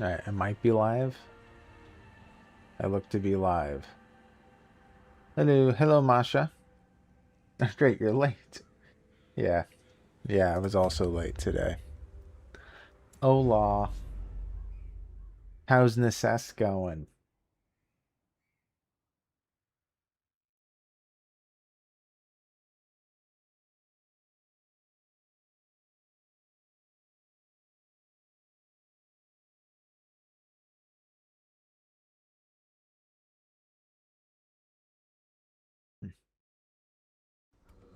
Alright, I might be live. I look to be live. Hello, Masha. Great, you're late. Yeah, I was also late today. Hola. How's Necess going?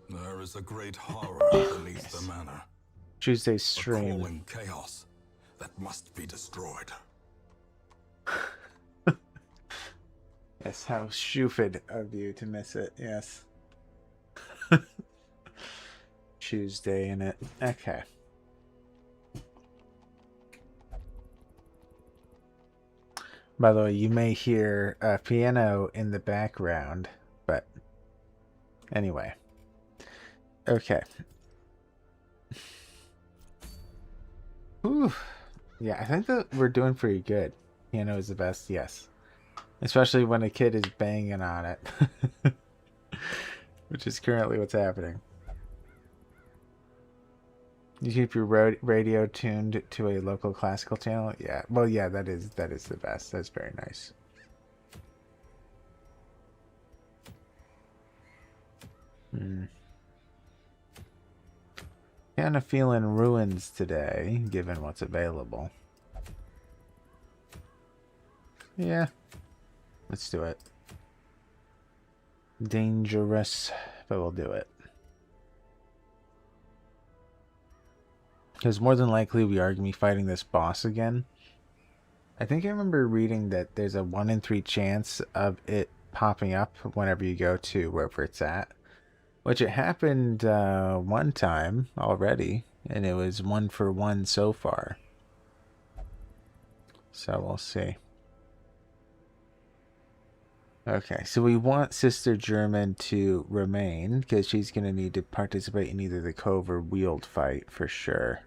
There is a great horror beneath the manor. Tuesday A stream. crawling chaos that must be destroyed. Yes, how stupid of you to miss it. Yes. Tuesday in it. Okay. By the way, you may hear a piano in the background, but anyway. Okay. Whew. Yeah, I think that we're doing pretty good. Piano is the best, yes. Especially when a kid is banging on it. Which is currently what's happening. You keep your radio tuned to a local classical channel? Yeah. Well, yeah, that is the best. That's very nice. Kind of feeling ruins today, given what's available. Yeah. Let's do it. Dangerous, but we'll do it. Because more than likely we are going to be fighting this boss again. I think I remember reading that there's a 1 in 3 chance of it popping up whenever you go to wherever it's at. Which it happened one time already, and it was 1 for 1 so far. So we'll see. Okay, so we want Sister German to remain, because she's going to need to participate in either the Cove or Weald fight for sure.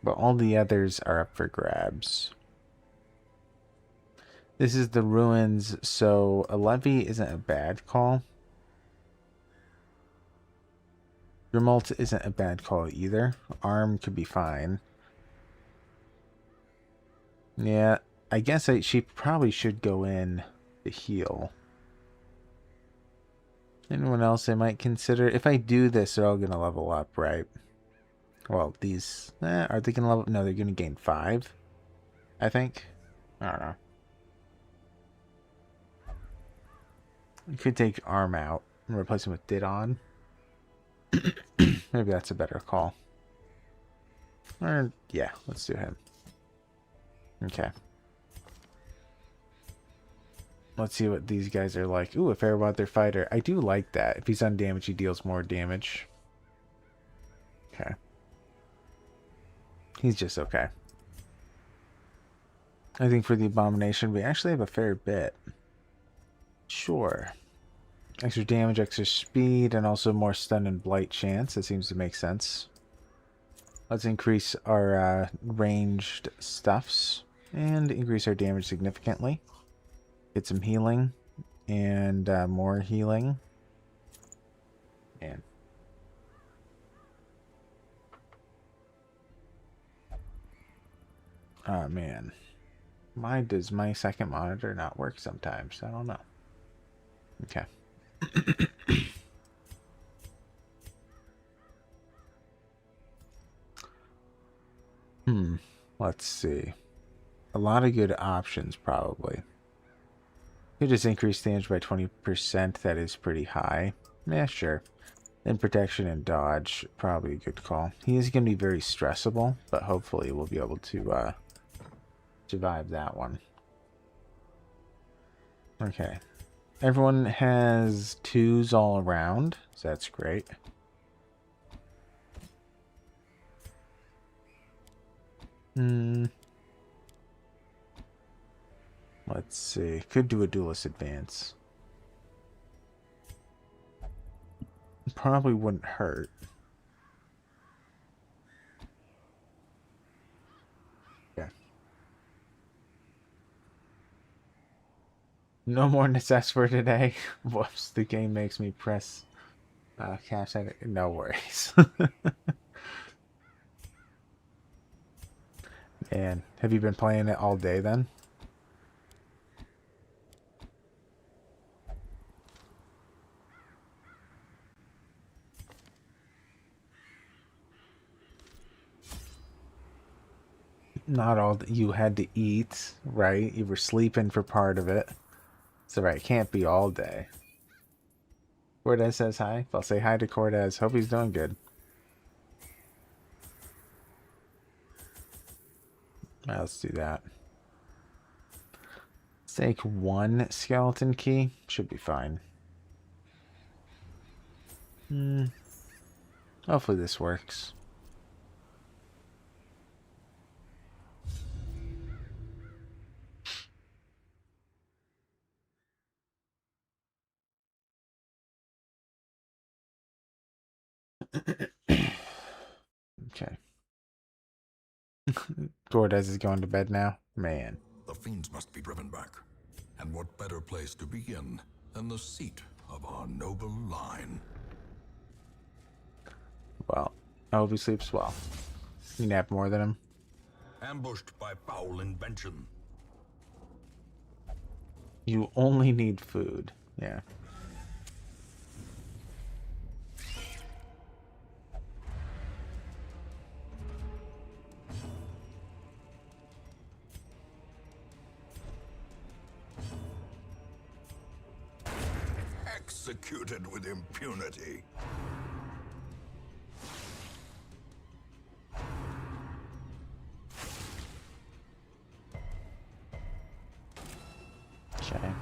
But all the others are up for grabs. This is the ruins, so a levy isn't a bad call. Remult isn't a bad call either. Arm could be fine. Yeah, I guess she probably should go in to heal. Anyone else I might consider? If I do this, they're all going to level up, right? Well, these... are they going to level... No, they're going to gain 5, I think. I don't know. You could take Arm out and replace him with Didon. Maybe that's a better call. Or, yeah, let's do him. Okay. Let's see what these guys are like. Ooh, a fair weather fighter. I do like that. If he's on damage, he deals more damage. Okay. He's just okay. I think for the abomination, we actually have a fair bit. Sure. Extra damage, extra speed, and also more stun and blight chance. That seems to make sense. Let's increase our ranged stuffs and increase our damage significantly. Get some healing and more healing. And oh man, why does my second monitor not work sometimes? I don't know. Okay. Let's see. A lot of good options, probably. Could just increase damage by 20%. That is pretty high. Yeah, sure. Then protection and dodge, probably a good call. He is going to be very stressable, but hopefully we'll be able to survive that one. Okay. Everyone has 2s all around, so that's great. Let's see. Could do a duelist advance. Probably wouldn't hurt. No more necess for today. Whoops, the game makes me press cash. No worries. And have you been playing it all day then? Not all you had to eat, right? You were sleeping for part of it. So right, can't be all day. Cortez says hi. I'll say hi to Cortez. Hope he's doing good. Let's do that. Let's take one skeleton key. Should be fine. Hopefully this works. Okay. Cortez is going to bed now. Man. The fiends must be driven back. And what better place to begin than the seat of our noble line? Well, I hope he sleeps well. You nap more than him? Ambushed by foul invention. You only need food. Yeah. Executed with impunity. Okay.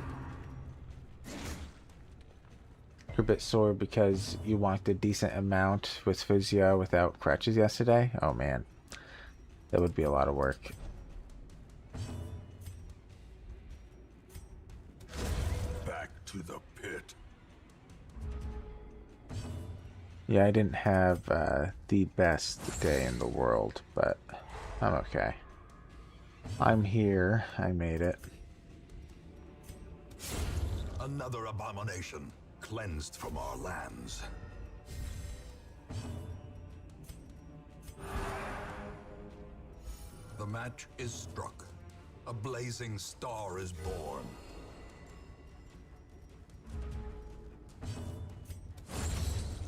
You're a bit sore because you walked a decent amount with physio without crutches yesterday? Oh man. That would be a lot of work. Back to the pit. Yeah, I didn't have the best day in the world, but I'm okay. I'm here. I made it. Another abomination cleansed from our lands. The match is struck. A blazing star is born.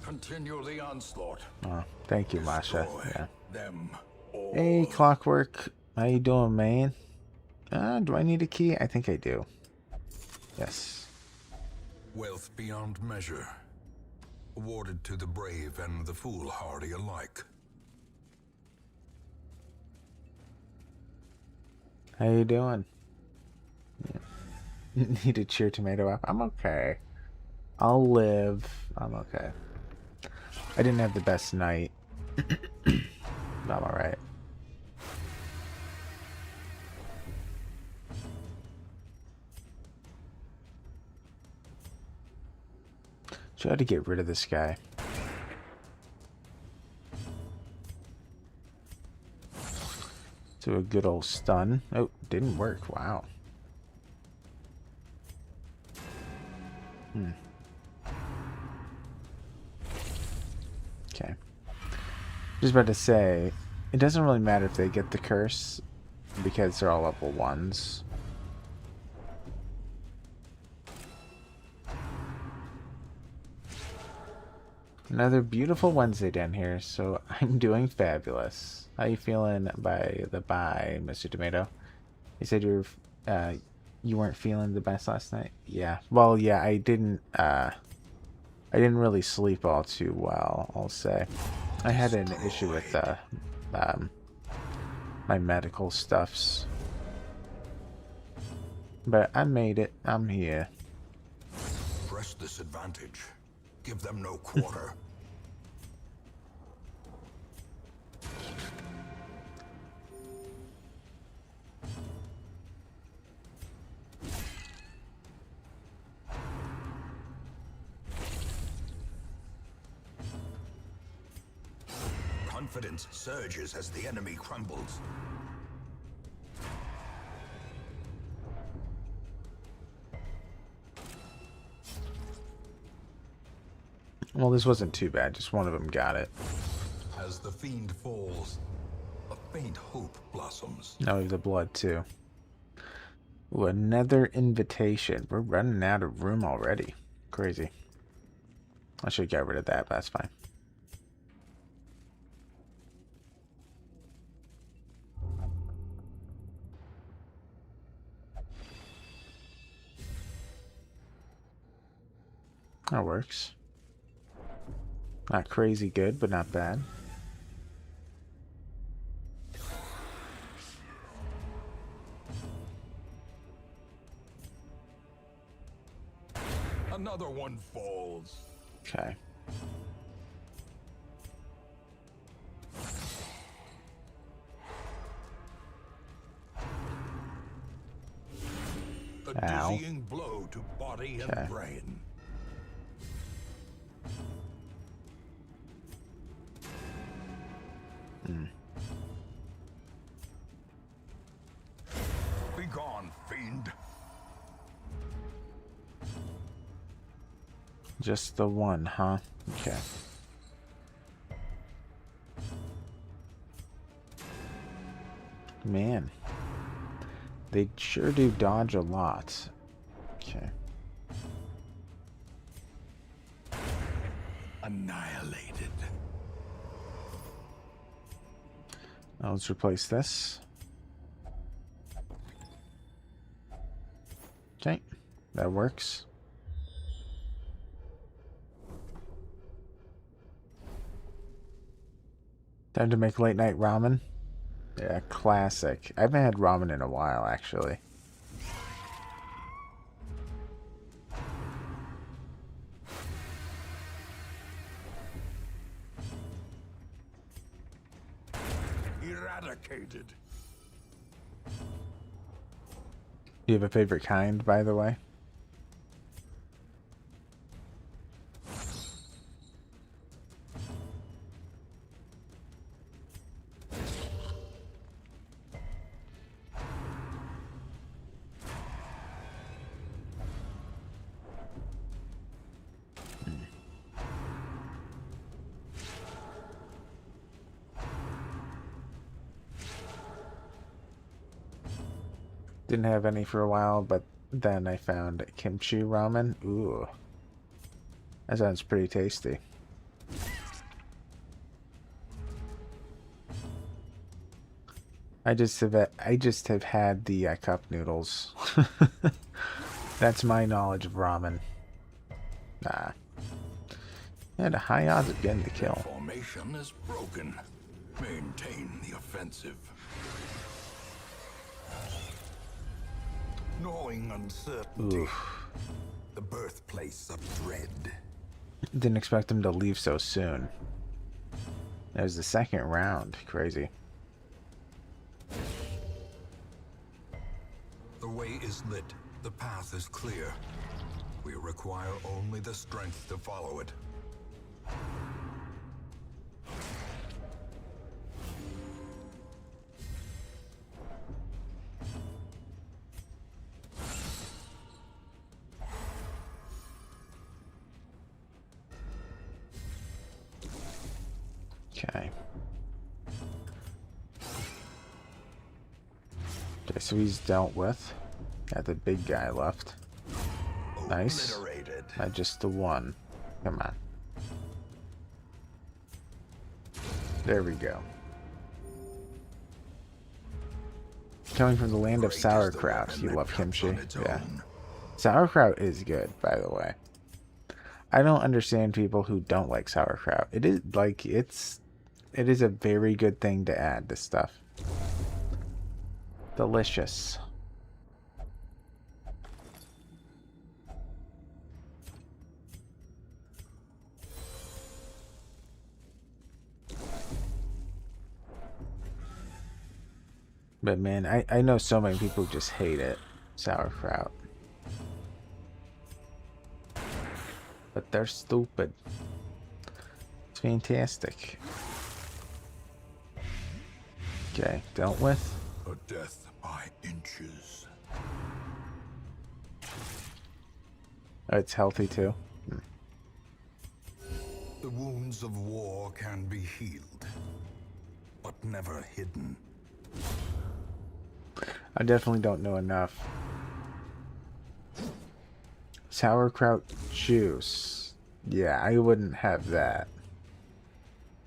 Continue the onslaught. Oh, thank you, Masha. Destroy Yeah. them all. Hey, Clockwork. How you doing, man? Do I need a key? I think I do. Yes. Wealth beyond measure, awarded to the brave and the foolhardy alike. How you doing? Yeah. Need a cheer tomato up. I'm okay. I'll live. I'm okay. I didn't have the best night. I'm alright. Try to get rid of this guy. Do a good old stun. Oh, didn't work. Wow. Okay. Just about to say, it doesn't really matter if they get the curse because they're all level 1s. Another beautiful Wednesday down here, so I'm doing fabulous. How you feeling by, Mr. Tomato? You said you weren't feeling the best last night? Yeah. Well, yeah, I didn't really sleep all too well, I'll say. I had an issue with my medical stuffs. But I made it. I'm here. Press this advantage. Give them no quarter. Confidence surges as the enemy crumbles. Well, this wasn't too bad. Just one of them got it. As the fiend falls, a faint hope blossoms. Now we have the blood, too. Ooh, another invitation. We're running out of room already. Crazy. I should get rid of that, but that's fine. That works. Not crazy good, but not bad. Another one falls. Okay. A Ow. dizzying blow to body Okay. and brain. Be gone, fiend. Just the one, huh? Okay. Man. They sure do dodge a lot. Okay. Annihilated. Now let's replace this. Okay. That works. Time to make late night ramen. Yeah, classic. I haven't had ramen in a while, actually. Eradicated. Do you have a favorite kind, by the way? Didn't have any for a while, but then I found kimchi ramen. Ooh. That sounds pretty tasty. I just have had the cup noodles. That's my knowledge of ramen. Nah. And a high odds of getting the kill. Formation is broken. Maintain the offensive. Knowing uncertainty. Oof. The birthplace of dread. Didn't expect him to leave so soon. That was the second round. Crazy. The way is lit. The path is clear. We require only the strength to follow it. Okay. Okay, so he's dealt with. Got the big guy left. Nice. Obliterated. Not just the one. Come on. There we go. Coming from the land of Great is the sauerkraut. weapon You that love cuts kimchi? on its Yeah. own. Sauerkraut is good, by the way. I don't understand people who don't like sauerkraut. It is like it is a very good thing to add to stuff. Delicious. But man, I know so many people who just hate it. Sauerkraut. But they're stupid. It's fantastic. Okay, dealt with. A death by inches. Oh, it's healthy too. The wounds of war can be healed, but never hidden. I definitely don't know enough. Sauerkraut juice. Yeah, I wouldn't have that.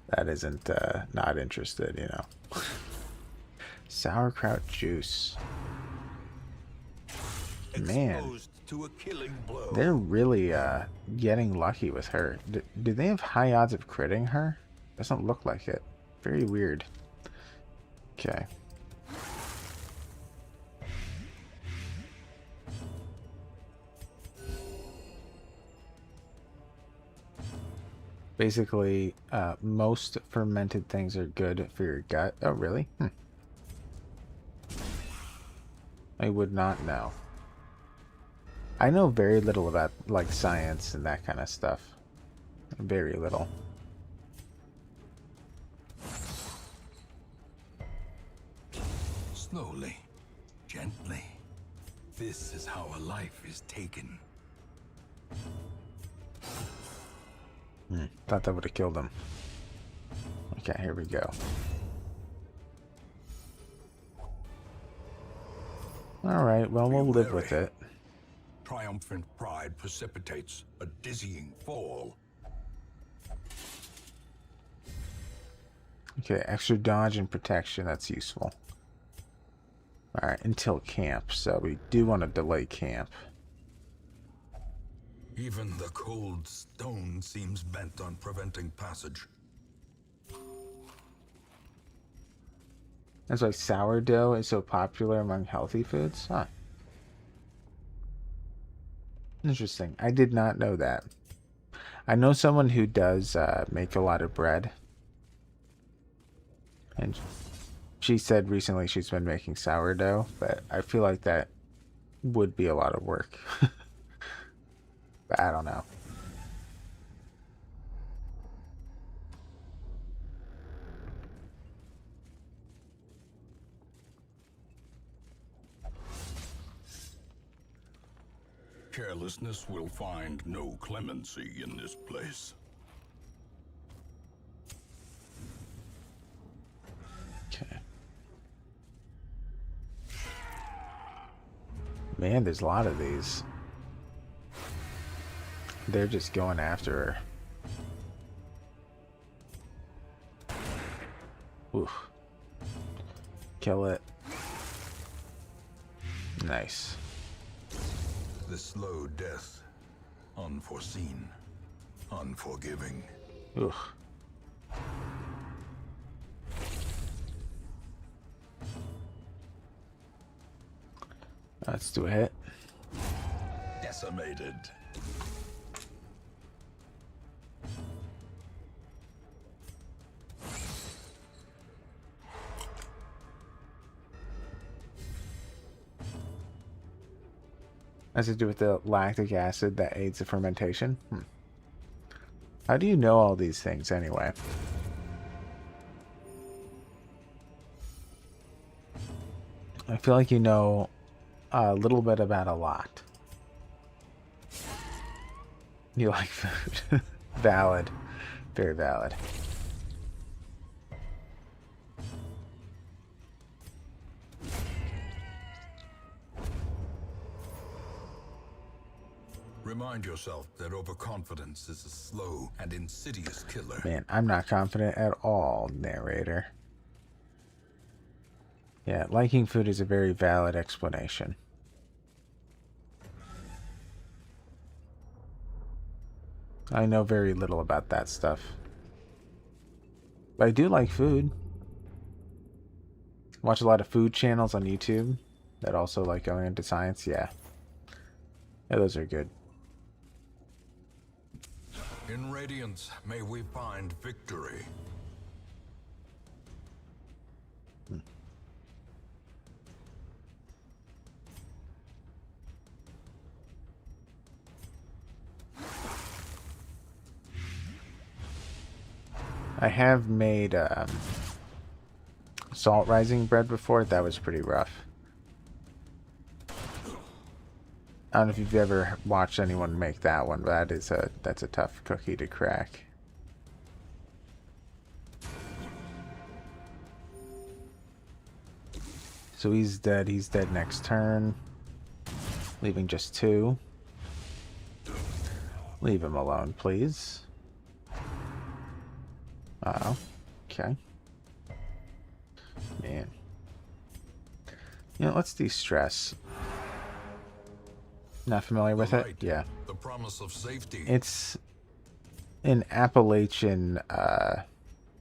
That isn't, not interested, you know. Sauerkraut juice. Man, Exposed to a killing blow. they're really, getting lucky with her. Do they have high odds of critting her? Doesn't look like it. Very weird. Okay. Basically, most fermented things are good for your gut. Oh, really? I would not know. I know very little about, like, science and that kind of stuff. Very little. Slowly, gently. This is how a life is taken. Thought that would have killed him. Okay, here we go. Alright, well, we'll live with it. Triumphant pride precipitates a dizzying fall. Okay, extra dodge and protection, that's useful. Alright, until camp, so we do want to delay camp. Even the cold stone seems bent on preventing passage. That's why sourdough is so popular among healthy foods? Huh. Interesting. I did not know that. I know someone who does make a lot of bread. And she said recently she's been making sourdough, but I feel like that would be a lot of work. But I don't know. Carelessness will find no clemency in this place. Okay. Man, there's a lot of these. They're just going after her. Oof. Kill it. Nice. The slow death, unforeseen, unforgiving. Ugh. Let's do a hit. Decimated. Has to do with the lactic acid that aids the fermentation. How do you know all these things anyway? I feel like you know a little bit about a lot. You like food. Valid. Very valid. Remind yourself that overconfidence is a slow and insidious killer. Man, I'm not confident at all, narrator. Yeah, liking food is a very valid explanation. I know very little about that stuff. But I do like food. Watch a lot of food channels on YouTube that also like going into science. Yeah. Yeah, those are good. In Radiance, may we find victory. I have made salt rising bread before. That was pretty rough. I don't know if you've ever watched anyone make that one, but that's a tough cookie to crack. So he's dead. He's dead next turn. Leaving just 2. Leave him alone, please. Uh-oh. Okay. Man. You know, let's de-stress. Not familiar with it? Yeah. The promise of safety. It's an Appalachian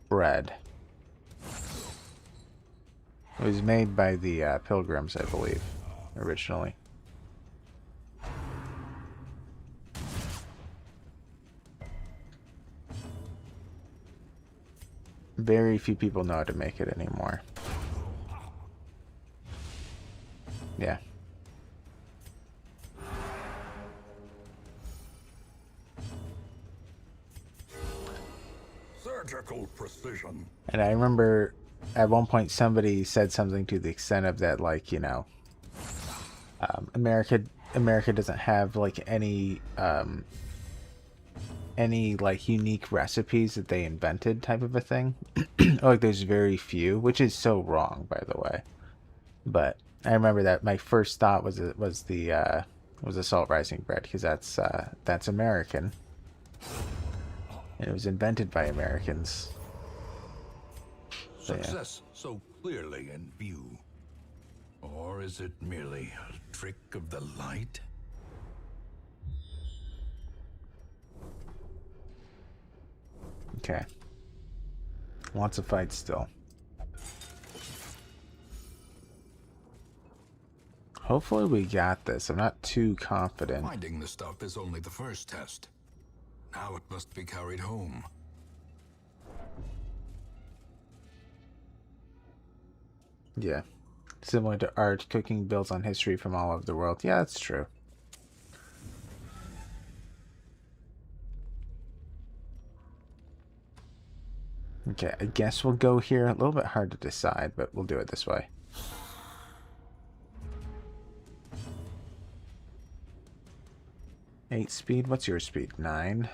bread. It was made by the Pilgrims, I believe, originally. Very few people know how to make it anymore. Yeah. Surgical precision. And I remember at one point somebody said something to the extent of that, like, you know, America doesn't have like any like unique recipes that they invented, type of a thing. Like there's very few, which is so wrong, by the way. But I remember that my first thought was the salt rising bread, because that's American. And it was invented by Americans. So, Success so clearly in view. Or is it merely a trick of the light? Okay. Lots of fights still. Hopefully we got this. I'm not too confident. Finding the stuff is only the first test. Now it must be carried home. Yeah. Similar to art, cooking builds on history from all over the world. Yeah, that's true. Okay, I guess we'll go here. A little bit hard to decide, but we'll do it this way. Eight speed. What's your speed? 9.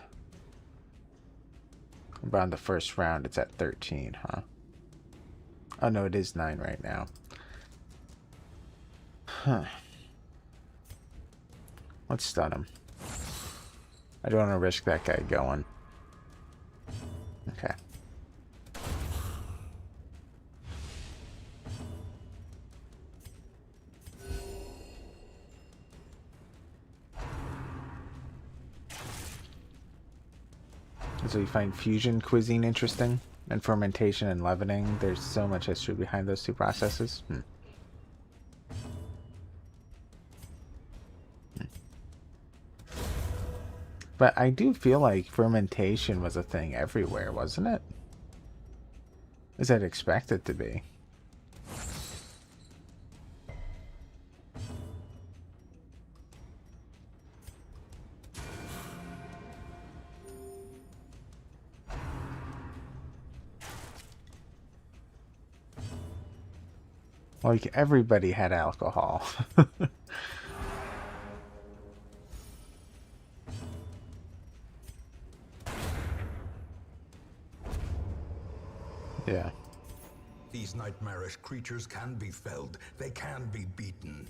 But on the first round, it's at 13, huh? Oh, no, it is 9 right now. Huh. Let's stun him. I don't want to risk that guy going. Okay. So you find fusion cuisine interesting, and fermentation and leavening. There's so much history behind those two processes. But I do feel like fermentation was a thing everywhere, wasn't it? As I'd expect it to be. Like, everybody had alcohol. Yeah. These nightmarish creatures can be felled. They can be beaten.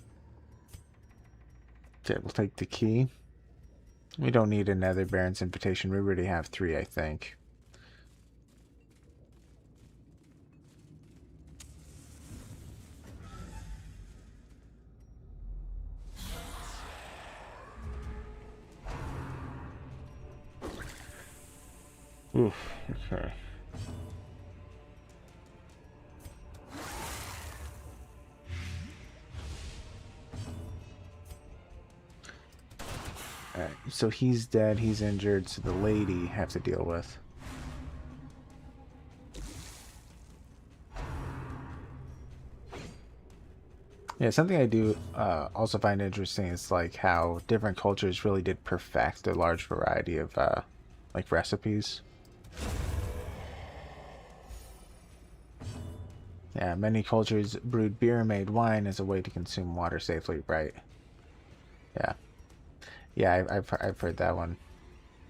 Okay, we'll take the key. We don't need another Baron's invitation. We already have 3, I think. Oof, okay. Alright, so he's dead, he's injured, so the lady have to deal with. Yeah, something I do also find interesting is like how different cultures really did perfect a large variety of like recipes. Yeah, many cultures brewed beer and made wine as a way to consume water safely, right? Yeah. Yeah, I've heard that one.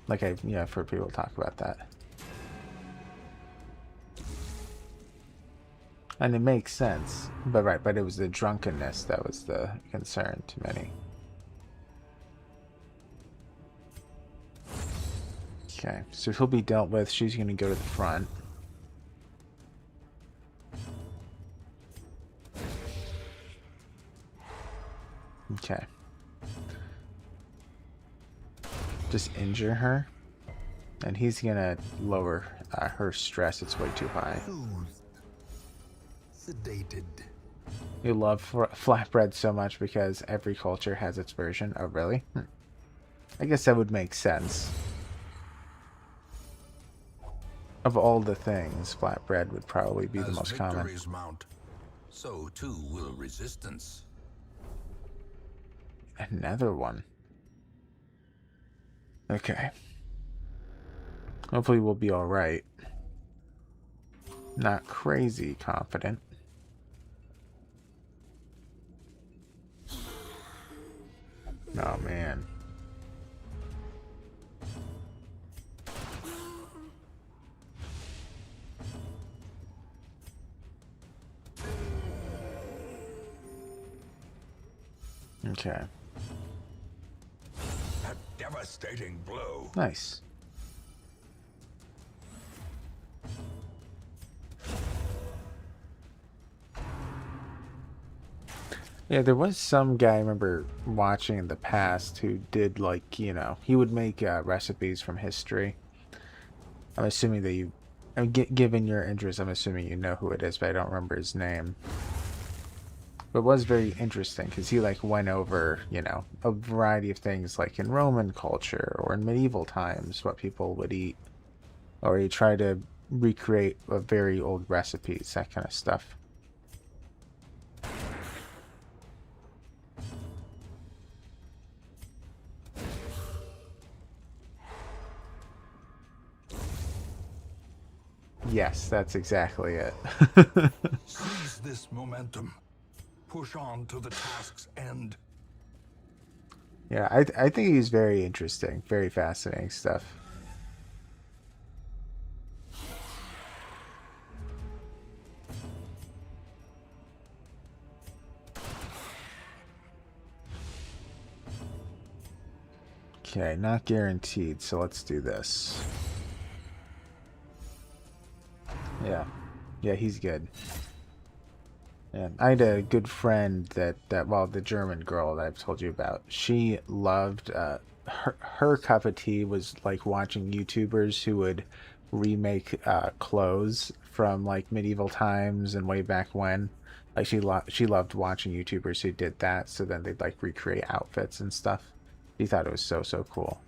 Like, I've heard people talk about that. And it makes sense. But right, but it was the drunkenness that was the concern to many. Okay, so he'll be dealt with. She's going to go to the front. Okay. Just injure her. And he's going to lower her stress. It's way too high. Sedated. You love flatbread so much because every culture has its version. Oh, really? I guess that would make sense. Of all the things, flatbread would probably be the most common. As victories mount, so too will resistance. Another one. Okay. Hopefully we'll be alright. Not crazy confident. Oh, man. Okay. A devastating blow. Nice. Yeah, there was some guy I remember watching in the past who did, like, you know, he would make recipes from history. I'm assuming that you, given your interest, I'm assuming you know who it is, but I don't remember his name. But it was very interesting because he, like, went over, you know, a variety of things, like in Roman culture or in medieval times, what people would eat. Or he tried to recreate a very old recipes, that kind of stuff. Yes, that's exactly it. Seize this momentum. Push on to the task's end. Yeah, I think he's very interesting, very fascinating stuff. Okay, not guaranteed, so let's do this. Yeah. Yeah, he's good. And I had a good friend well, the German girl that I've told you about. She loved her cup of tea was like watching YouTubers who would remake clothes from like medieval times and way back when. Like she loved watching YouTubers who did that, so then they'd like recreate outfits and stuff. She thought it was so cool.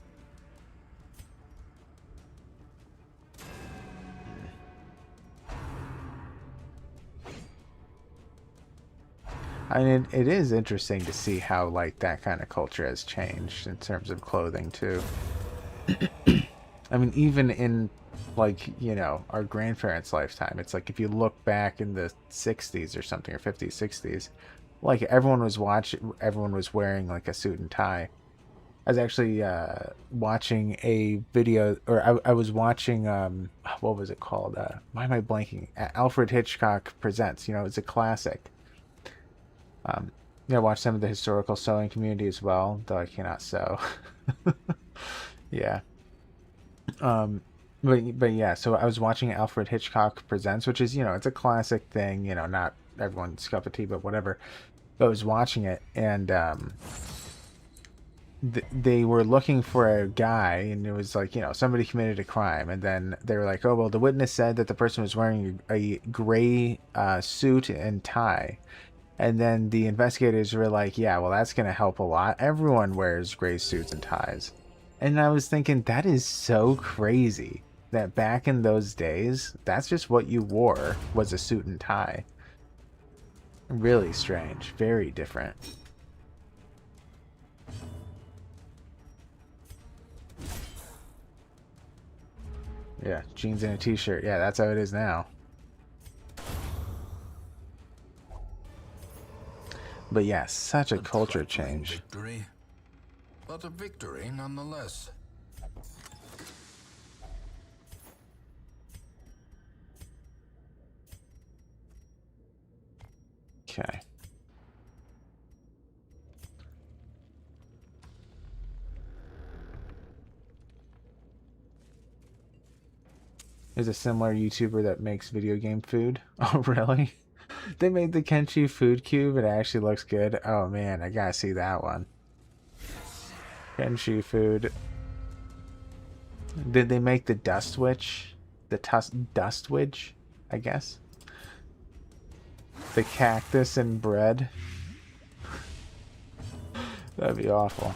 I mean, it is interesting to see how like that kind of culture has changed in terms of clothing too. I mean, even in like, you know, our grandparents' lifetime, it's like if you look back in the 60s or something, or 50s, 60s, like everyone was wearing like a suit and tie. I was actually watching a video, or I was watching, what was it called? Why am I blanking? Alfred Hitchcock Presents. You know, it's a classic. Yeah, watch some of the historical sewing community as well, though I cannot sew. Yeah. Um, but yeah, so I was watching Alfred Hitchcock Presents, which is, you know, it's a classic thing, you know, not everyone's cup of tea, but whatever. But I was watching it, and they were looking for a guy, and it was like, you know, somebody committed a crime, and then they were like, oh well, the witness said that the person was wearing a gray suit and tie. And then the investigators were like, yeah, well, that's going to help a lot. Everyone wears gray suits and ties. And I was thinking, that is so crazy that back in those days, that's just what you wore, was a suit and tie. Really strange. Very different. Yeah, jeans and a t-shirt. Yeah, that's how it is now. But yeah, such a culture change. Victory, but a victory nonetheless. Okay. There's a similar YouTuber that makes video game food. Oh, really? They made the Kenshi food cube. It actually looks good. Oh, man. I gotta see that one. Kenshi food. Did they make the Dust Witch? The Dust Witch, I guess? The cactus and bread? That'd be awful.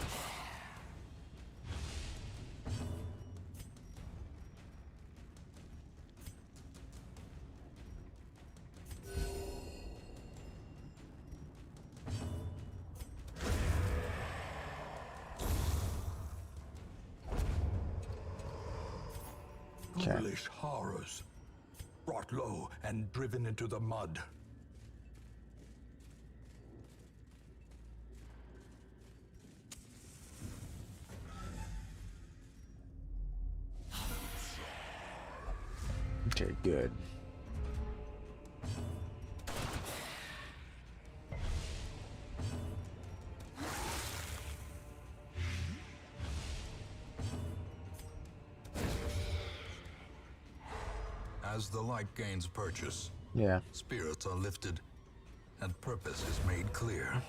Ghoulish horrors, brought low and driven into the mud. Okay, good. As the light gains purchase, Yeah. spirits are lifted, and purpose is made clear.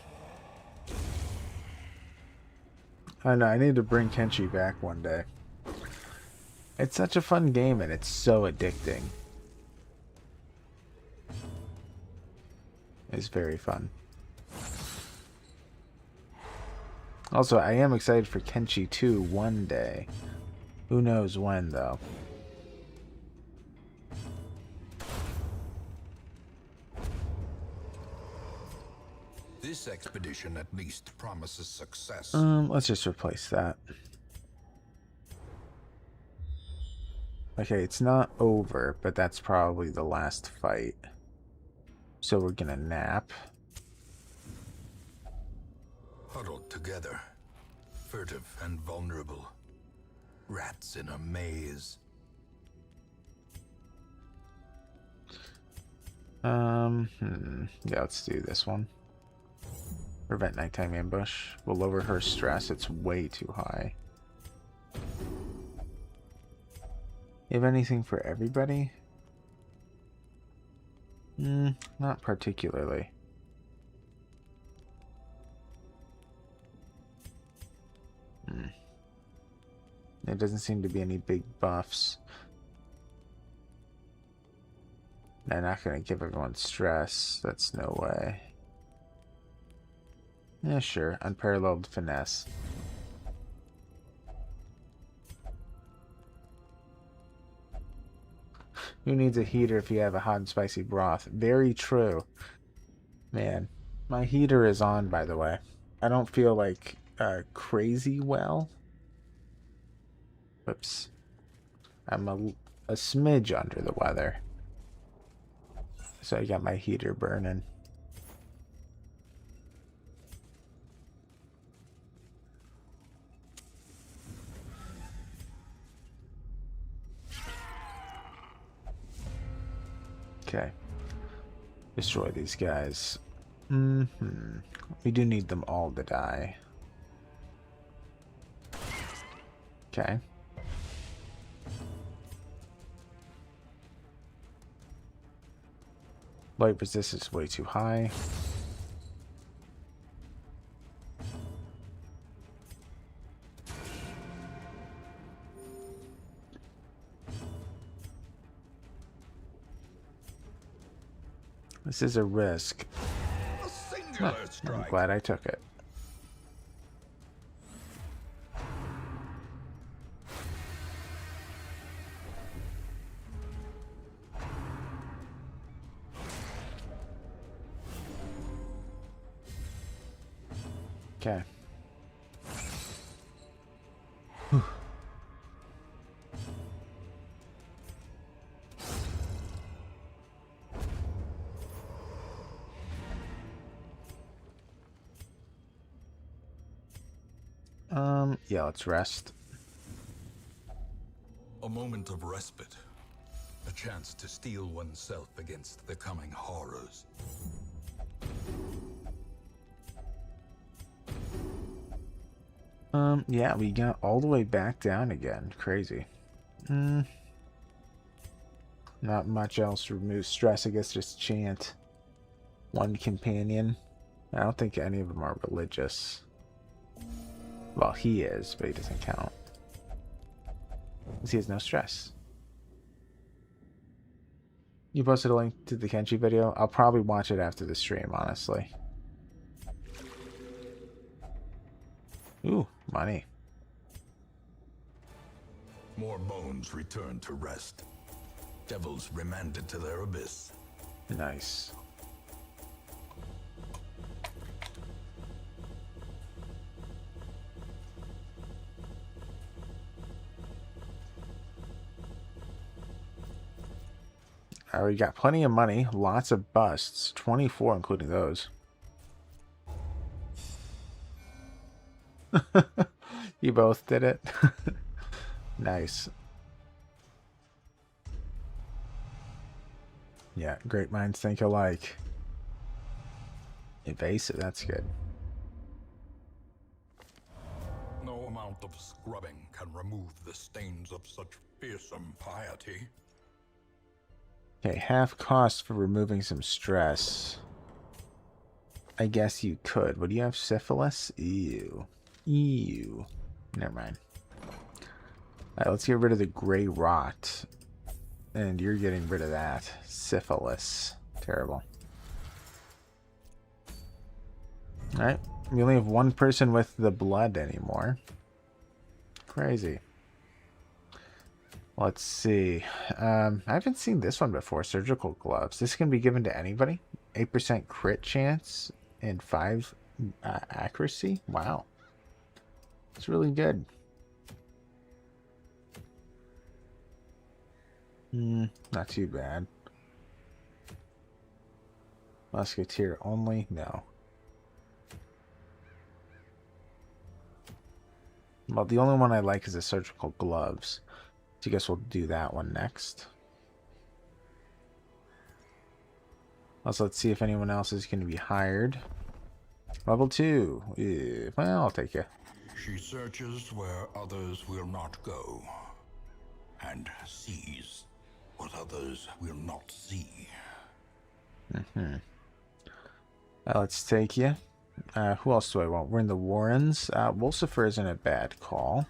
I know, I need to bring Kenshi back one day. It's such a fun game and it's so addicting. It's very fun. Also, I am excited for Kenshi 2 one day. Who knows when, though. This expedition at least promises success. Let's just replace that. Okay, it's not over, but that's probably the last fight. So we're gonna nap. Huddled together, furtive and vulnerable. Rats in a maze. Yeah, let's do this one. Prevent nighttime ambush. Will lower her stress. It's way too high. You have anything for everybody? Not particularly. There doesn't seem to be any big buffs. They're not going to give everyone stress. That's no way. Yeah, sure. Unparalleled finesse. Who needs a heater if you have a hot and spicy broth? Very true. Man, my heater is on, by the way. I don't feel like crazy well. Whoops. I'm a smidge under the weather. So I got my heater burning. Okay. Destroy these guys. We do need them all to die. Okay. Light resistance is way too high. This is a risk. A singular strike. I'm glad I took it. Okay. Yeah, let's rest. A moment of respite. A chance to steel oneself against the coming horrors. Yeah, we got all the way back down again. Crazy. Not much else to remove stress. I guess just chant. One companion. I don't think any of them are religious. Well, he is, but he doesn't count. Because he has no stress. You posted a link to the Kenshi video? I'll probably watch it after the stream, honestly. Ooh, money. More bones returned to rest. Devils remanded to their abyss. Nice. We got plenty of money, lots of busts, 24 including those. You both did it. Nice. Yeah, great minds think alike. Evasive, that's good. No amount of scrubbing can remove the stains of such fearsome piety. Okay, half cost for removing some stress. I guess you could. Would you have syphilis? Ew. Ew. Never mind. Alright, let's get rid of the gray rot. And you're getting rid of that. Syphilis. Terrible. Alright. We only have one person with the blood anymore. Crazy. Let's see. I haven't seen this one before. Surgical gloves. This can be given to anybody. 8% crit chance and 5 accuracy. Wow. It's really good. Not too bad. Musketeer only? No. Well, the only one I like is the surgical gloves. So I guess we'll do that one next. Also, let's see if anyone else is going to be hired. Level 2. Yeah, well, I'll take you. She searches where others will not go, and sees what others will not see. Let's take you. Who else do I want? We're in the Warrens. Wolcifer isn't a bad call.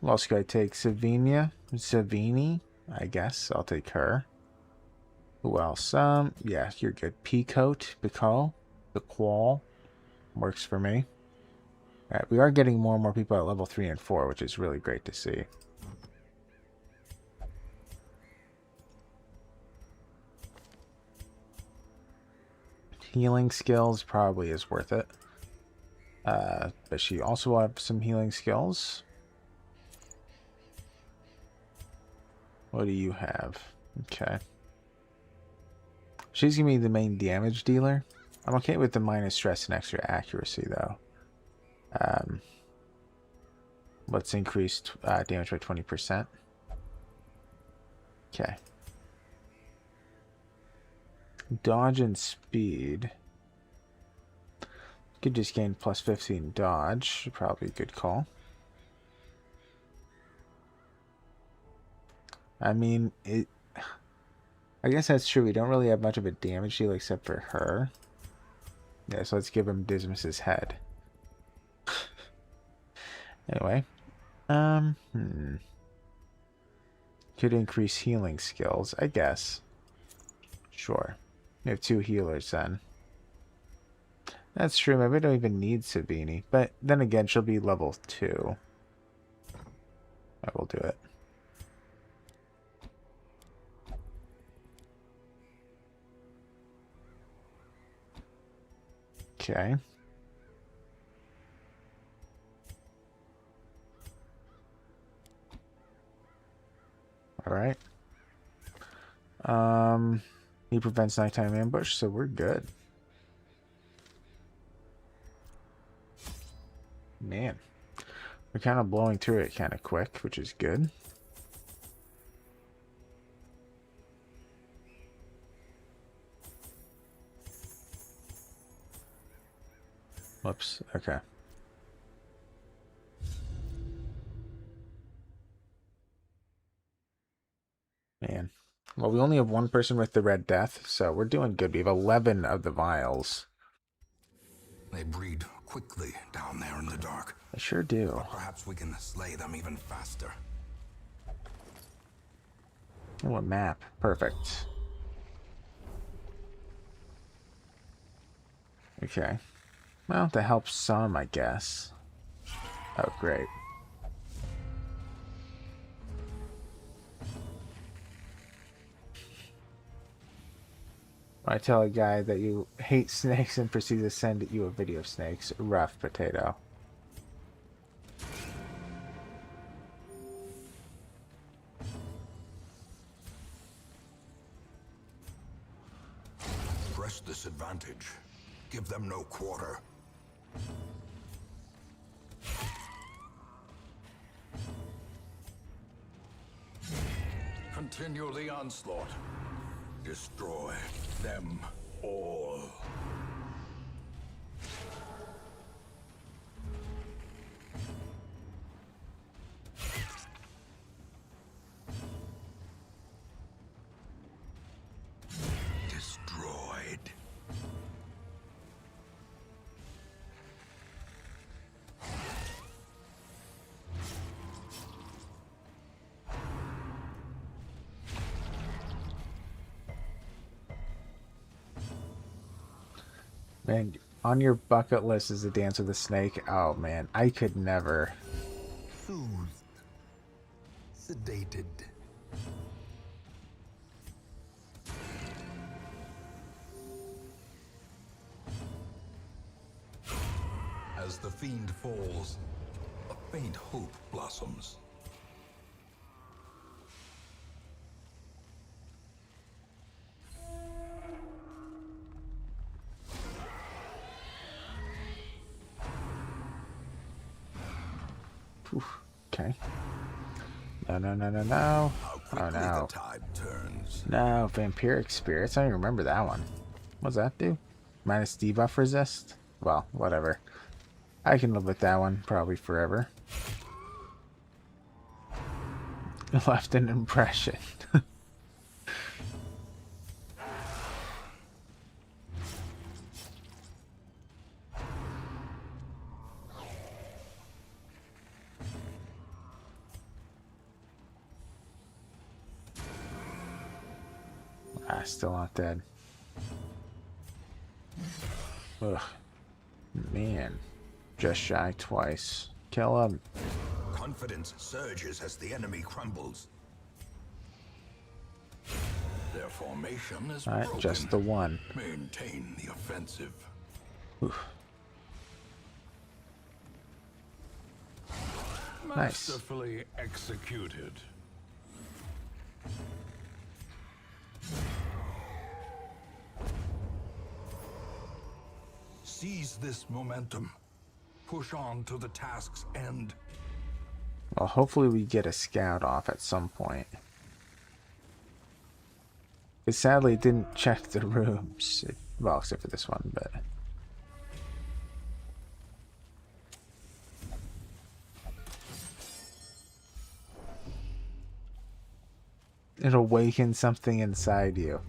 Who else could I take? Savinia? Savini? I guess I'll take her. Who else? Yeah, you're good. Peacoat, Bicol, the Qual. Works for me. Alright, we are getting more and more people at level 3 and 4, which is really great to see. Healing skills probably is worth it. But she also will have some healing skills. What do you have? Okay. She's going to be the main damage dealer. I'm okay with the minus stress and extra accuracy, though. Let's increase damage by 20%. Okay. Dodge and speed. Could just gain plus 15 dodge. Probably a good call. I mean, I guess that's true. We don't really have much of a damage deal except for her. Yeah, so let's give him Dismas's head. Anyway. Could increase healing skills, I guess. Sure. We have 2 healers then. That's true. Maybe I don't even need Sabini. But then again, she'll be level 2. I will do it. Okay. Alright. He prevents nighttime ambush, so we're good. Man. We're kind of blowing through it kind of quick, which is good. Whoops. Okay. Man. Well, we only have one person with the Red Death, so we're doing good. We have 11 of the vials. They breed quickly down there in the dark. I sure do. But perhaps we can slay them even faster. Oh, a map. Perfect. Okay. Well, that helps some, I guess. Oh, great. I tell a guy that you hate snakes and proceed to send you a video of snakes. Rough potato. Press this advantage. Give them no quarter. Continue the onslaught. Destroy them all. Destroyed. Man, on your bucket list is the dance with the snake. Oh man, I could never. Soothed. Sedated. As the fiend falls, a faint hope blossoms. Oof, okay. No, no, no, no, no. How Oh quickly no. the tide turns. No, vampiric spirits. I don't even remember that one. What does that do? Minus debuff resist? Well, whatever. I can live with that one probably forever. Left an impression. Ah, still not dead. Ugh. Man. Just shy twice. Kill him. Confidence surges as the enemy crumbles. Their formation is Alright, broken. just the one. Maintain the offensive. Oof. Nice. Masterfully executed. Seize this momentum. Push on to the task's end. Well, hopefully we get a scout off at some point. Because sadly it didn't check the rooms. Well, except for this one, but... It'll awaken something inside you.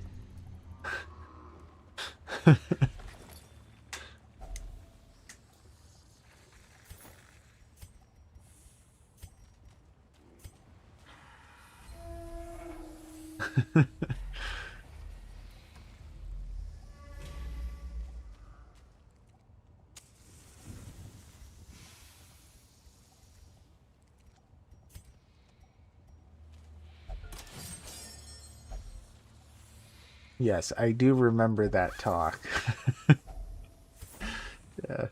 Yes, I do remember that talk. Yeah.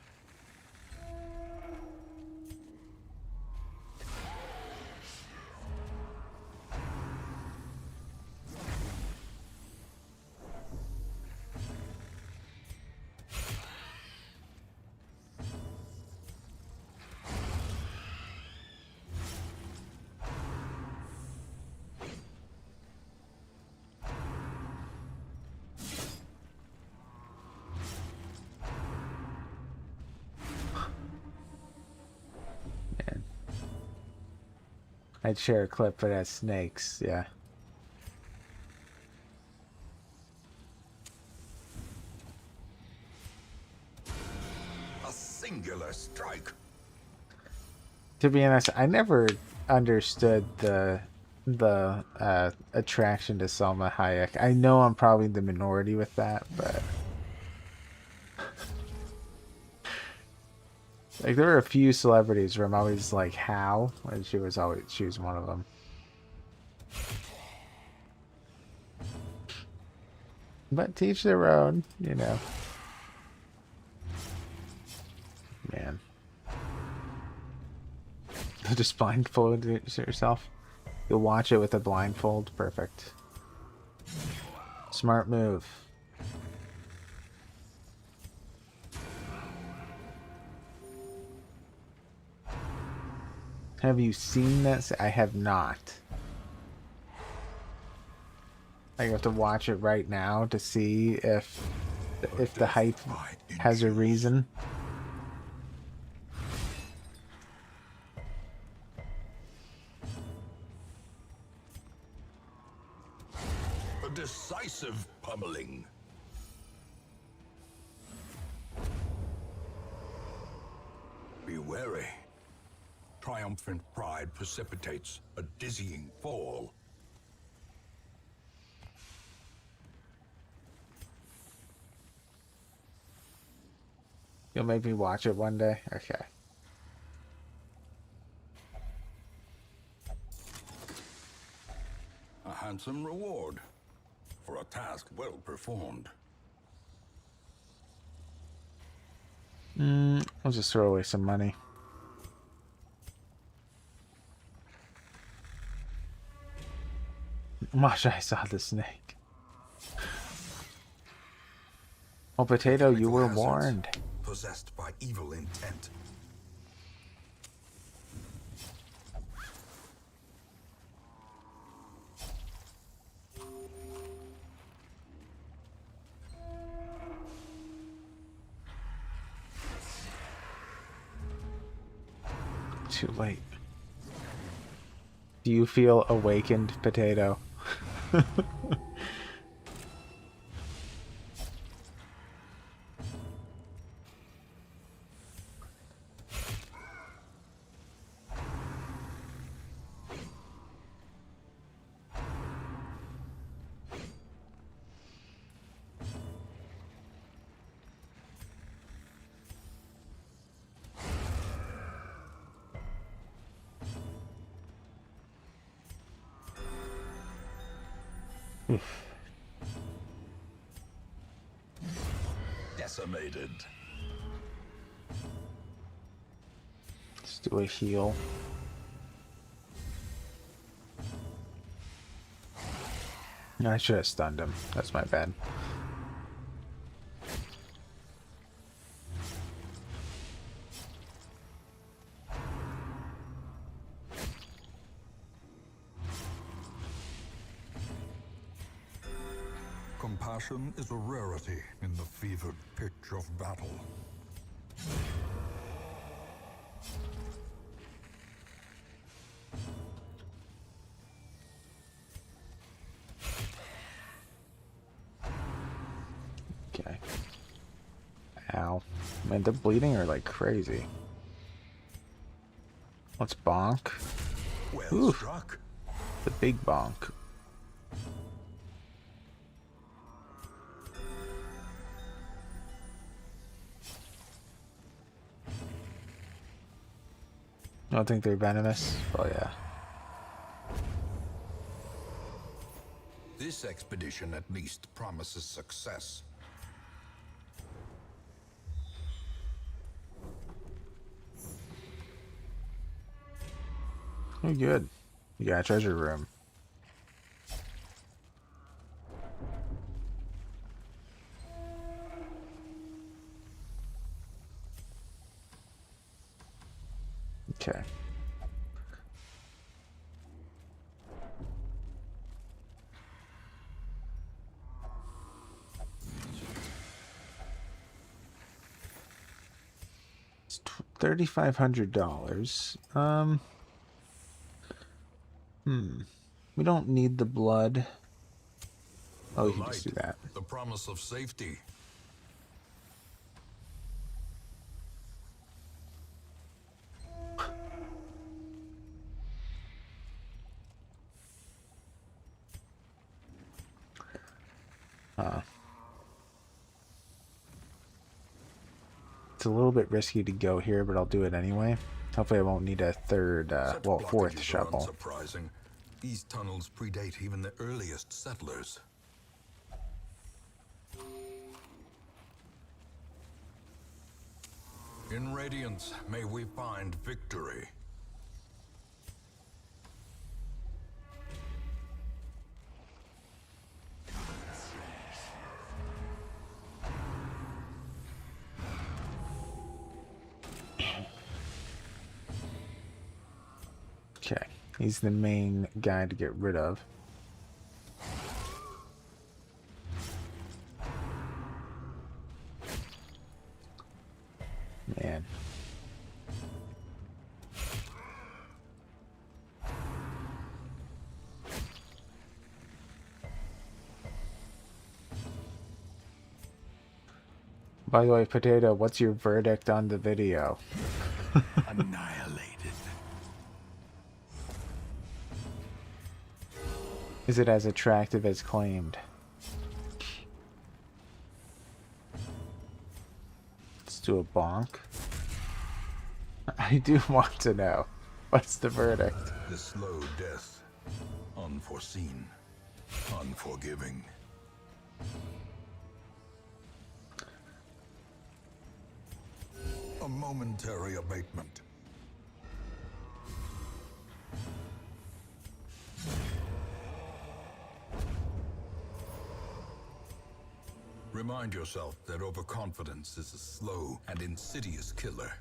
I'd share a clip that has snakes, yeah. A singular strike. To be honest, I never understood the attraction to Selma Hayek. I know I'm probably the minority with that, but like there were a few celebrities where I'm always like, how? And she was one of them. But teach their own, you know. Man. Just blindfold yourself. You'll watch it with a blindfold. Perfect. Smart move. Have you seen that? I have not. I have to watch it right now to see if the hype has a reason. A decisive pummeling. Be wary. Triumphant pride precipitates a dizzying fall. You'll make me watch it one day? Okay. A handsome reward for a task well performed. I'll just throw away some money. Masha, I saw the snake. Oh, Potato, you were warned. Possessed by evil intent. Too late. Do you feel awakened, Potato? Decimated. Let's do a heal. I should have stunned him. That's my bad. Compassion is a rarity in the fevered pitch of battle. Okay. Ow. Man, they're bleeding or like crazy. Let's bonk. Well Ooh. struck. The big bonk. I don't think they're venomous. Oh yeah. This expedition at least promises success. Oh, good. You got a treasure room. Okay. It's $3,500. We don't need the blood. Oh, The you can just light, do that. the promise of safety. It's a little bit risky to go here, but I'll do it anyway. Hopefully I won't need a third, Such well, fourth blockages are shovel. unsurprising. These tunnels predate even the earliest settlers. In Radiance, may we find victory. Okay, he's the main guy to get rid of. Man. By the way, Potato, what's your verdict on the video? Annihilated. Is it as attractive as claimed? Let's do a bonk. I do want to know. What's the verdict? The slow death. Unforeseen. Unforgiving. A momentary abatement. Remind yourself that overconfidence is a slow and insidious killer.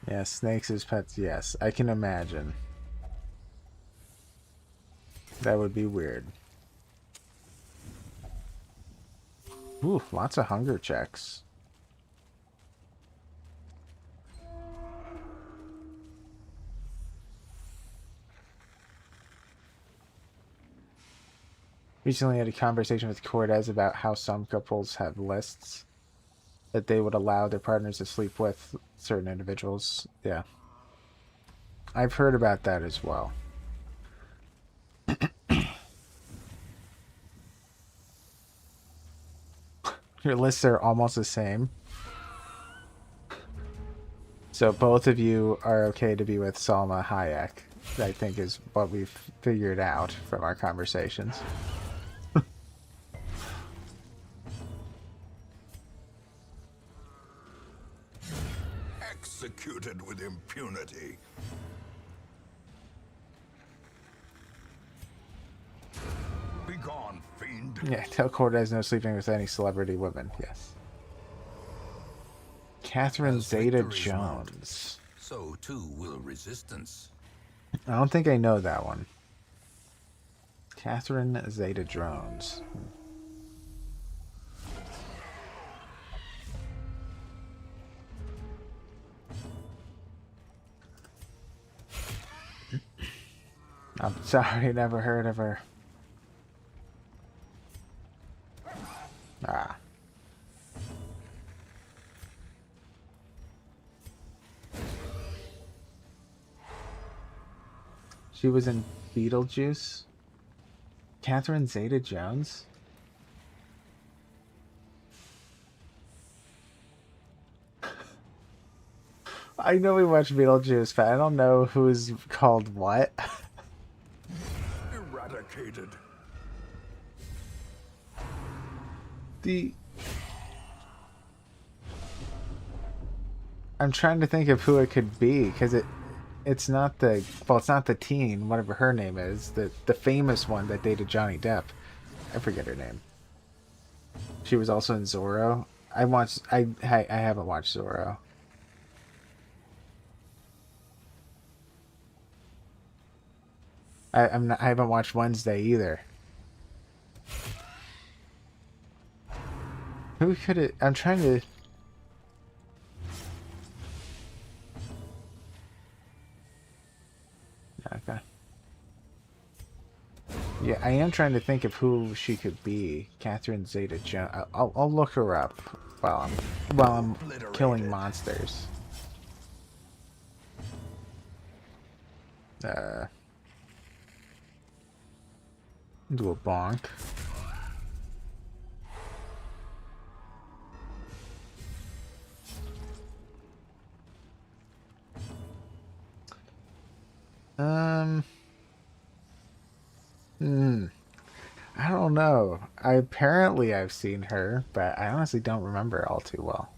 Yeah, snakes as pets, yes. I can imagine. That would be weird. Ooh, lots of hunger checks. Recently had a conversation with Cortez about how some couples have lists that they would allow their partners to sleep with certain individuals. Yeah. I've heard about that as well. Your lists are almost the same. So both of you are okay to be with Salma Hayek, I think is what we've figured out from our conversations. Executed with impunity. Begone, fiend. Yeah, tell Cortez no sleeping with any celebrity women. Yes. Catherine As Zeta victories mount, Jones. so too will resistance. I don't think I know that one. Catherine Zeta Jones. I'm sorry, never heard of her. Ah. She was in Beetlejuice? Catherine Zeta Jones? I know we watched Beetlejuice, but I don't know who's called what. Eradicated. I'm trying to think of who it could be, because it's not the, well, it's not the teen, whatever her name is, the famous one that dated Johnny Depp. I forget her name. She was also in Zorro. I haven't watched Zorro. I haven't watched Wednesday either. Who could it? I'm trying to. Okay. Yeah, I am trying to think of who she could be. Catherine Zeta-Jones. I'll look her up while I'm killing monsters. Do a bonk. Um. I don't know. I've seen her, but I honestly don't remember all too well.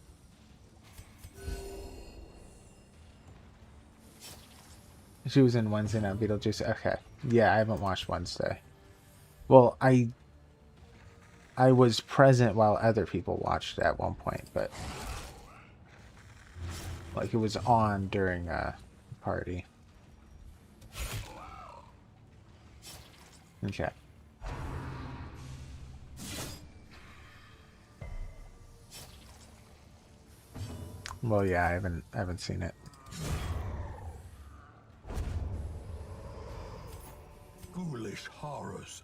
She was in Wednesday Night Beetlejuice. Okay. Yeah, I haven't watched Wednesday. Well, I was present while other people watched at one point, but like it was on during a party. Okay. Well, yeah, I haven't seen it. Ghoulish horrors,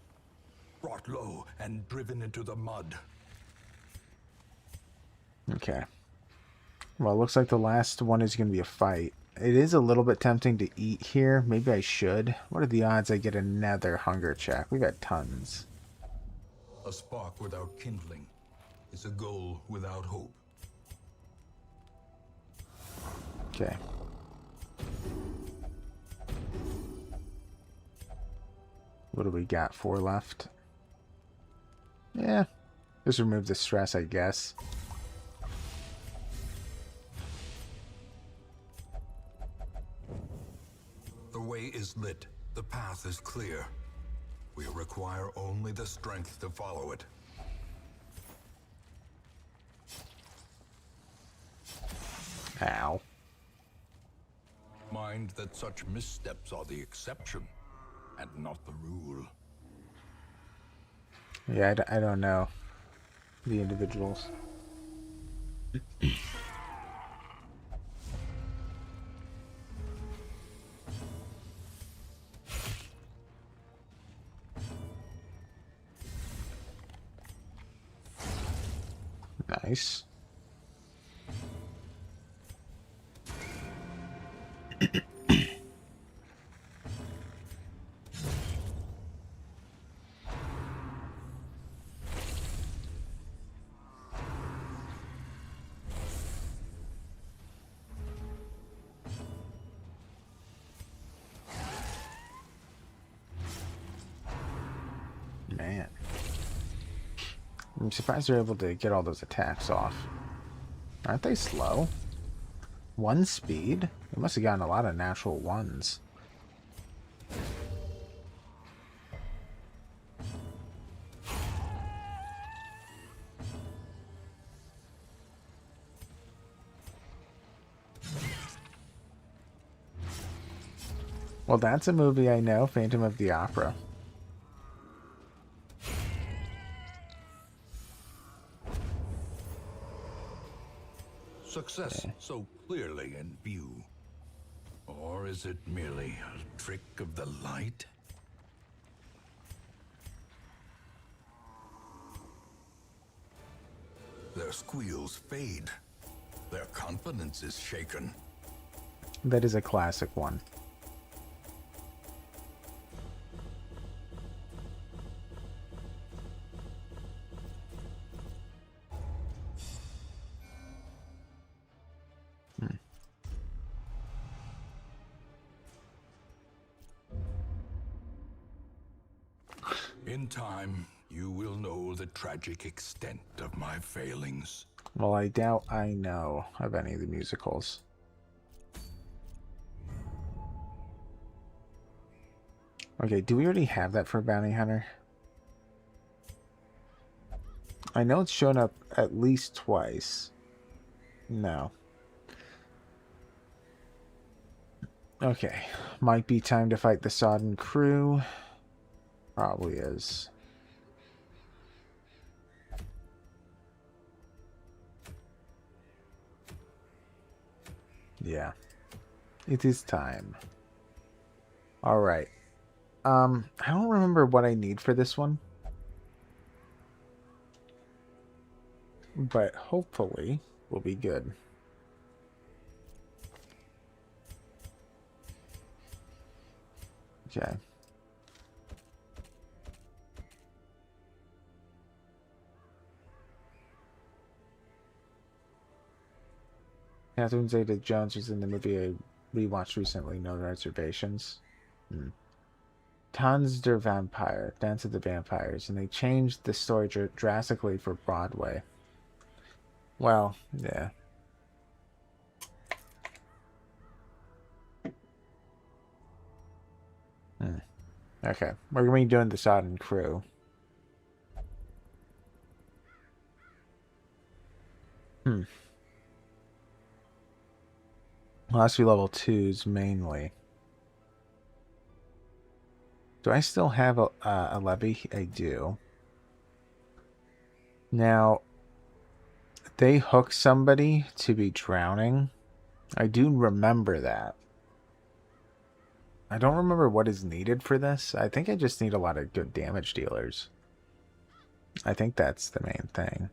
brought low and driven into the mud. Okay. Well, it looks like the last one is going to be a fight. It is a little bit tempting to eat here. Maybe I should. What are the odds I get another hunger check? We got tons. A spark without kindling is a goal without hope. Okay. What do we got? 4 left. Yeah. Just remove the stress, I guess. The way is lit. The path is clear. We require only the strength to follow it. Ow. Mind that such missteps are the exception and not the rule. Yeah, I don't know the individuals. Nice. Man. I'm surprised they're able to get all those attacks off. Aren't they slow? 1 speed? They must have gotten a lot of natural ones. Well, that's a movie I know, Phantom of the Opera. Success so clearly in view. Or is it merely a trick of the light? Their squeals fade. Their confidence is shaken. That is a classic one. In time, you will know the tragic extent of my failings. Well, I doubt I know of any of the musicals. Okay, do we already have that for Bounty Hunter? I know it's shown up at least twice. No. Okay. Might be time to fight the Sodden crew. Probably is. Yeah. It is time. Alright. I don't remember what I need for this one. But hopefully we'll be good. Okay. Catherine Zeta-Jones was in the movie I rewatched recently, No Reservations. Tons der Vampire, Dance of the Vampires, and they changed the story drastically for Broadway. Well, yeah. Okay, we're going to be doing the Sodden Crew. Philosophy level 2s mainly. Do I still have a levy? I do. Now, they hook somebody to be drowning. I do remember that. I don't remember what is needed for this. I think I just need a lot of good damage dealers. I think that's the main thing.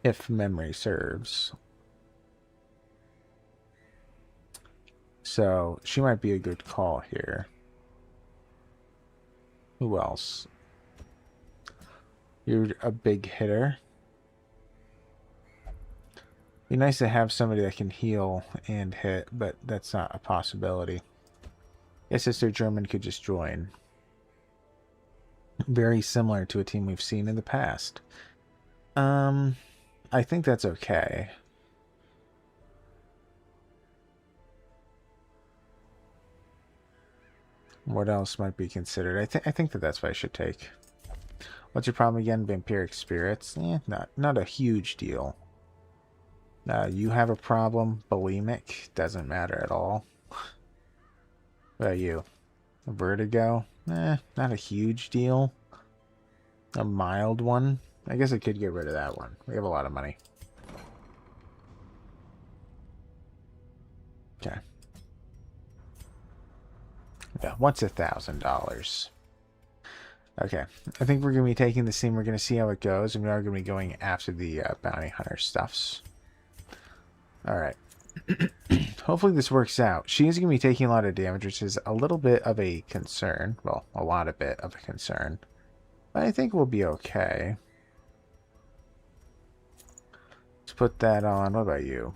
If memory serves. So, she might be a good call here. Who else? You're a big hitter. Be nice to have somebody that can heal and hit, but that's not a possibility. Yes, Sister German could just join. Very similar to a team we've seen in the past. I think that's okay. What else might be considered? I think that's what I should take. What's your problem again? Vampiric spirits? Not a huge deal. You have a problem. Bulimic? Doesn't matter at all. What about you? Vertigo? Not a huge deal. A mild one? I guess I could get rid of that one. We have a lot of money. Okay. Yeah, what's $1,000? Okay. I think we're going to be taking this scene. We're going to see how it goes. And we are going to be going after the bounty hunter stuffs. Alright. Hopefully this works out. She is going to be taking a lot of damage, which is a little bit of a concern. Well, a lot of bit of a concern. But I think we'll be okay. Let's put that on. What about you?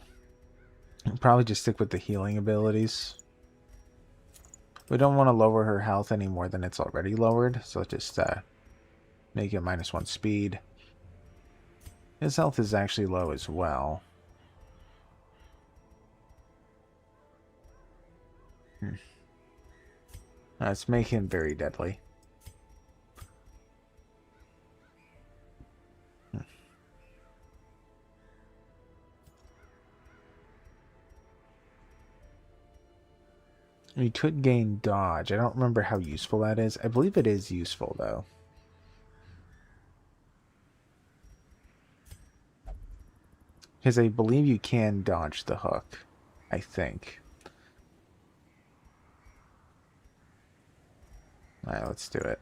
Probably just stick with the healing abilities. We don't want to lower her health any more than it's already lowered. So let's just make it -1 speed. His health is actually low as well. Let's make him very deadly. We could gain dodge. I don't remember how useful that is. I believe it is useful, though. Because I believe you can dodge the hook. I think. Alright, let's do it.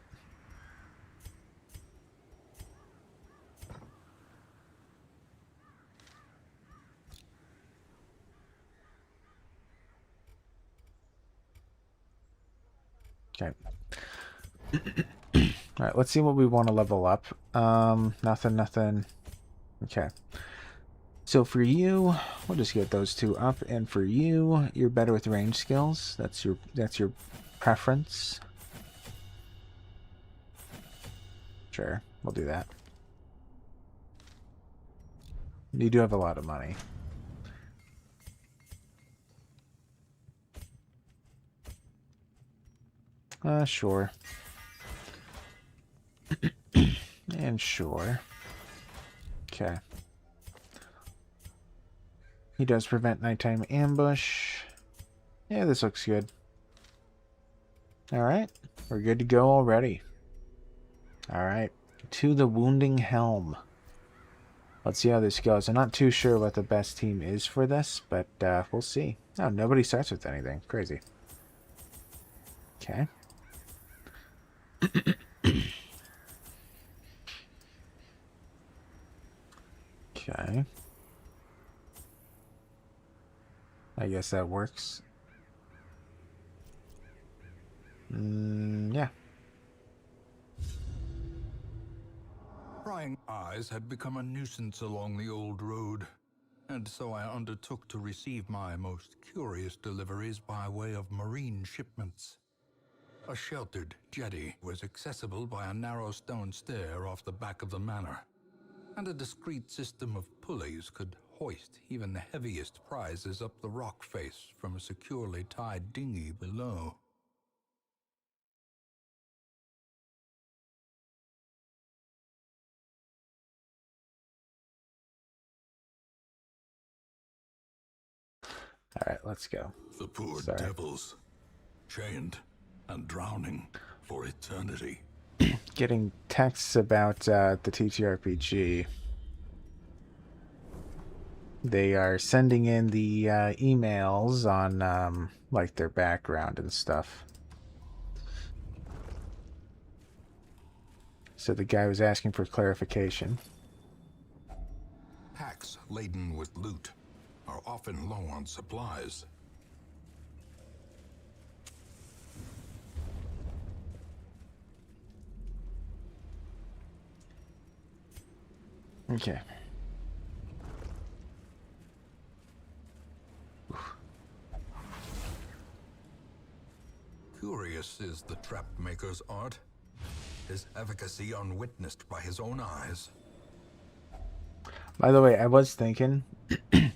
Okay. Alright, let's see what we want to level up. Nothing. Okay. So for you, we'll just get those two up. And for you, you're better with range skills. That's your preference. Sure, we'll do that. You do have a lot of money. Sure. And sure. Okay. He does prevent nighttime ambush. Yeah, this looks good. Alright. We're good to go already. Alright. To the Wounding Helm. Let's see how this goes. I'm not too sure what the best team is for this, but we'll see. Oh, nobody starts with anything. Crazy. Okay. Okay. I guess that works. Yeah. Prying eyes had become a nuisance along the old road, and so I undertook to receive my most curious deliveries by way of marine shipments. A sheltered jetty was accessible by a narrow stone stair off the back of the manor, and a discreet system of pulleys could hoist even the heaviest prizes up the rock face from a securely tied dinghy below. All right, let's go. The poor Sorry. devils, chained and drowning for eternity. Getting texts about the TTRPG. They are sending in the emails on like their background and stuff. So the guy was asking for clarification. Packs laden with loot are often low on supplies. Okay. Curious is the trap maker's art, his efficacy unwitnessed by his own eyes. By the way, I was thinking,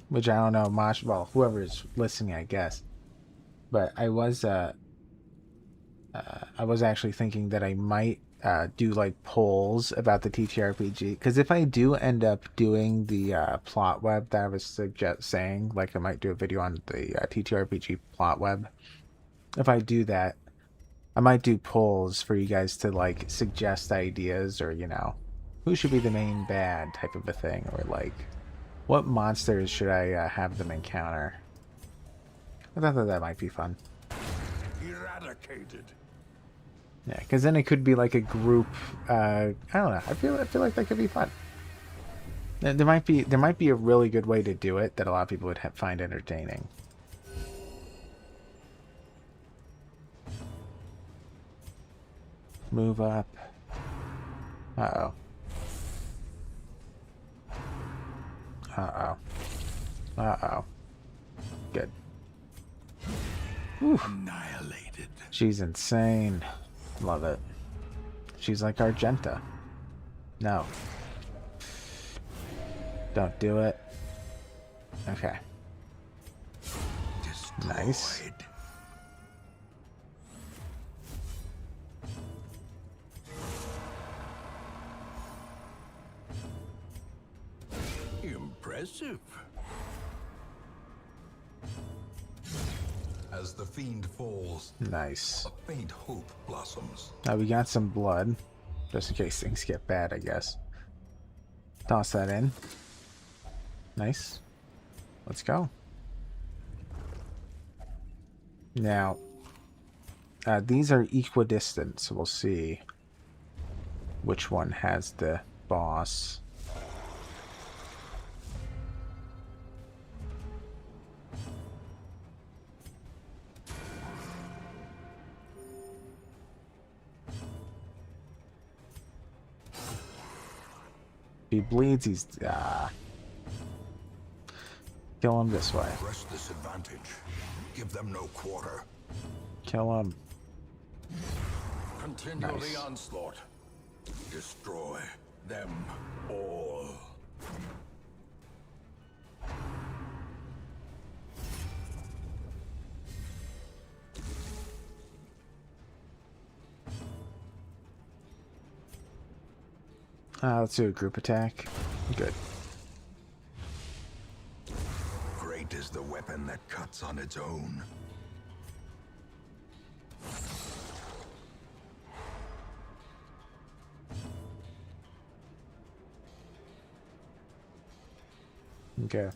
which I don't know, Mosh, well, whoever is listening, I guess, but I was actually thinking that I might do like polls about the TTRPG, because if I do end up doing the plot web that I was saying, like I might do a video on the TTRPG plot web. If I do that, I might do polls for you guys to like suggest ideas, or who should be the main bad type of a thing, or like what monsters should I have them encounter. I thought that might be fun. Eradicated. Yeah, because then it could be like a group. I don't know. I feel like that could be fun. There might be a really good way to do it that a lot of people would find entertaining. Move up. Uh-oh. Uh-oh. Uh-oh. Good. Whew. Annihilated. She's insane. Love it. She's like Argenta. No. Don't do it. Okay. Destroyed. Nice. Impressive. As the fiend falls, Nice. a faint hope blossoms. Now we got some blood, just in case things get bad, I guess. Toss that in. Nice. Let's go. Now, these are equidistant, so we'll see which one has the boss. If he bleeds, he's kill him this way. Press this advantage. Give them no quarter. Kill him. Continue Nice. the onslaught. Destroy them all. Let's do a group attack. Good. Great is the weapon that cuts on its own. Okay.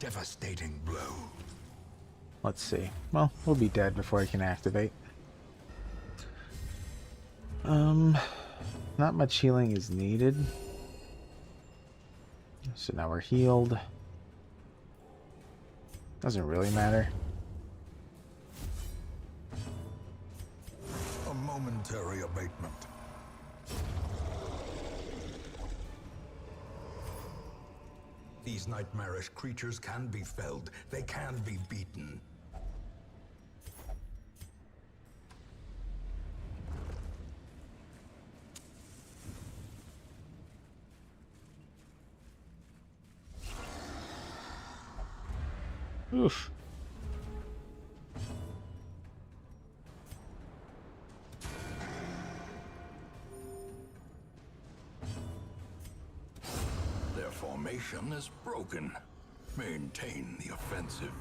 devastating blow. Let's see. Well, we'll be dead before he can activate. Not much healing is needed. So now we're healed. Doesn't really matter. A momentary abatement. These nightmarish creatures can be felled. They can be beaten. Oof. Their formation is broken. Maintain the offensive.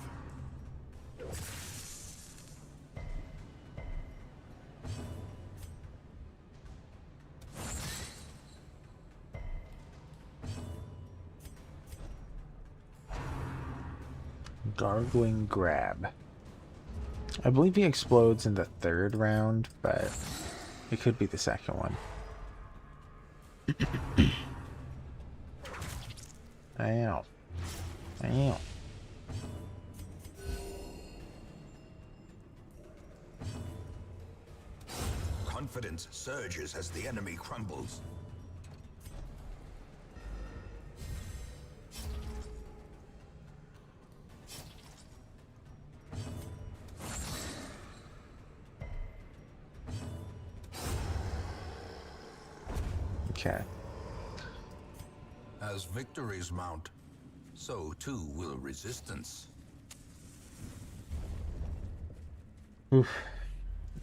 Gargling Grab. I believe he explodes in the third round, but it could be the second one. Ow. Ow. Confidence surges as the enemy crumbles. Okay. As victories mount, so too will resistance. Oof.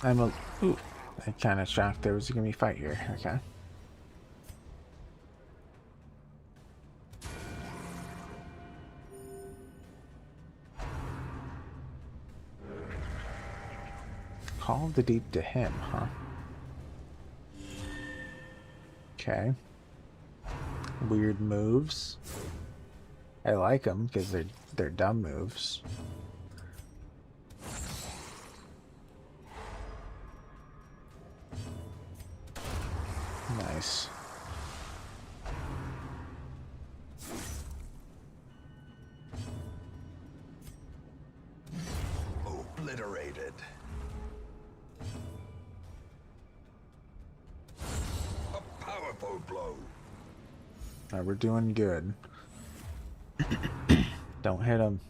Oof. I'm kind of shocked there was gonna be a fight here. Okay. Call of the Deep to him, huh? Okay. Weird moves. I like them because they're dumb moves. Nice. Obliterated. A powerful blow. We're doing good. Don't hit him.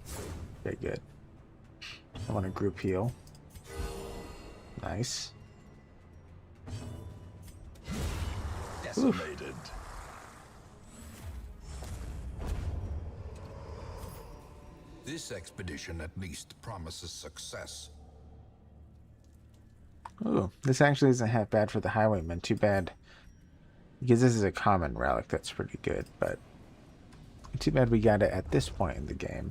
Okay, good. I want to group heal. Nice. Decimated. This expedition at least promises success. Ooh, this actually isn't half bad for the highwayman. Too bad. Because this is a common relic, that's pretty good, but too bad we got it at this point in the game.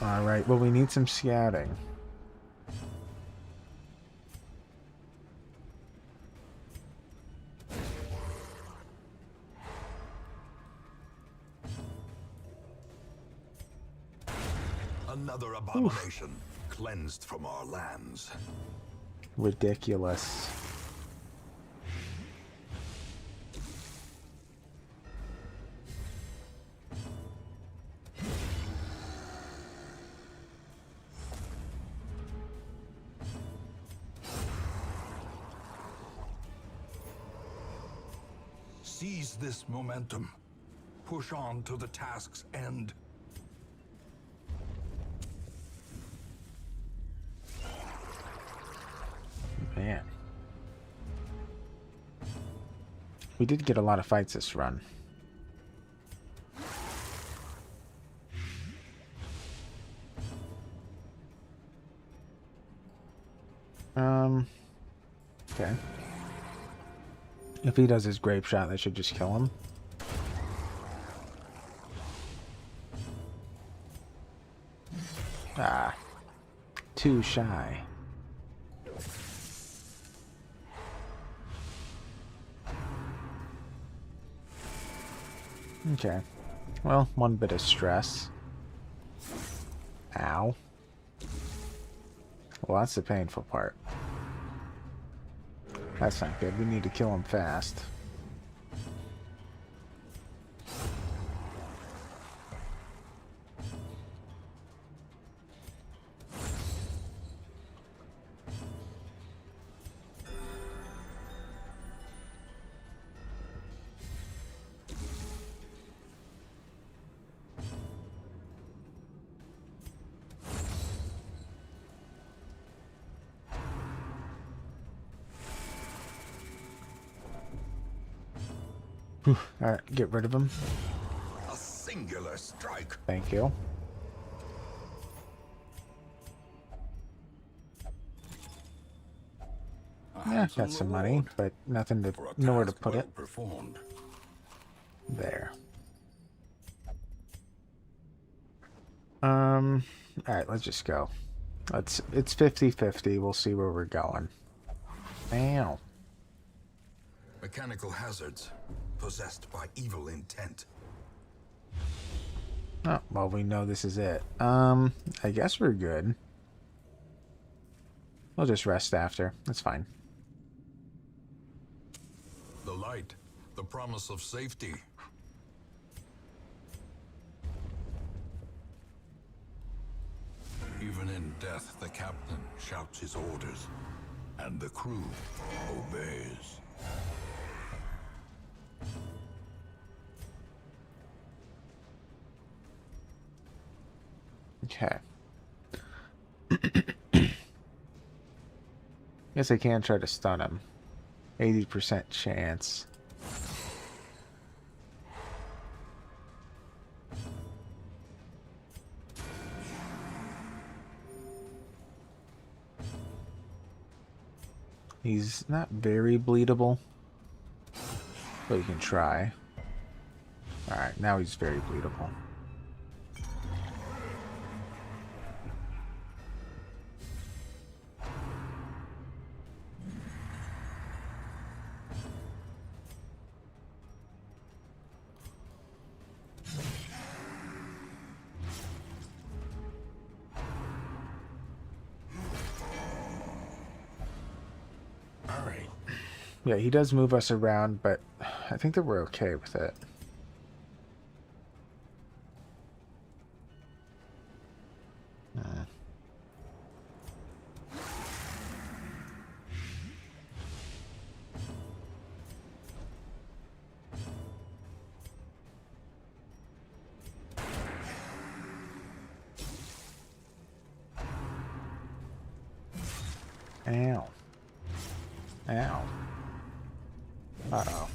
Alright, well, we need some scouting. Another abomination cleansed from our lands. Ridiculous. Seize this momentum. Push on to the task's end. Man. We did get a lot of fights this run. Okay. If he does his grape shot, that should just kill him. Ah. Too shy. Okay. Well, one bit of stress. Ow. Well, that's the painful part. That's not good. We need to kill him fast. Alright, get rid of him. A singular strike. Thank you. Yeah, got some money, but nothing to nowhere to put it. Performed. There. Alright, let's just go. It's 50-50. We'll see where we're going. Ow. Mechanical hazards, possessed by evil intent. Oh, well, we know this is it. I guess we're good. We'll just rest after. That's fine. The light, the promise of safety. Even in death, the captain shouts his orders, and the crew obeys. Okay. Guess I can try to stun him. 80% chance. He's not very bleedable, but you can try. Alright, now he's very bleedable. Yeah, he does move us around, but I think that we're okay with it. Ow. Ow. Uh-oh.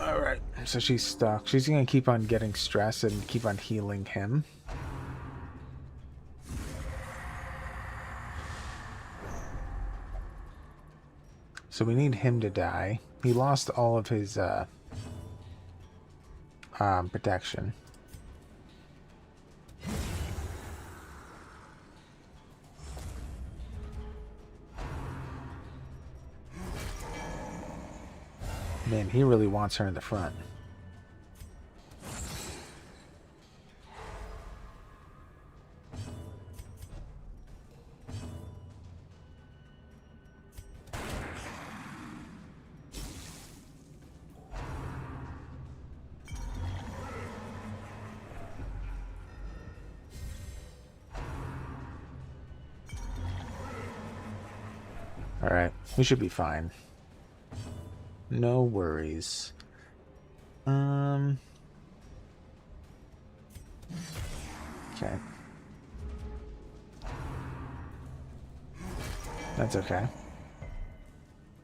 Alright, so she's stuck. She's gonna keep on getting stressed and keep on healing him. So we need him to die. He lost all of his protection. Man, he really wants her in the front. Alright, we should be fine. No worries. Okay. That's okay.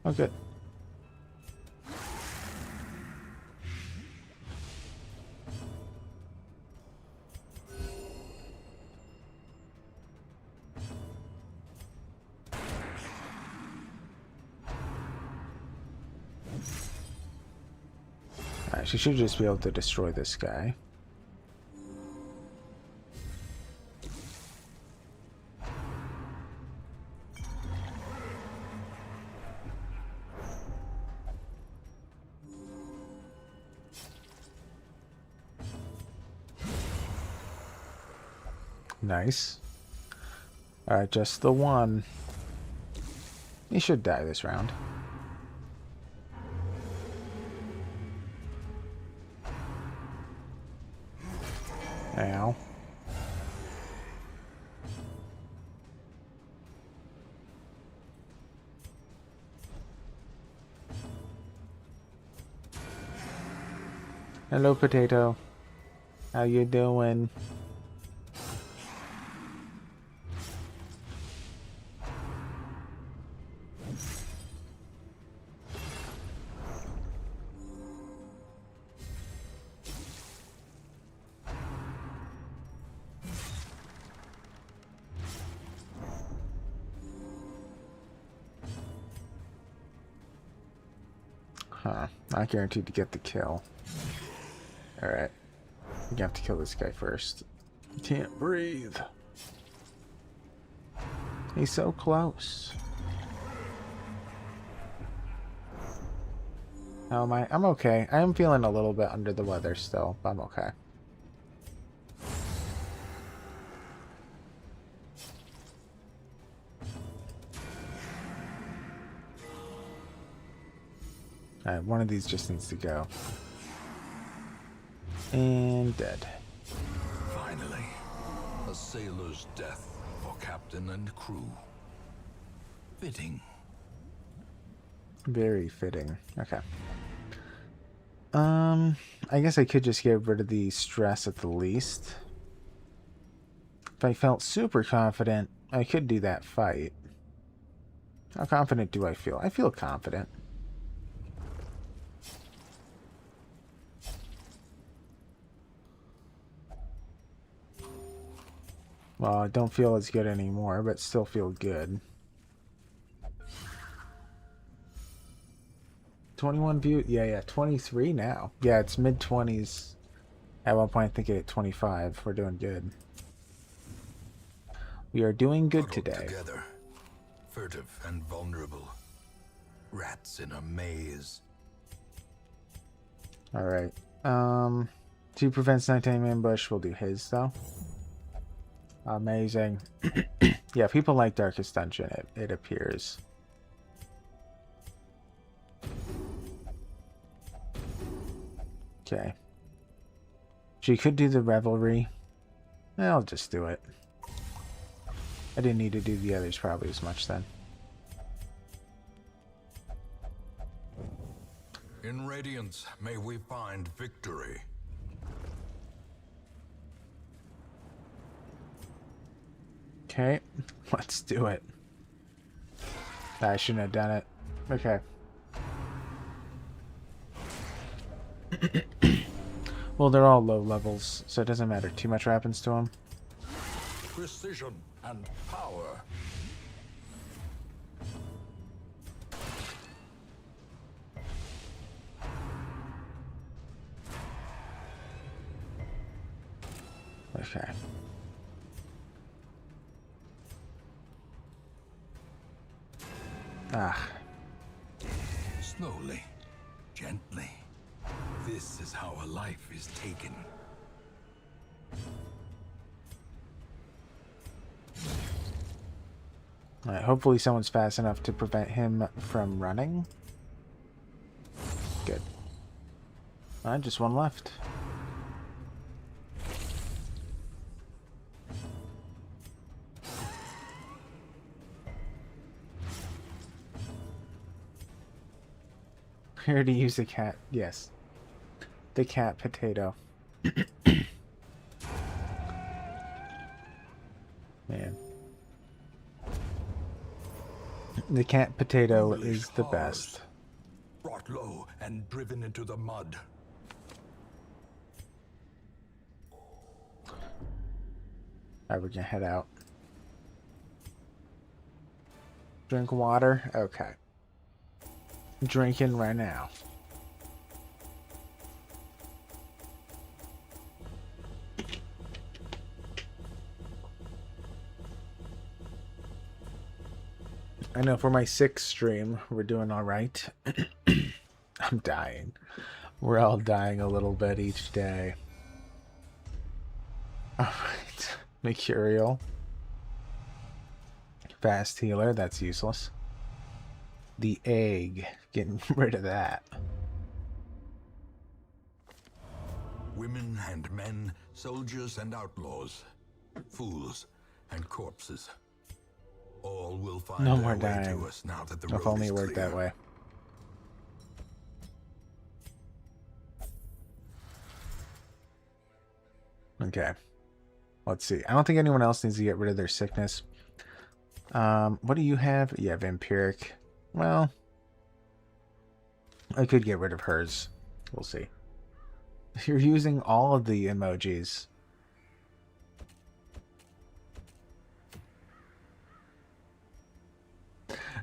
Oh, good. Alright, she should just be able to destroy this guy. Nice. Alright, just the one. He should die this round. Ow. Hello, potato. How you doing? Huh. Not guaranteed to get the kill. Alright. You have to kill this guy first. Can't breathe. He's so close. How am I? I'm okay. I am feeling a little bit under the weather still, but I'm okay. Alright, one of these just needs to go. And dead. Finally, a sailor's death for captain and crew. Fitting. Very fitting. Okay. I guess I could just get rid of the stress at the least. If I felt super confident, I could do that fight. How confident do I feel? I feel confident. Well, I don't feel as good anymore, but still feel good. 21 view? Yeah, 23 now. Yeah, it's mid-20s. At one point, I think at 25. We're doing good. We are doing good Huddled today. Together, furtive and vulnerable. Rats in a maze. Alright. He prevents nighttime ambush. We'll do his, though. Amazing. Yeah, people like Darkest Dungeon, it appears. Okay. She could do the Revelry. I'll just do it. I didn't need to do the others probably as much then. In Radiance, may we find victory. Okay, let's do it. I shouldn't have done it. Okay. Well, they're all low levels, so it doesn't matter too much what happens to them. Precision and power. Okay. Ah. Slowly, gently. This is how a life is taken. Alright, hopefully someone's fast enough to prevent him from running. Good. Alright, just one left. Here to use the cat. Yes. The cat potato. Man. The cat potato English is the horse, best. Brought low and driven into the mud. Alright, we're gonna head out. Drink water? Okay. Drinking right now. I know for my 6th stream, we're doing alright. I'm dying. We're all dying a little bit each day. Alright. Mercurial. Fast healer, that's useless. The egg, getting rid of that. Women and men, soldiers and outlaws, fools and corpses. All will find No their more way dying. to us now that the If road only is it worked clear. that way. Okay. Let's see. I don't think anyone else needs to get rid of their sickness. What do you have? You have vampiric. Well, I could get rid of hers. We'll see. You're using all of the emojis.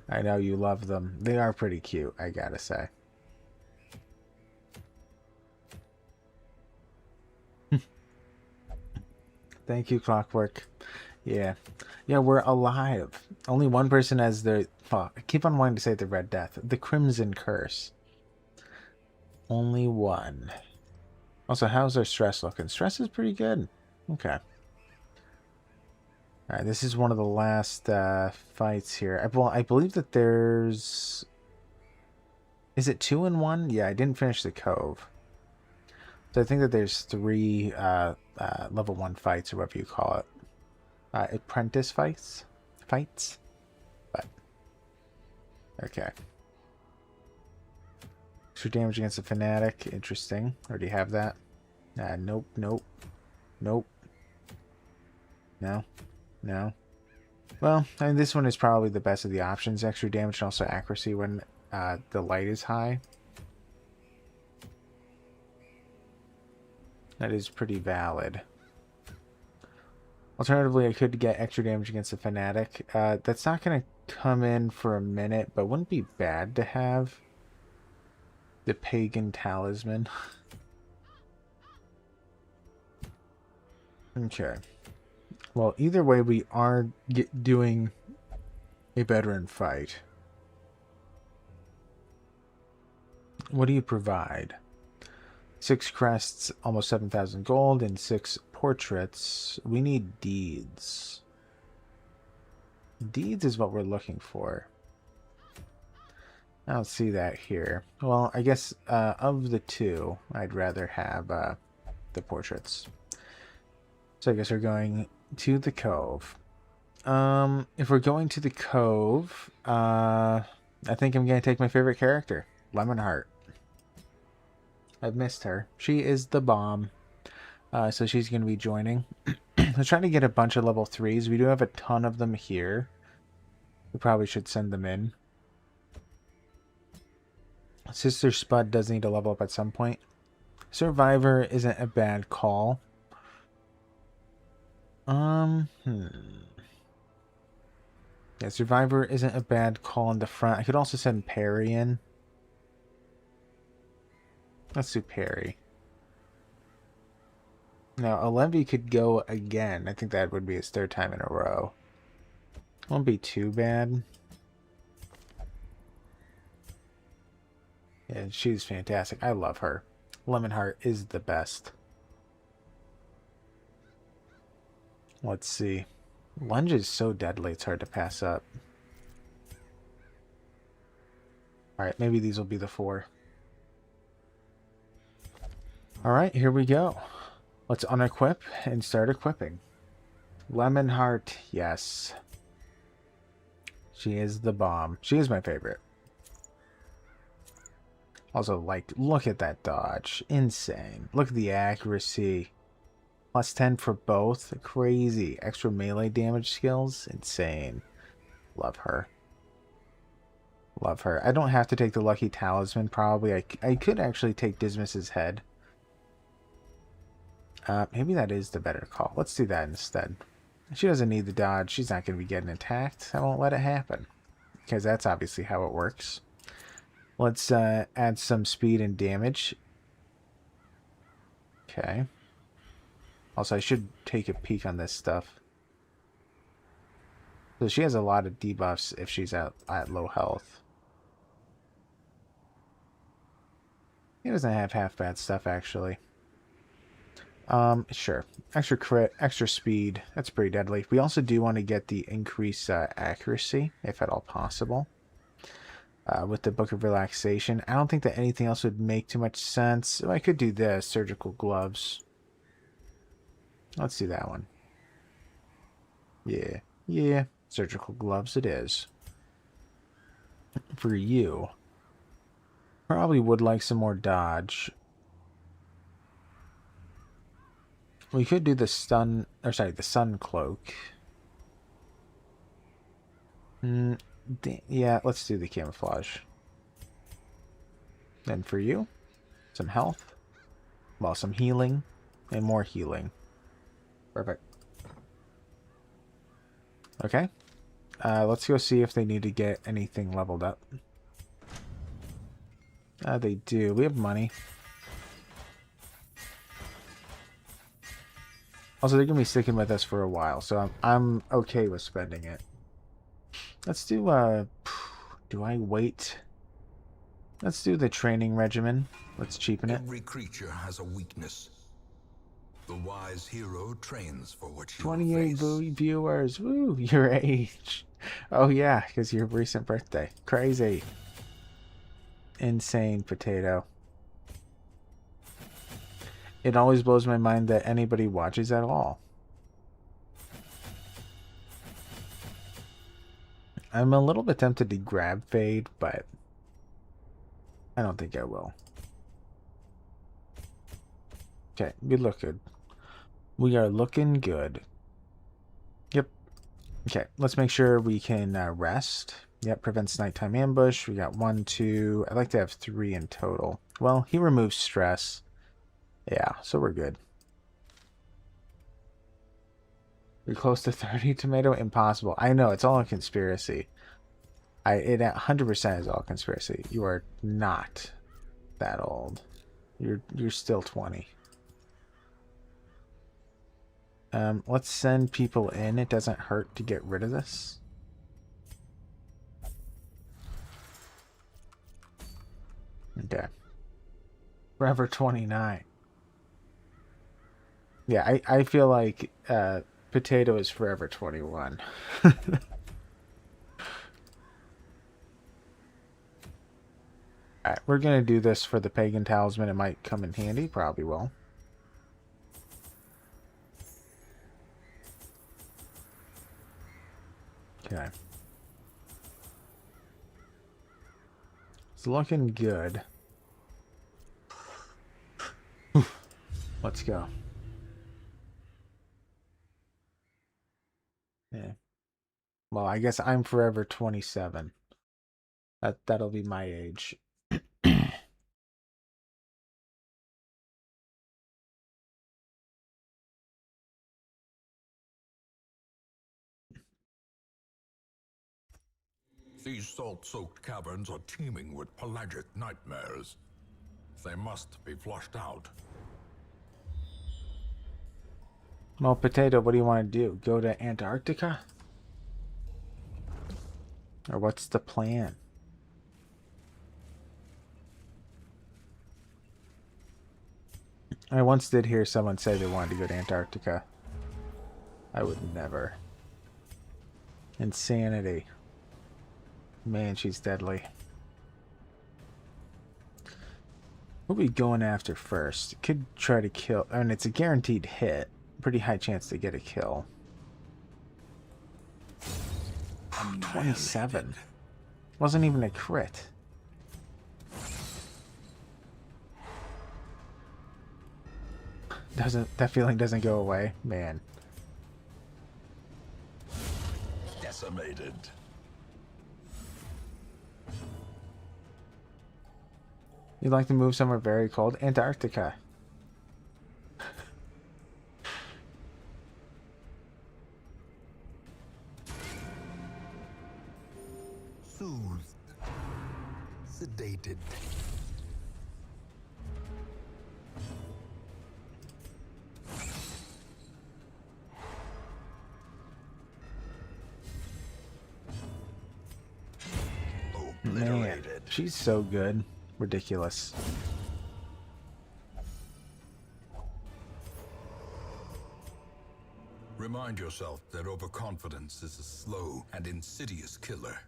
I know you love them. They are pretty cute, I gotta say. Thank you, Clockwork. Yeah. Yeah, we're alive. Only one person has the... Well, I keep on wanting to say the Red Death. The Crimson Curse. Only one. Also, how's our stress looking? Stress is pretty good. Okay. Alright, this is one of the last fights here. Well, I believe that there's... Is it 2 in 1? Yeah, I didn't finish the Cove. So I think that there's 3 level 1 fights, or whatever you call it. Apprentice fights? But, okay. Extra damage against a fanatic. Interesting. Already have that. Nope. No. Well, I mean, this one is probably the best of the options. Extra damage and also accuracy when the light is high. That is pretty valid. Alternatively, I could get extra damage against a fanatic. That's not going to come in for a minute, but wouldn't be bad to have the pagan talisman. Okay. Well, either way, we are doing a veteran fight. What do you provide? 6 crests, almost 7,000 gold, and 6 portraits. We need deeds. Deeds is what we're looking for. I don't see that here. Well, I guess of the 2, I'd rather have the portraits. So I guess we're going to the Cove. If we're going to the Cove, I think I'm going to take my favorite character, Lemonheart. I've missed her. She is the bomb. So she's going to be joining. I'm trying to get a bunch of level 3s. We do have a ton of them here. We probably should send them in. Sister Spud does need to level up at some point. Survivor isn't a bad call. Yeah, Survivor isn't a bad call in the front. I could also send Perry in. Let's do Perry. Now, Olevi could go again. I think that would be his 3rd time in a row. Won't be too bad. Yeah, she's fantastic. I love her. Lemonheart is the best. Let's see. Lunge is so deadly, it's hard to pass up. Alright, maybe these will be the 4. Alright, here we go. Let's unequip and start equipping. Lemonheart, yes. She is the bomb. She is my favorite. Also, like, look at that dodge. Insane. Look at the accuracy. Plus 10 for both. Crazy. Extra melee damage skills. Insane. Love her. Love her. I don't have to take the Lucky Talisman, probably. I could actually take Dismas's head. Maybe that is the better call. Let's do that instead. She doesn't need the dodge. She's not going to be getting attacked. I won't let it happen. Because that's obviously how it works. Let's add some speed and damage. Okay. Also, I should take a peek on this stuff. So she has a lot of debuffs if she's at low health. He doesn't have half bad stuff, actually. Sure. Extra crit, extra speed. That's pretty deadly. We also do want to get the increased accuracy, if at all possible. With the Book of Relaxation. I don't think that anything else would make too much sense. I could do this, surgical gloves. Let's do that one. Yeah. Yeah. Surgical gloves it is. For you. Probably would like some more dodge. We could do the stun, or sorry, the sun cloak. Yeah, let's do the camouflage. Then for you, some health. Well, some healing. And more healing. Perfect. Okay. Let's go see if they need to get anything leveled up. They do. We have money. Also, they're going to be sticking with us for a while, so I'm okay with spending it. Let's do, do I wait? Let's do the training regimen. Let's cheapen it. Every creature has a weakness. The wise hero trains for what you 28 face. viewers. Woo, your age. Oh, yeah, because your recent birthday. Crazy. Insane potato. It always blows my mind that anybody watches at all. I'm a little bit tempted to grab Fade, but I don't think I will. Okay, we look good. We are looking good. Yep. Okay, let's make sure we can rest. Yep, prevents nighttime ambush. We got 1, 2. I'd like to have 3 in total. Well, he removes stress. Yeah, so we're good. We're close to 30 tomato? Impossible. I know, it's all a conspiracy. It 100% is all conspiracy. You are not that old. You're still 20. Let's send people in. It doesn't hurt to get rid of this. Okay. Forever 29. Yeah, I feel like Potato is forever 21. Alright, we're gonna do this for the Pagan Talisman. It might come in handy. Probably will. Okay. It's looking good. Let's go. Yeah. Well, I guess I'm forever 27. That'll be my age. These salt-soaked caverns are teeming with pelagic nightmares. They must be flushed out. Well, Potato, what do you want to do? Go to Antarctica? Or what's the plan? I once did hear someone say they wanted to go to Antarctica. I would never. Insanity. Man, she's deadly. What are we going after first? Could try to kill. I mean, it's a guaranteed hit. Pretty high chance to get a kill. 27. Wasn't even a crit. That feeling doesn't go away? Man. Decimated. You'd like to move somewhere very cold? Antarctica. Soothed. Sedated. Man, she's so good. Ridiculous. Remind yourself that overconfidence is a slow and insidious killer.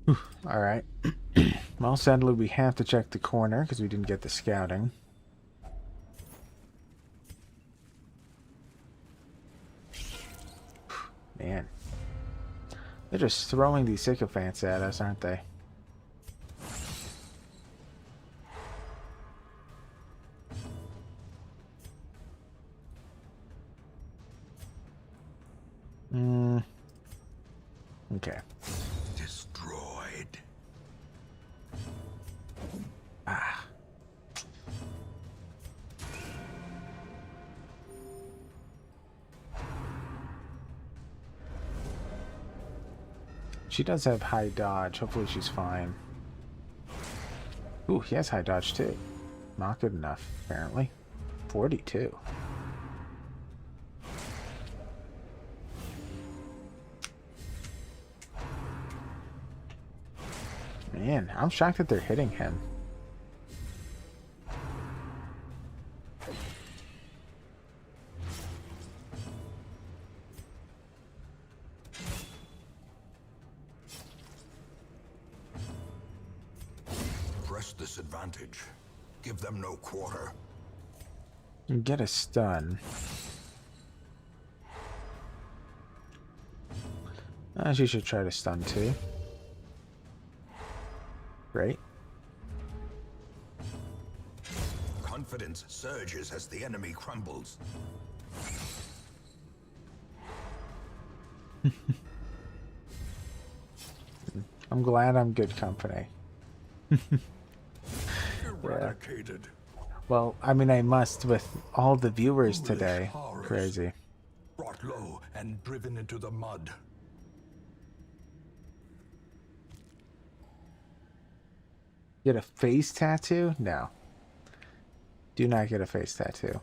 All right. Well, sadly, we have to check the corner because we didn't get the scouting. Man. They're just throwing these sycophants at us, aren't they? Okay. Destroyed. Ah. She does have high dodge. Hopefully she's fine. Ooh, he has high dodge too. Not good enough, apparently. 42. Man, I'm shocked that they're hitting him. Press this advantage. Give them no quarter. Get a stun. She should try to stun too. Great. Confidence surges as the enemy crumbles. I'm glad I'm good company. Eradicated. Well, I mean, I must with all the viewers Foolish today. horrors. Crazy. Brought low and driven into the mud. Get a face tattoo? No. Do not get a face tattoo.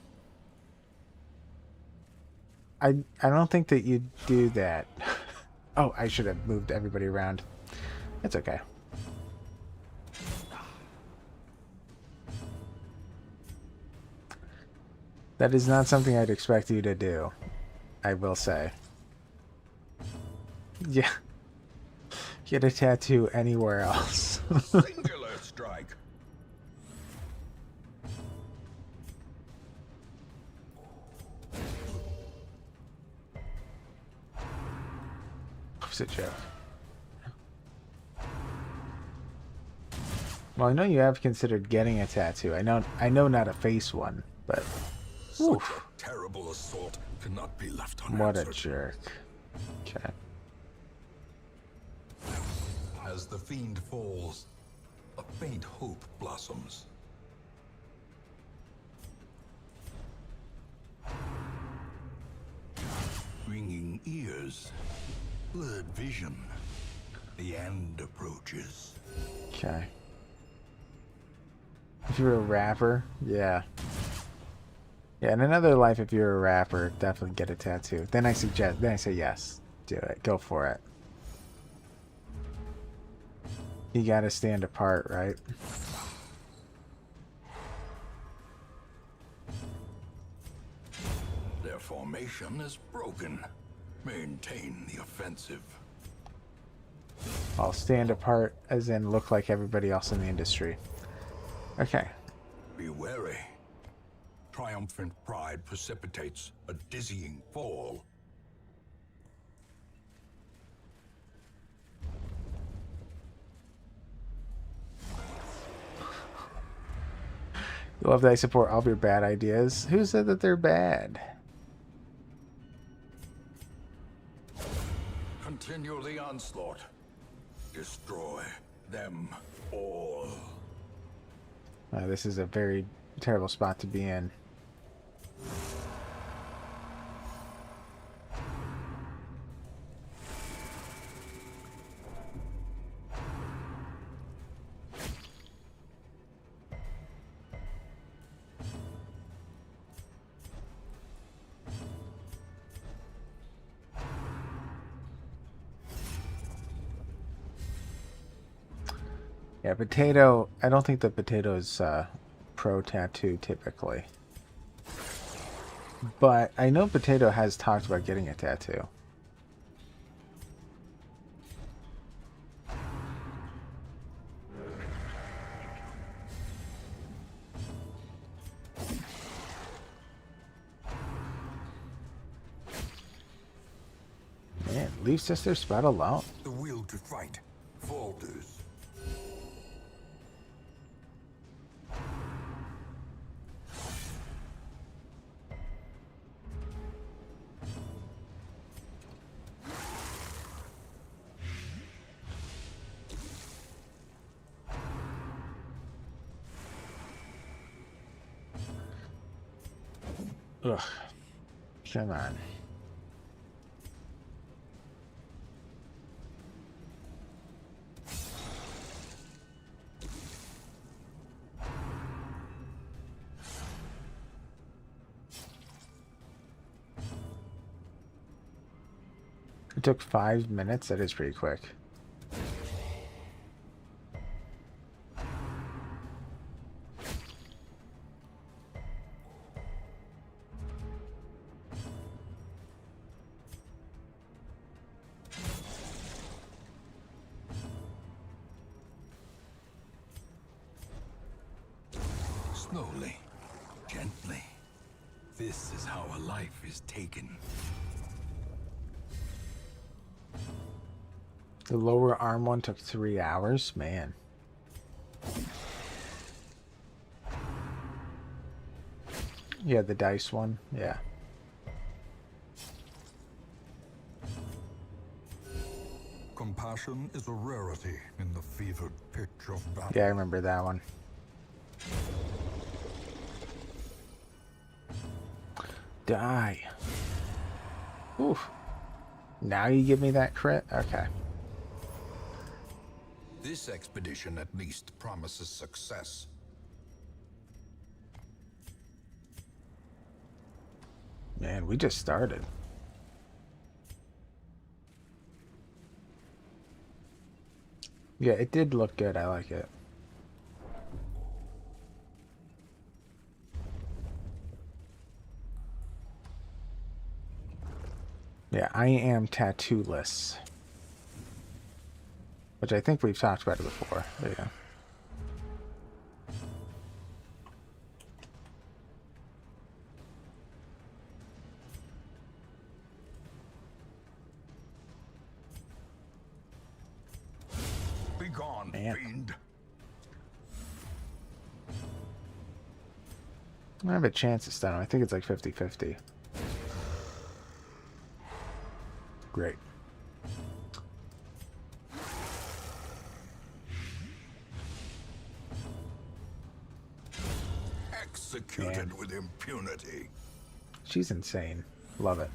I don't think that you do that. Oh, I should have moved everybody around. It's okay. That is not something I'd expect you to do, I will say. Yeah. Get a tattoo anywhere else. Singular strike. It's a joke. Well, I know you have considered getting a tattoo. I know not a face one, but Such a terrible assault cannot be left unanswered. what a jerk. Okay. As the fiend falls, a faint hope blossoms. Ringing ears, blurred vision. The end approaches. Okay. If you're a rapper, yeah. Yeah, in another life, if you're a rapper, definitely get a tattoo. Then I say yes. Do it. Go for it. You gotta stand apart, right? Their formation is broken. Maintain the offensive. I'll stand apart as in look like everybody else in the industry. Okay. Be wary. Triumphant pride precipitates a dizzying fall. Love that I support all of your bad ideas. Who said that they're bad? Continue the onslaught. Destroy them all. This is a very terrible spot to be in. Yeah, potato. I don't think the potato is pro tattoo typically. But I know Potato has talked about getting a tattoo. Man, leave Sister Sprout alone. The will to fight falters. Ugh. Come on. It took 5 minutes. That is pretty quick. Slowly, gently. This is how a life is taken. The lower arm one took 3 hours. Man. Yeah, the dice one. Yeah. Compassion is a rarity in the fevered pitch of battle. Yeah, I remember that one. Die. Oof. Now you give me that crit? Okay. This expedition at least promises success. Man, we just started. Yeah, it did look good. I like it. Yeah, I am tattoo-less. Which I think we've talked about it before. There you go. Be gone, Man. fiend. I have a chance to stun him. I think it's like 50-50. Great. Executed Man. with impunity. She's insane. Love it.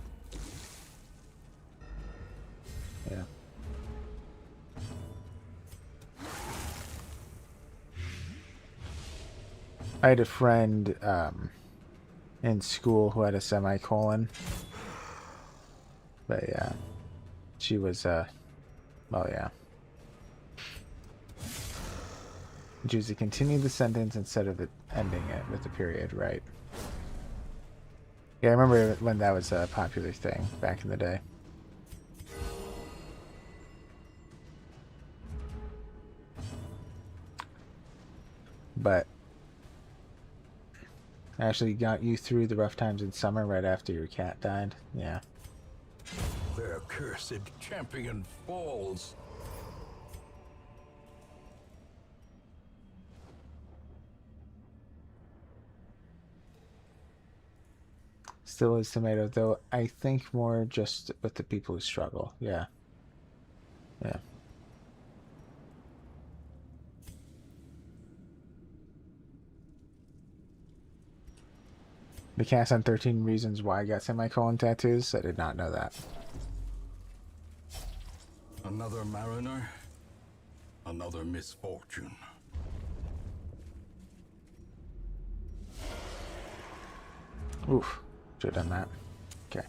Yeah. I had a friend in school who had a semicolon. But yeah. She was, well, yeah. Choose to continue the sentence instead of it ending it with a period, right? Yeah, I remember when that was a popular thing back in the day. But I actually got you through the rough times in summer right after your cat died. Yeah. Their cursed champion falls. Still is tomato, though I think more just with the people who struggle. Yeah. Yeah. The cast on 13 Reasons Why I got semicolon tattoos. I did not know that. Another mariner, another misfortune. Oof. Should have done that. Okay.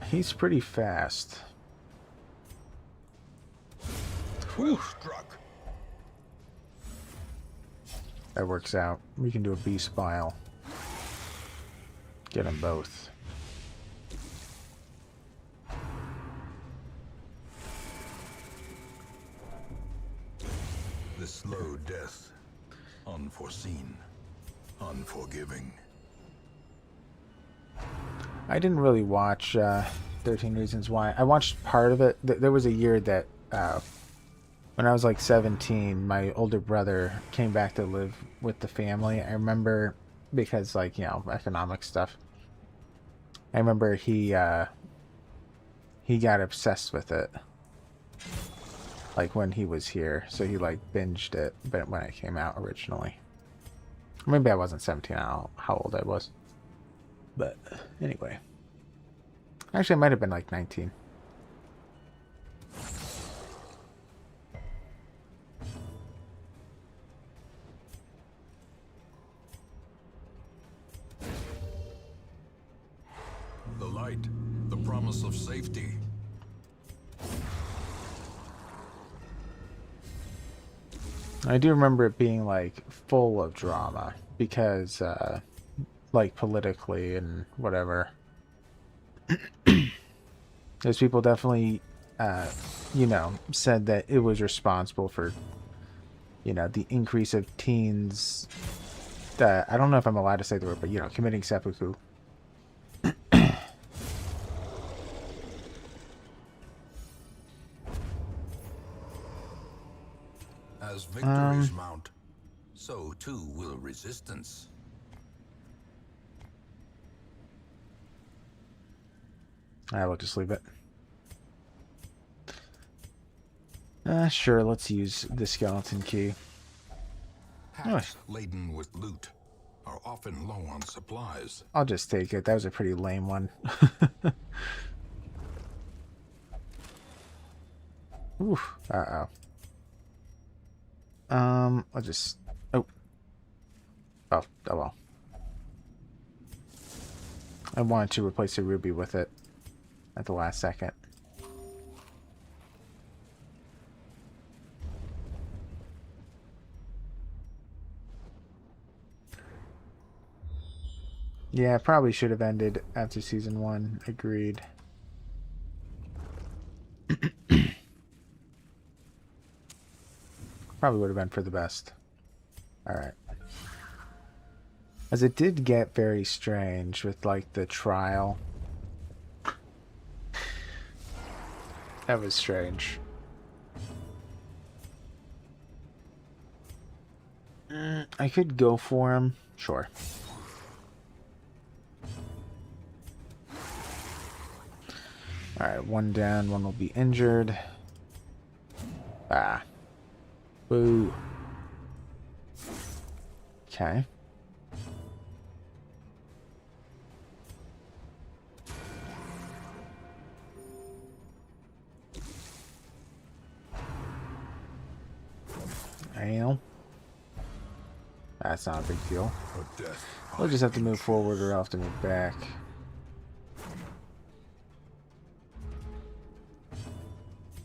He's pretty fast. Well struck. That works out. We can do a beast bile. Get them both. The slow death. Unforeseen. Unforgiving. I didn't really watch 13 Reasons Why. I watched part of it. There was a year that when I was like 17, my older brother came back to live with the family. I remember because, like, you know, economic stuff. I remember he got obsessed with it. Like when he was here, so he like binged it, but when it came out originally. Maybe I wasn't 17. I don't know how old I was. But anyway. Actually, I might have been like 19. The light, the promise of safety. I do remember it being like full of drama because like politically and whatever. Those people definitely you know, said that it was responsible for, you know, the increase of teens that, I don't know if I'm allowed to say the word, but, you know, committing seppuku. As victories mount, so too will resistance. I will just leave it. Sure, let's use the skeleton key. Packs laden with loot are often low on supplies. I'll just take it. That was a pretty lame one. Oof. Uh-oh. I'll just... Oh. Oh well. I wanted to replace a ruby with it at the last second. Yeah, probably should have ended after season 1. Agreed. Probably would have been for the best. Alright. As it did get very strange with, like, the trial. That was strange. I could go for him. Sure. Alright, one down, one will be injured. Ah. Boo. Okay. Ale. That's not a big deal. We'll just have to move forward or I'll have to move back.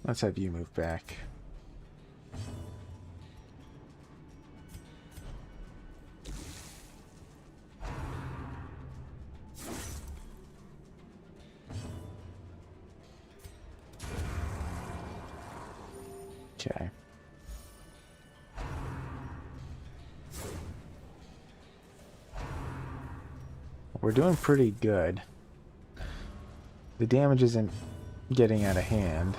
Let's have you move back. Okay. We're doing pretty good. The damage isn't getting out of hand.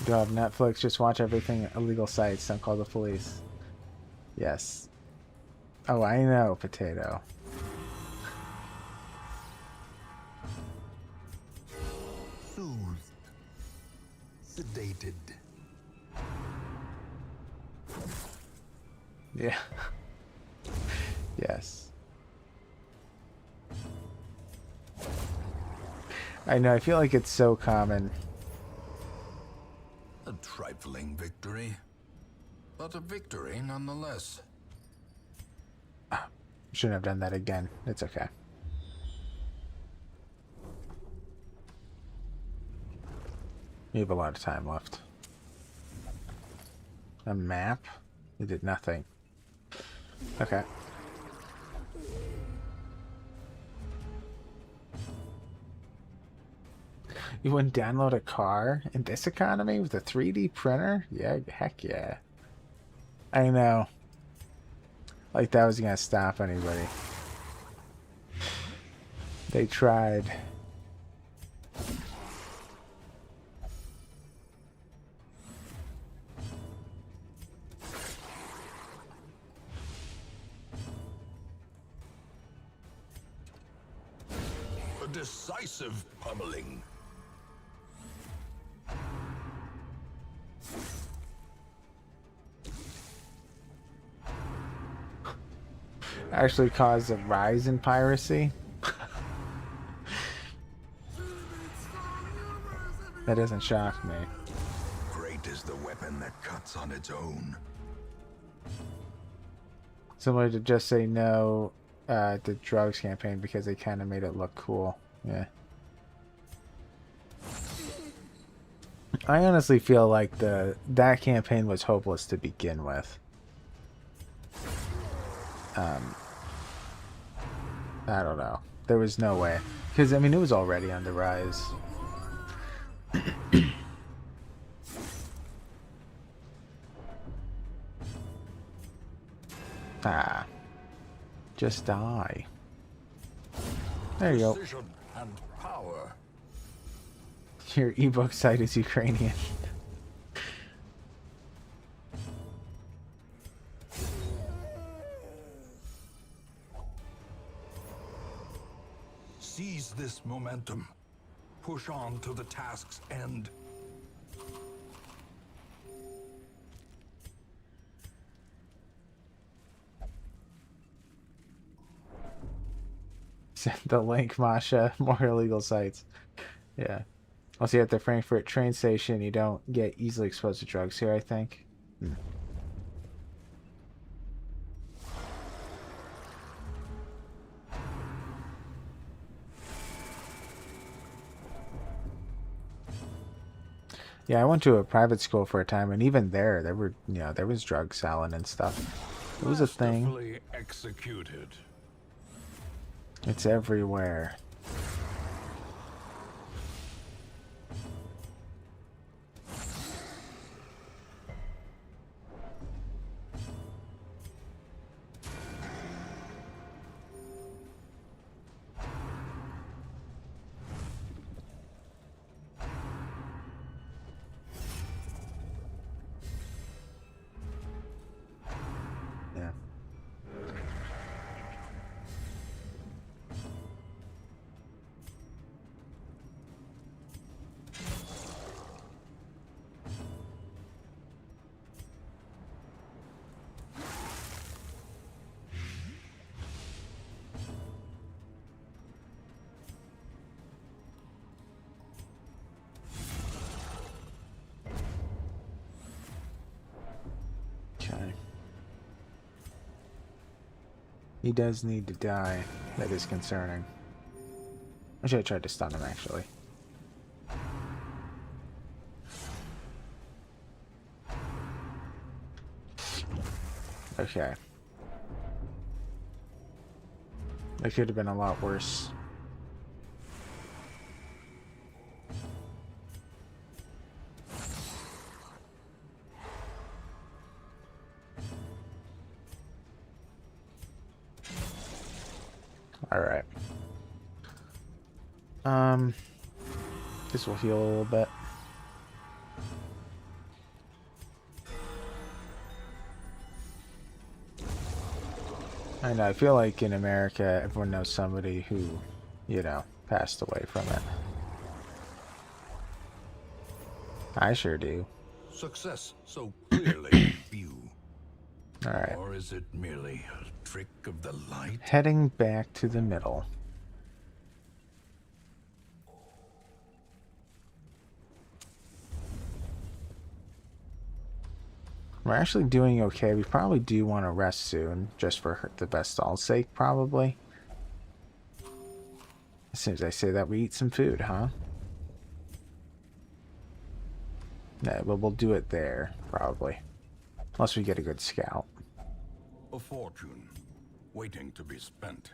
God, Netflix, just watch everything illegal sites, don't call the police. Yes. Oh, I know, potato. Soothed. Sedated. Yeah. Yes. I know, I feel like it's so common. A trifling victory, but a victory nonetheless. Shouldn't have done that again. It's okay. You have a lot of time left. A map? It did nothing. Okay. You wouldn't download a car in this economy with a 3D printer? Yeah, heck yeah. I know. Like that was gonna stop anybody. They tried. A decisive pummeling. Actually caused a rise in piracy. That doesn't shock me. Great is the weapon that cuts on its own. Similar to just say no the drugs campaign because they kind of made it look cool. Yeah. I honestly feel like that campaign was hopeless to begin with. I don't know. There was no way. Because, I mean, it was already on the rise. Ah. Just die. There you go. Precision and power. Your ebook site is Ukrainian. Seize this momentum. Push on to the task's end. Send the link, Masha. More illegal sites. Yeah. Also, at the Frankfurt train station, you don't get easily exposed to drugs here, I think. Yeah, I went to a private school for a time, and even there were, there was drug selling and stuff. It was a thing. Masterfully executed. It's everywhere. Yeah. Okay. He does need to die. That is concerning. I should have tried to stun him, actually. Okay. That could have been a lot worse. Alright. This will heal a little bit. I know, I feel like in America, everyone knows somebody who, passed away from it. I sure do. Success so clearly view. Alright. Or is it merely a trick of the light? Heading back to the middle. We're actually doing okay. We probably do want to rest soon, just for the Vestal's sake, probably. As soon as I say that, we eat some food, huh? Yeah, but we'll do it there, probably. Unless we get a good scout. A fortune, waiting to be spent.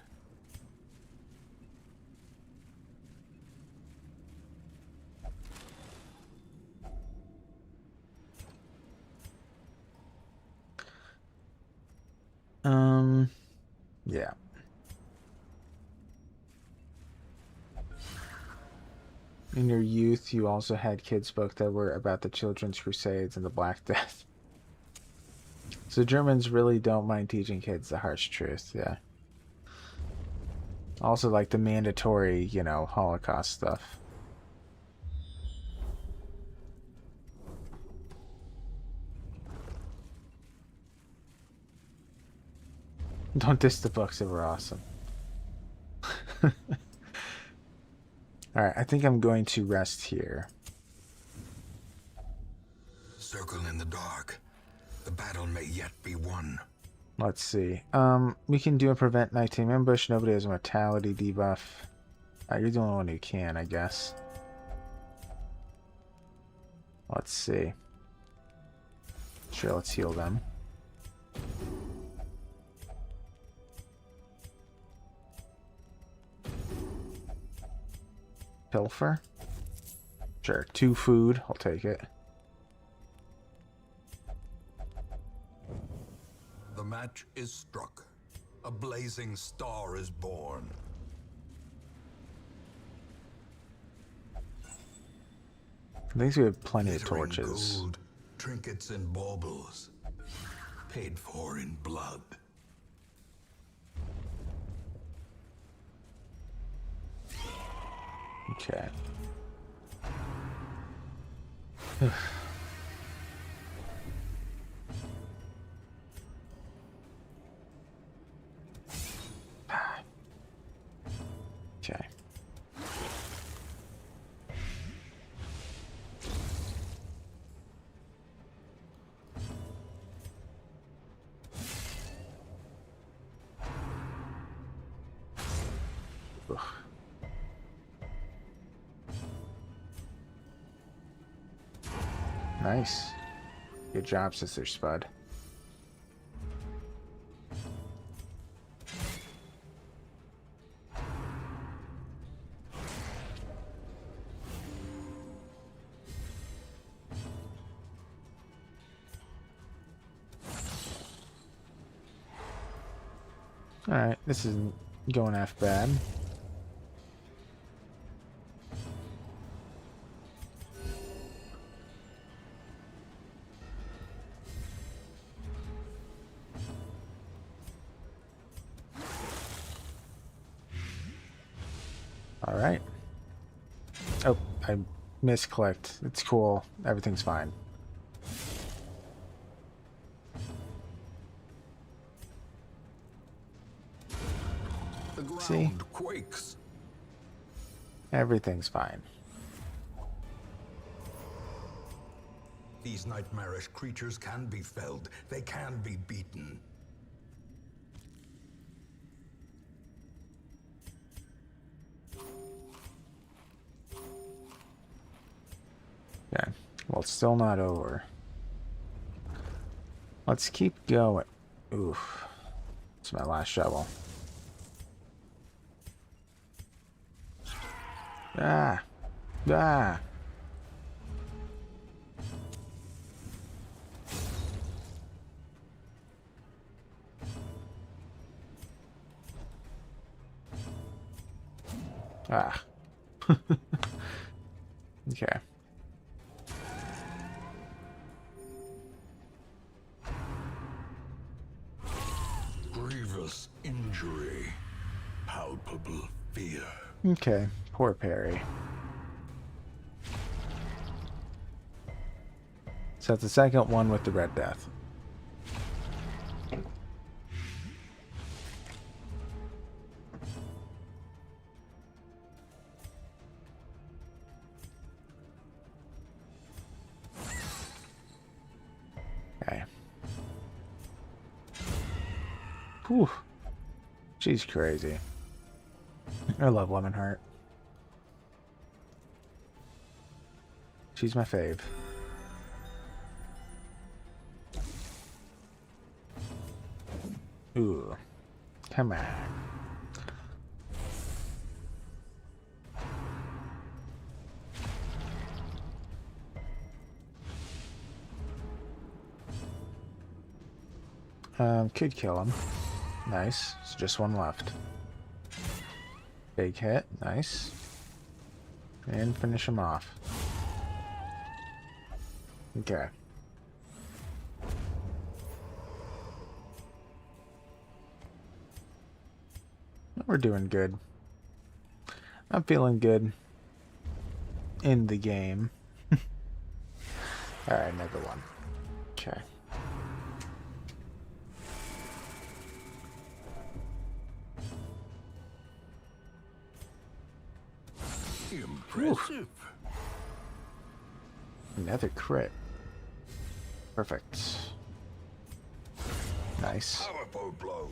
Yeah. In your youth, you also had kids' book that were about the Children's Crusades and the Black Death. So Germans really don't mind teaching kids the harsh truth, yeah. Also, like the mandatory, you know, Holocaust stuff. Don't diss the books, they were awesome. Alright, I think I'm going to rest here. Circle in the dark. The battle may yet be won. Let's see. We can do a prevent nighttime ambush. Nobody has a mortality debuff. You're the only one who can, I guess. Let's see. Sure, let's heal them. Pilfer? Sure, 2 food. I'll take it. The match is struck. A blazing star is born. I think we have plenty of Glittering torches. gold, trinkets and baubles, paid for in blood. Okay. Okay. Ugh. Nice. Good job, Sister Spud. Alright, this isn't going half bad. Alright. Oh, I misclicked. It's cool. Everything's fine. The ground See? quakes. Everything's fine. These nightmarish creatures can be felled. They can be beaten. Okay. Well, it's still not over. Let's keep going. Oof. It's my last shovel. Ah. Ah. Ah. Okay. Grievous injury. Palpable fear. Okay. Poor Perry. So that's the second one with the Red Death. Okay. Whew. She's crazy. I love Lemonheart. She's my fave. Ooh. Come on. Could kill him. Nice. It's just one left. Big hit. Nice. And finish him off. Okay. We're doing good. I'm feeling good in the game. Alright, another one. Okay. Impressive. Another crit. Perfect. Nice. Powerful blow.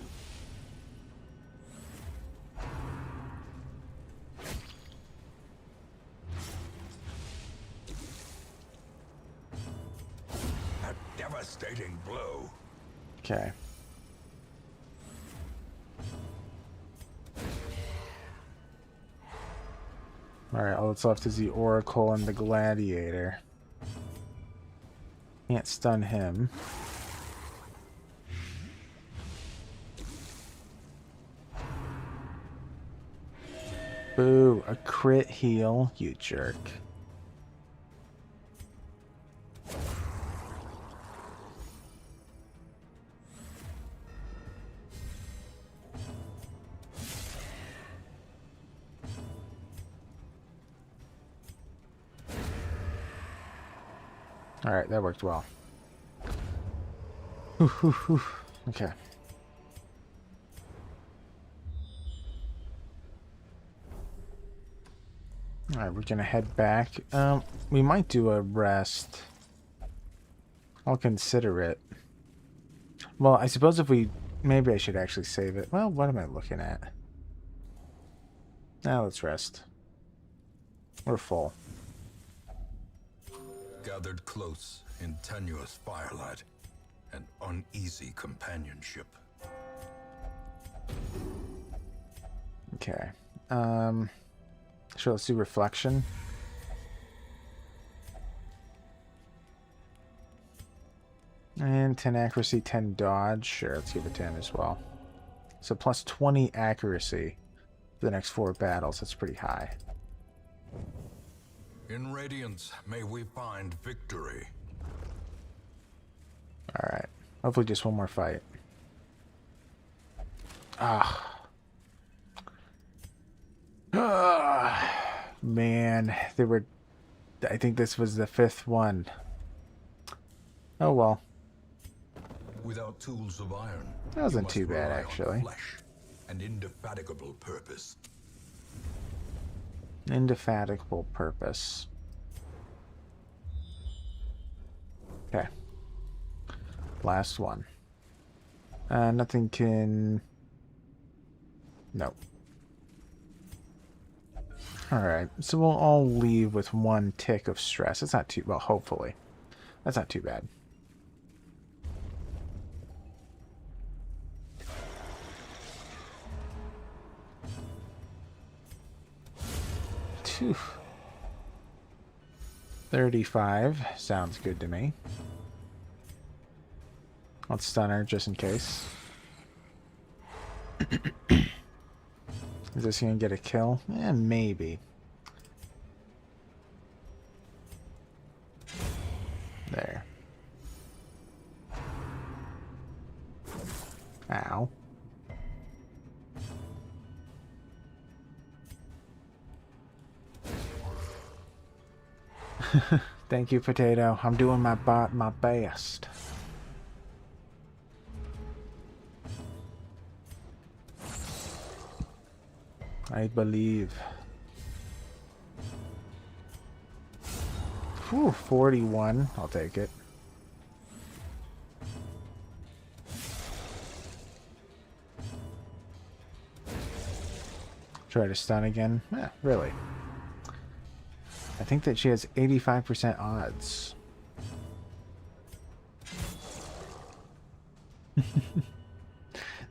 A devastating blow. Okay. Alright, all that's left is the Oracle and the Gladiator. Can't stun him. Boo, a crit heal, you jerk. Alright, that worked well. Whew, whew, whew. Okay. Alright, we're gonna head back. We might do a rest. I'll consider it. Well, I suppose if we... Maybe I should actually save it. Well, what am I looking at? Now let's rest. We're full. Gathered close in tenuous firelight and uneasy companionship. Okay. Sure, let's do reflection. And 10 accuracy, 10 dodge. Sure, let's give it 10 as well. So plus 20 accuracy for the next 4 battles. That's pretty high. In Radiance, may we find victory. Alright. Hopefully just one more fight. Man, there were... I think this was the 5th one. Oh well. Without tools of iron, That wasn't you must too bad, rely on actually. Flesh and indefatigable purpose. Indefatigable purpose. Okay. Last one. Nothing can... Nope. Alright, so we'll all leave with 1 tick of stress. That's not too... Well, hopefully. That's not too bad. Phew. 35 sounds good to me. Let's stun her just in case. Is this gonna get a kill? Eh, maybe. There. Ow. Thank you, Potato. I'm doing my best. I believe. Whew, 41. I'll take it. Try to stun again. Yeah, really. I think that she has 85% odds.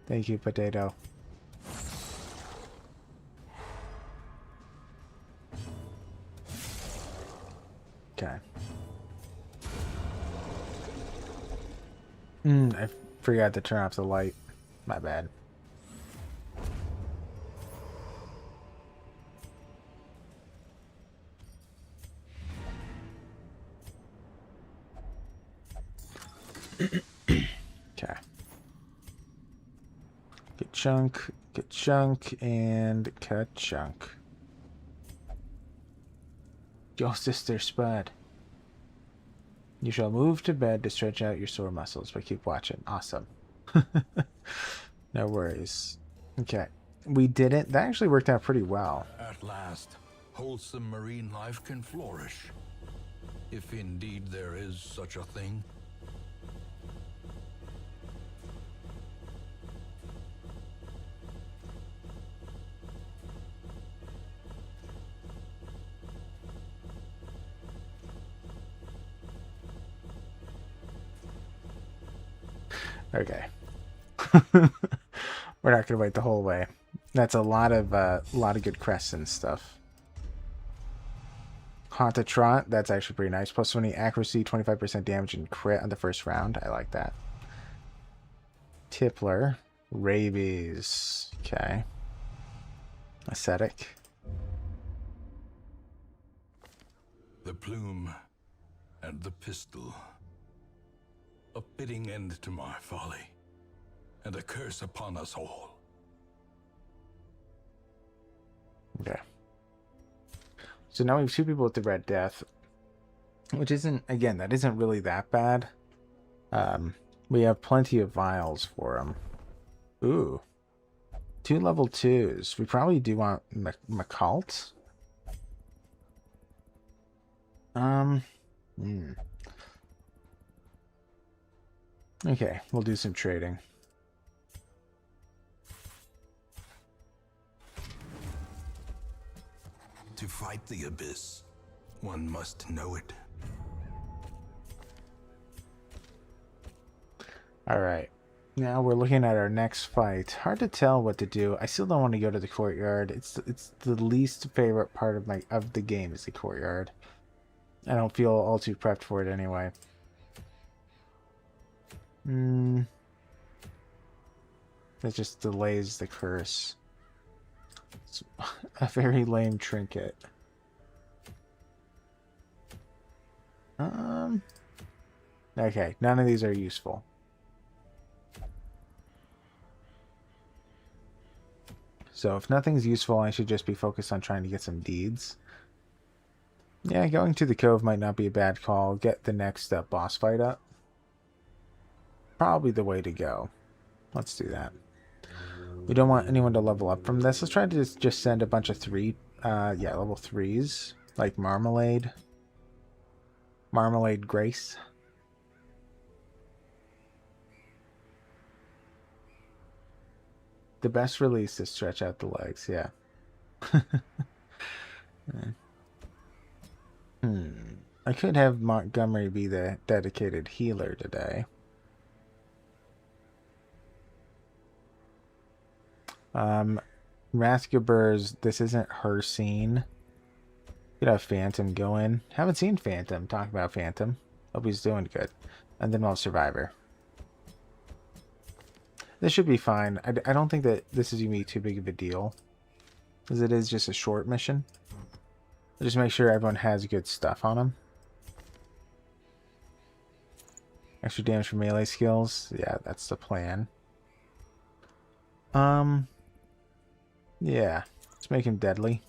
Thank you, Potato. Okay. I forgot to turn off the light. My bad. Okay. Get chunk, and cut chunk. Yo, sister Spud. You shall move to bed to stretch out your sore muscles, but keep watching. Awesome. No worries. Okay. We did it. That actually worked out pretty well. At last, wholesome marine life can flourish. If indeed there is such a thing. Okay. We're not gonna wait the whole way. That's a lot of good crests and stuff. Haunted Trot, that's actually pretty nice. Plus 20 accuracy, 25% damage and crit on the first round. I like that. Tippler. Rabies. Okay. Ascetic. The plume and the pistol. A fitting end to my folly, and a curse upon us all. Okay. So now we have two people with the Red Death, which isn't, again, that isn't really that bad. We have plenty of vials for them. Ooh. 2 level 2s. We probably do want Macult. Okay, we'll do some trading. To fight the abyss, one must know it. Alright. Now we're looking at our next fight. Hard to tell what to do. I still don't want to go to the courtyard. It's the least favorite part of the game is the courtyard. I don't feel all too prepped for it anyway. That just delays the curse. It's a very lame trinket. Okay, none of these are useful. So if nothing's useful, I should just be focused on trying to get some deeds. Yeah, going to the cove might not be a bad call. Get the next boss fight up. Probably the way to go. Let's do that. We don't want anyone to level up from this. Let's try to just send a bunch of level 3s. Like Marmalade. Marmalade Grace. The best release is stretch out the legs, yeah. I could have Montgomery be the dedicated healer today. Rathgeber's, this isn't her scene. Could have Phantom go in. Haven't seen Phantom. Talk about Phantom. Hope he's doing good. And then we'll have Survivor. This should be fine. I don't think that this is going to be too big of a deal. Because it is just a short mission. Just make sure everyone has good stuff on them. Extra damage from melee skills. Yeah, that's the plan. Yeah. Let's make him deadly.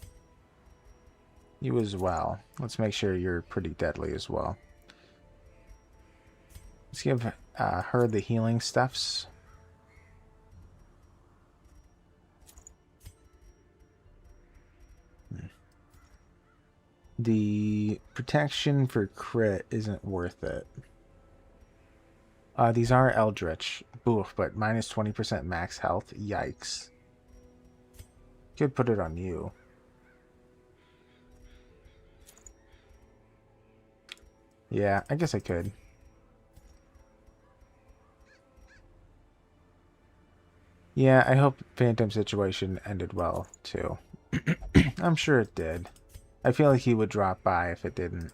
You as well. Let's make sure you're pretty deadly as well. Let's give her the healing stuffs. The protection for crit isn't worth it. These are Eldritch. Oof, but minus 20% max health. Yikes. Could put it on you. Yeah, I guess I could. Yeah, I hope Phantom's situation ended well, too. I'm sure it did. I feel like he would drop by if it didn't.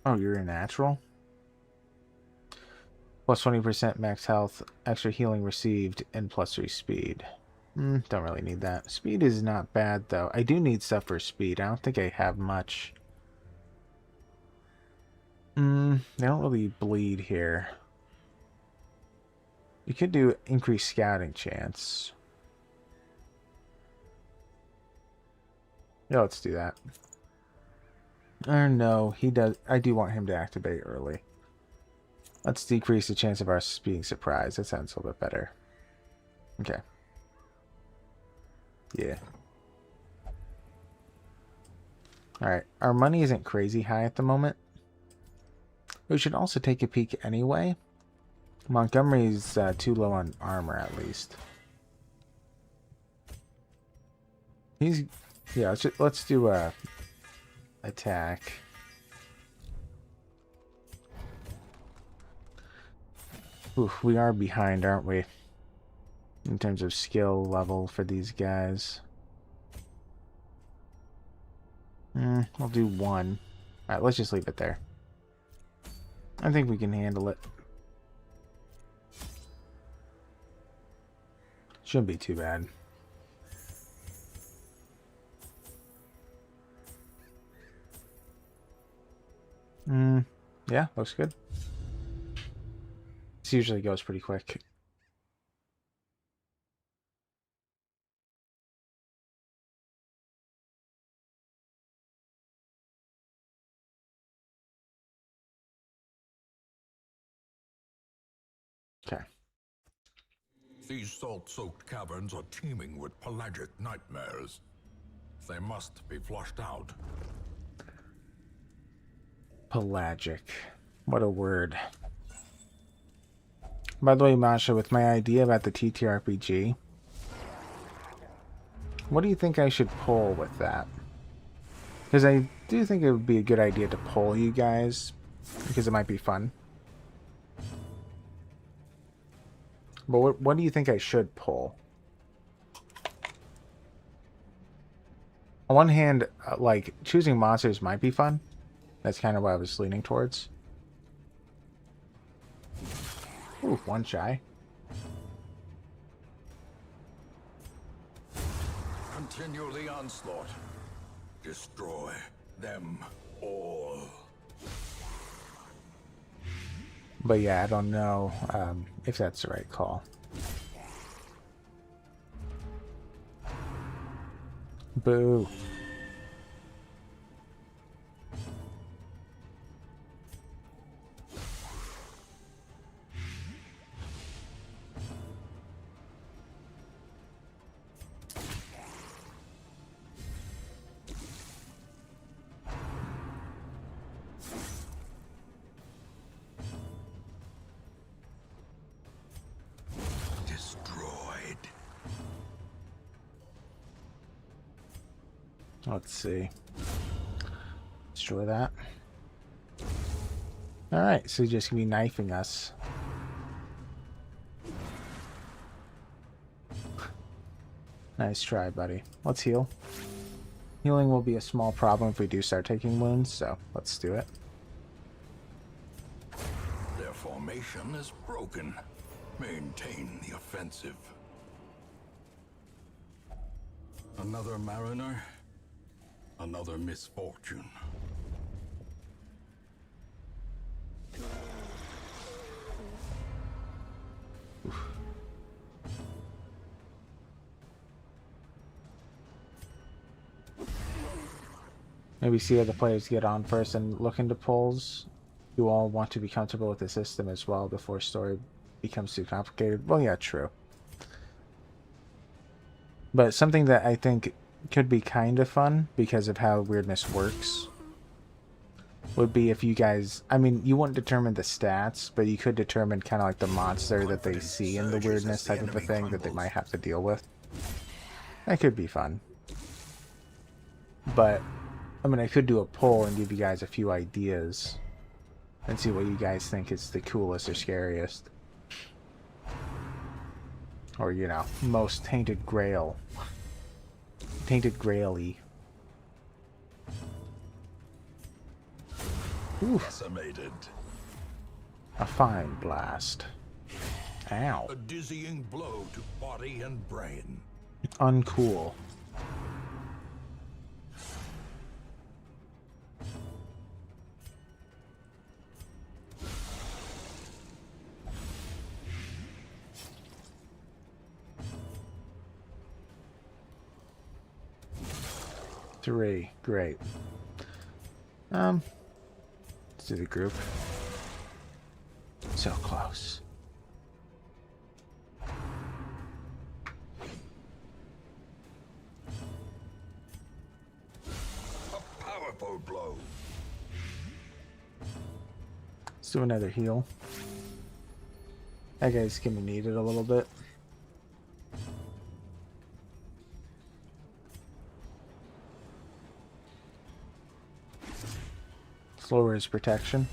Oh, you're a natural? Plus 20% max health, extra healing received, and plus 3 speed. Don't really need that. Speed is not bad, though. I do need stuff for speed. I don't think I have much. They don't really bleed here. You could do increased scouting chance. Yeah, let's do that. Or no, he does. I do want him to activate early. Let's decrease the chance of us being surprised. That sounds a little bit better. Okay. Yeah. Alright. Our money isn't crazy high at the moment. We should also take a peek anyway. Montgomery's too low on armor, at least. He's... Yeah, let's do a... attack. Oof, we are behind, aren't we? In terms of skill level for these guys. We'll do 1. Alright, let's just leave it there. I think we can handle it. Shouldn't be too bad. Yeah, looks good. This usually goes pretty quick. Okay. These salt-soaked caverns are teeming with pelagic nightmares. They must be flushed out. Pelagic. What a word. By the way, Masha, with my idea about the TTRPG, what do you think I should pull with that? Because I do think it would be a good idea to pull you guys, because it might be fun. But what do you think I should pull? On one hand, like, choosing monsters might be fun. That's kind of what I was leaning towards. Ooh, 1 shy. Continue the onslaught. Destroy them all. But yeah, I don't know if that's the right call. Boo. Let's see. Destroy that. Alright, so he's just gonna be knifing us. Nice try, buddy. Let's heal. Healing will be a small problem if we do start taking wounds, so let's do it. Their formation is broken. Maintain the offensive. Another mariner, another misfortune. Maybe see how the players get on first and look into pulls. You all want to be comfortable with the system as well before story becomes too complicated. Well, yeah, true. But something that I think could be kind of fun because of how weirdness works would be if you guys, I mean, you wouldn't determine the stats, but you could determine kind of like the monster that they see in the weirdness type of a thing that they might have to deal with. That could be fun. But, I mean, I could do a poll and give you guys a few ideas and see what you guys think is the coolest or scariest. Or, you know, most tainted grail. Tainted grail-y. Decimated. A fine blast. Ow. A dizzying blow to body and brain. Uncool. Three. Great. Let's do the group. So close. A powerful blow. Let's do another heal. That guy's gonna need it a little bit. Lower his protection.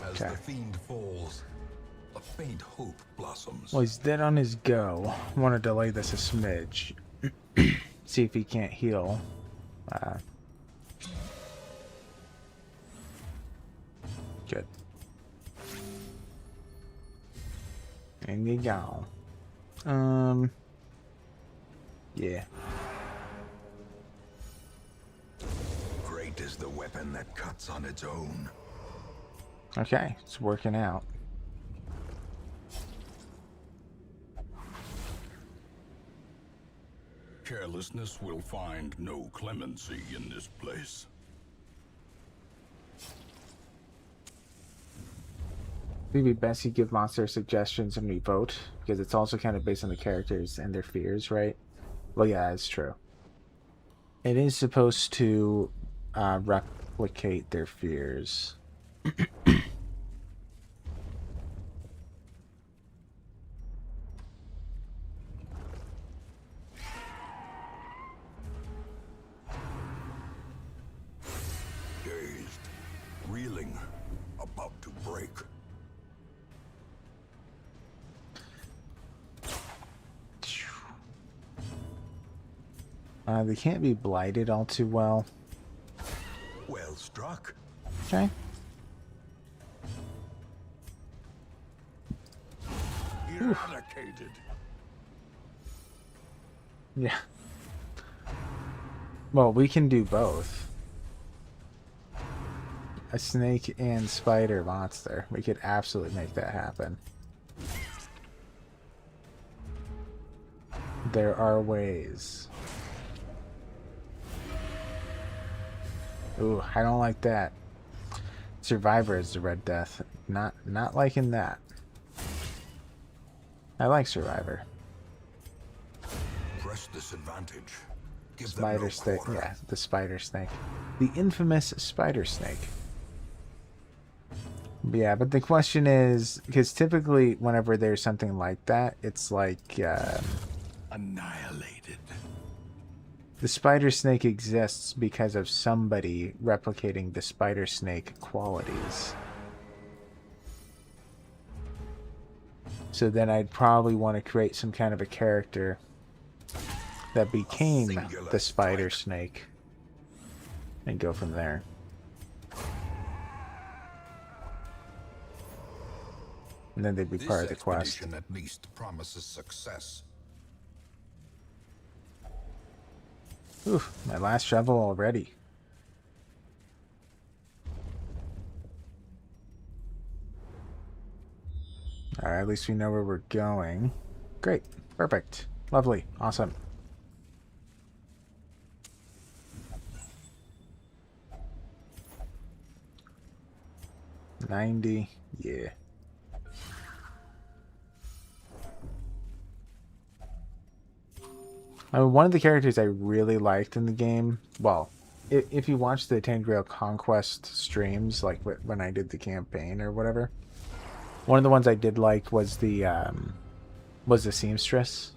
As the fiend falls, a faint hope blossoms. Well, he's dead on his go. I want to delay this a smidge. See if he can't heal. Good. And you go. Yeah. Great is the weapon that cuts on its own. Okay, it's working out. Carelessness will find no clemency in this place. It'd be best you give monster suggestions and we vote, because it's also kind of based on the characters and their fears, right? Well, yeah, that's true. It is supposed to replicate their fears. Dazed, reeling, about to break. They can't be blighted all too well. Well struck. Okay. Eradicated. Yeah. Well, we can do both. A snake and spider monster. We could absolutely make that happen. There are ways. Ooh, I don't like that. Survivor is the Red Death. Not liking that. I like Survivor. Press this advantage. Give Spider them no snake. quarter. Yeah, the spider snake. The infamous spider snake. Yeah, but the question is, because typically whenever there's something like that, it's like Annihilated. the spider snake exists because of somebody replicating the spider snake qualities. So then I'd probably want to create some kind of a character that became the spider snake and go from there. And then they'd be part of the quest. Expedition at least promises success. Oof, my last shovel already. Alright, at least we know where we're going. Great. Perfect. Lovely. Awesome. $90. Yeah. I mean, one of the characters I really liked in the game, well, if you watch the Ten Grail Conquest streams, like when I did the campaign or whatever, one of the ones I did like was the seamstress.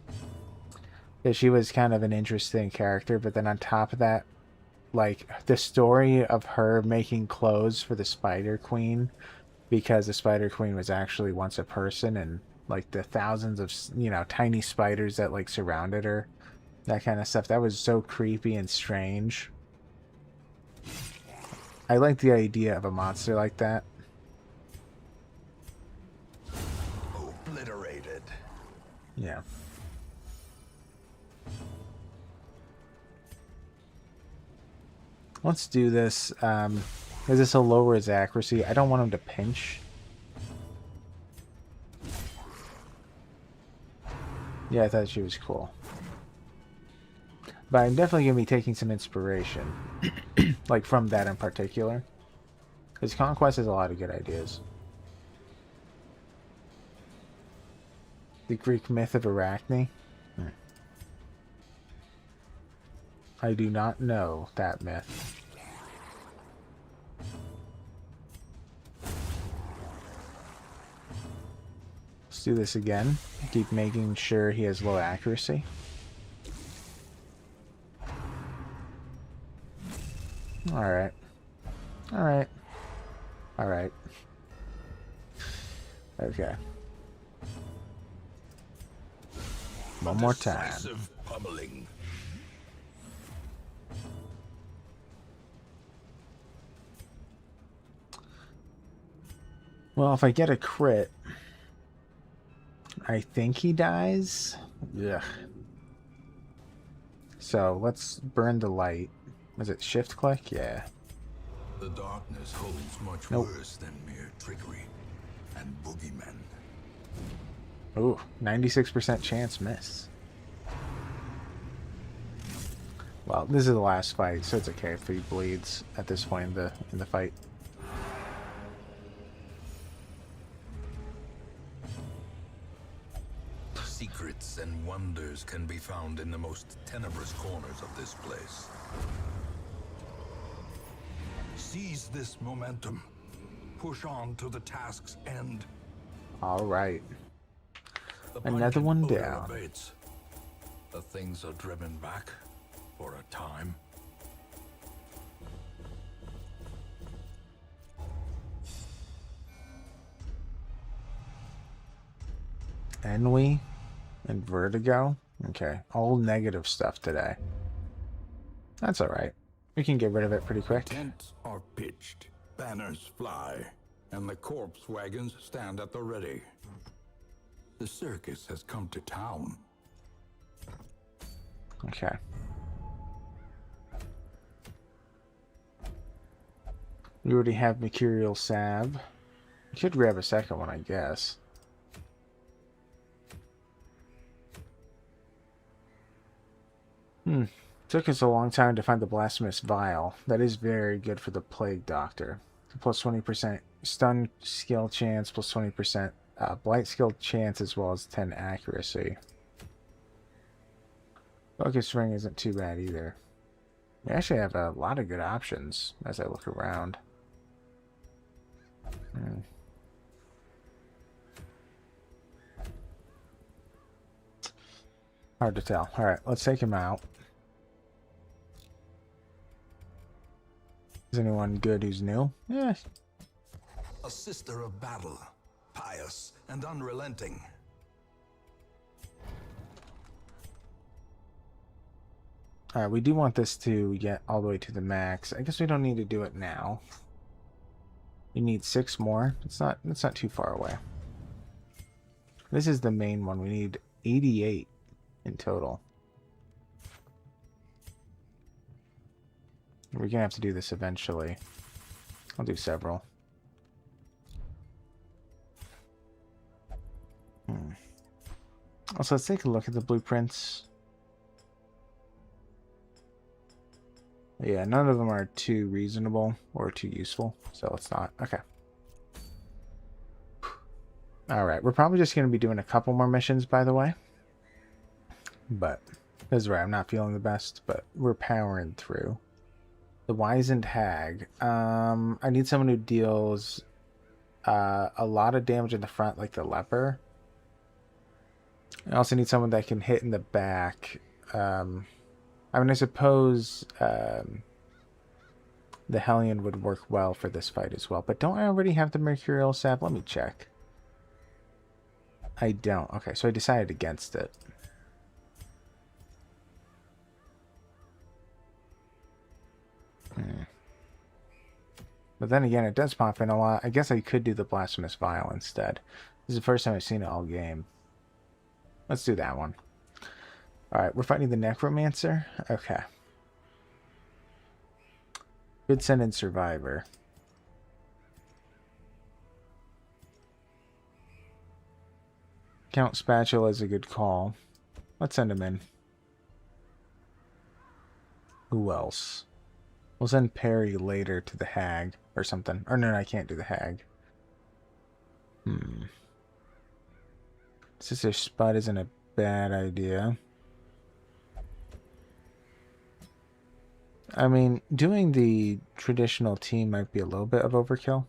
Yeah, she was kind of an interesting character, but then on top of that, like the story of her making clothes for the Spider Queen, because the Spider Queen was actually once a person, and like the thousands of tiny spiders that like surrounded her, that kind of stuff. That was so creepy and strange. I like the idea of a monster like that. Obliterated. Yeah. Let's do this. Is this will lower his accuracy? I don't want him to pinch. Yeah, I thought she was cool. But I'm definitely going to be taking some inspiration. Like, from that in particular. Because Conquest has a lot of good ideas. The Greek myth of Arachne? I do not know that myth. Let's do this again. Keep making sure he has low accuracy. Alright. Alright. Alright. Okay. One more time. Pummeling. Well, if I get a crit, I think he dies. Ugh. So let's burn the light. Was it shift click? Yeah. The darkness holds much Nope. worse than mere trickery and boogeymen. Ooh, 96% chance miss. Well, this is the last fight, so it's okay if he bleeds at this point in the fight. Secrets and wonders can be found in the most tenebrous corners of this place. Seize this momentum. Push on to the task's end. All right. The Another pungent one odor down. abates. The things are driven back for a time. Ennui and Vertigo. Okay, all negative stuff today. That's all right. We can get rid of it pretty quick. Tents are pitched, banners fly, and the corpse wagons stand at the ready. The circus has come to town. Okay. We already have Mercurial Salve. We could grab a second one, I guess. Took us a long time to find the Blasphemous Vial. That is very good for the Plague Doctor. Plus 20% stun skill chance, plus 20% blight skill chance, as well as 10 accuracy. Focus Ring isn't too bad either. We actually have a lot of good options as I look around. Hard to tell. Alright, let's take him out. Is anyone good who's new? Yeah. A sister of battle, pious and unrelenting. Alright, we do want this to get all the way to the max. I guess we don't need to do it now. We need 6 more. It's not too far away. This is the main one. We need 88 in total. We're gonna have to do this eventually. I'll do several. Also, let's take a look at the blueprints. Yeah, none of them are too reasonable or too useful, so let's not. Okay. Alright, we're probably just going to be doing a couple more missions, by the way. But That's right, I'm not feeling the best, but we're powering through. The Wizened Hag. I need someone who deals a lot of damage in the front, like the leper. I also need someone that can hit in the back. I mean, I suppose the Hellion would work well for this fight as well. But don't I already have the Mercurial Sap? Let me check. I don't. Okay, so I decided against it. But then again, it does pop in a lot. I guess I could do the Blasphemous Vial instead. This is the first time I've seen it all game. Let's do that one. Alright, we're fighting the Necromancer. Okay. Good send in Survivor. Count Spatula is a good call. Let's send him in. Who else? We'll send Perry later to the Hag or something. Or no, I can't do the Hag. Sister Spud isn't a bad idea. I mean, doing the traditional team might be a little bit of overkill.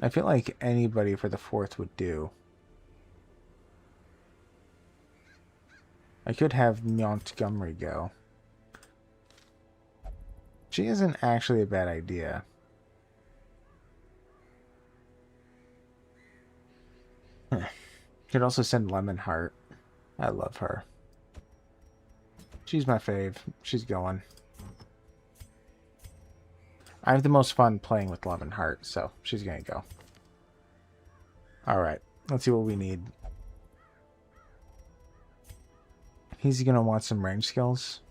I feel like anybody for the 4th would do. I could have Montgomery go. She isn't actually a bad idea. Could also send Lemonheart. I love her. She's my fave. She's going. I have the most fun playing with Lemonheart, so she's gonna go. Alright, let's see what we need. He's gonna want some range skills.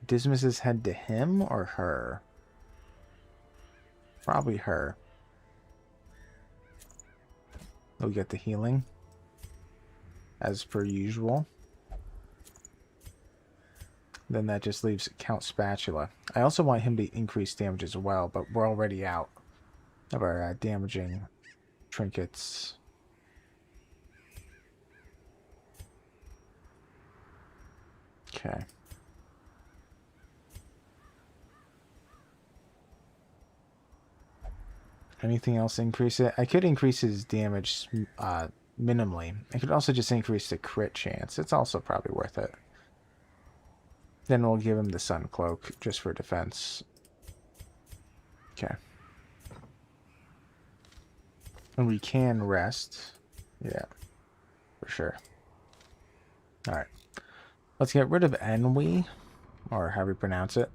Dismis's head to him or her? Probably her. We'll get the healing. As per usual. Then that just leaves Count Spatula. I also want him to increase damage as well, but we're already out of our damaging trinkets. Okay. Anything else increase it? I could increase his damage minimally. I could also just increase the crit chance. It's also probably worth it. Then we'll give him the Sun Cloak just for defense. Okay. And we can rest. Yeah, for sure. Alright. Let's get rid of Ennui, or how we pronounce it.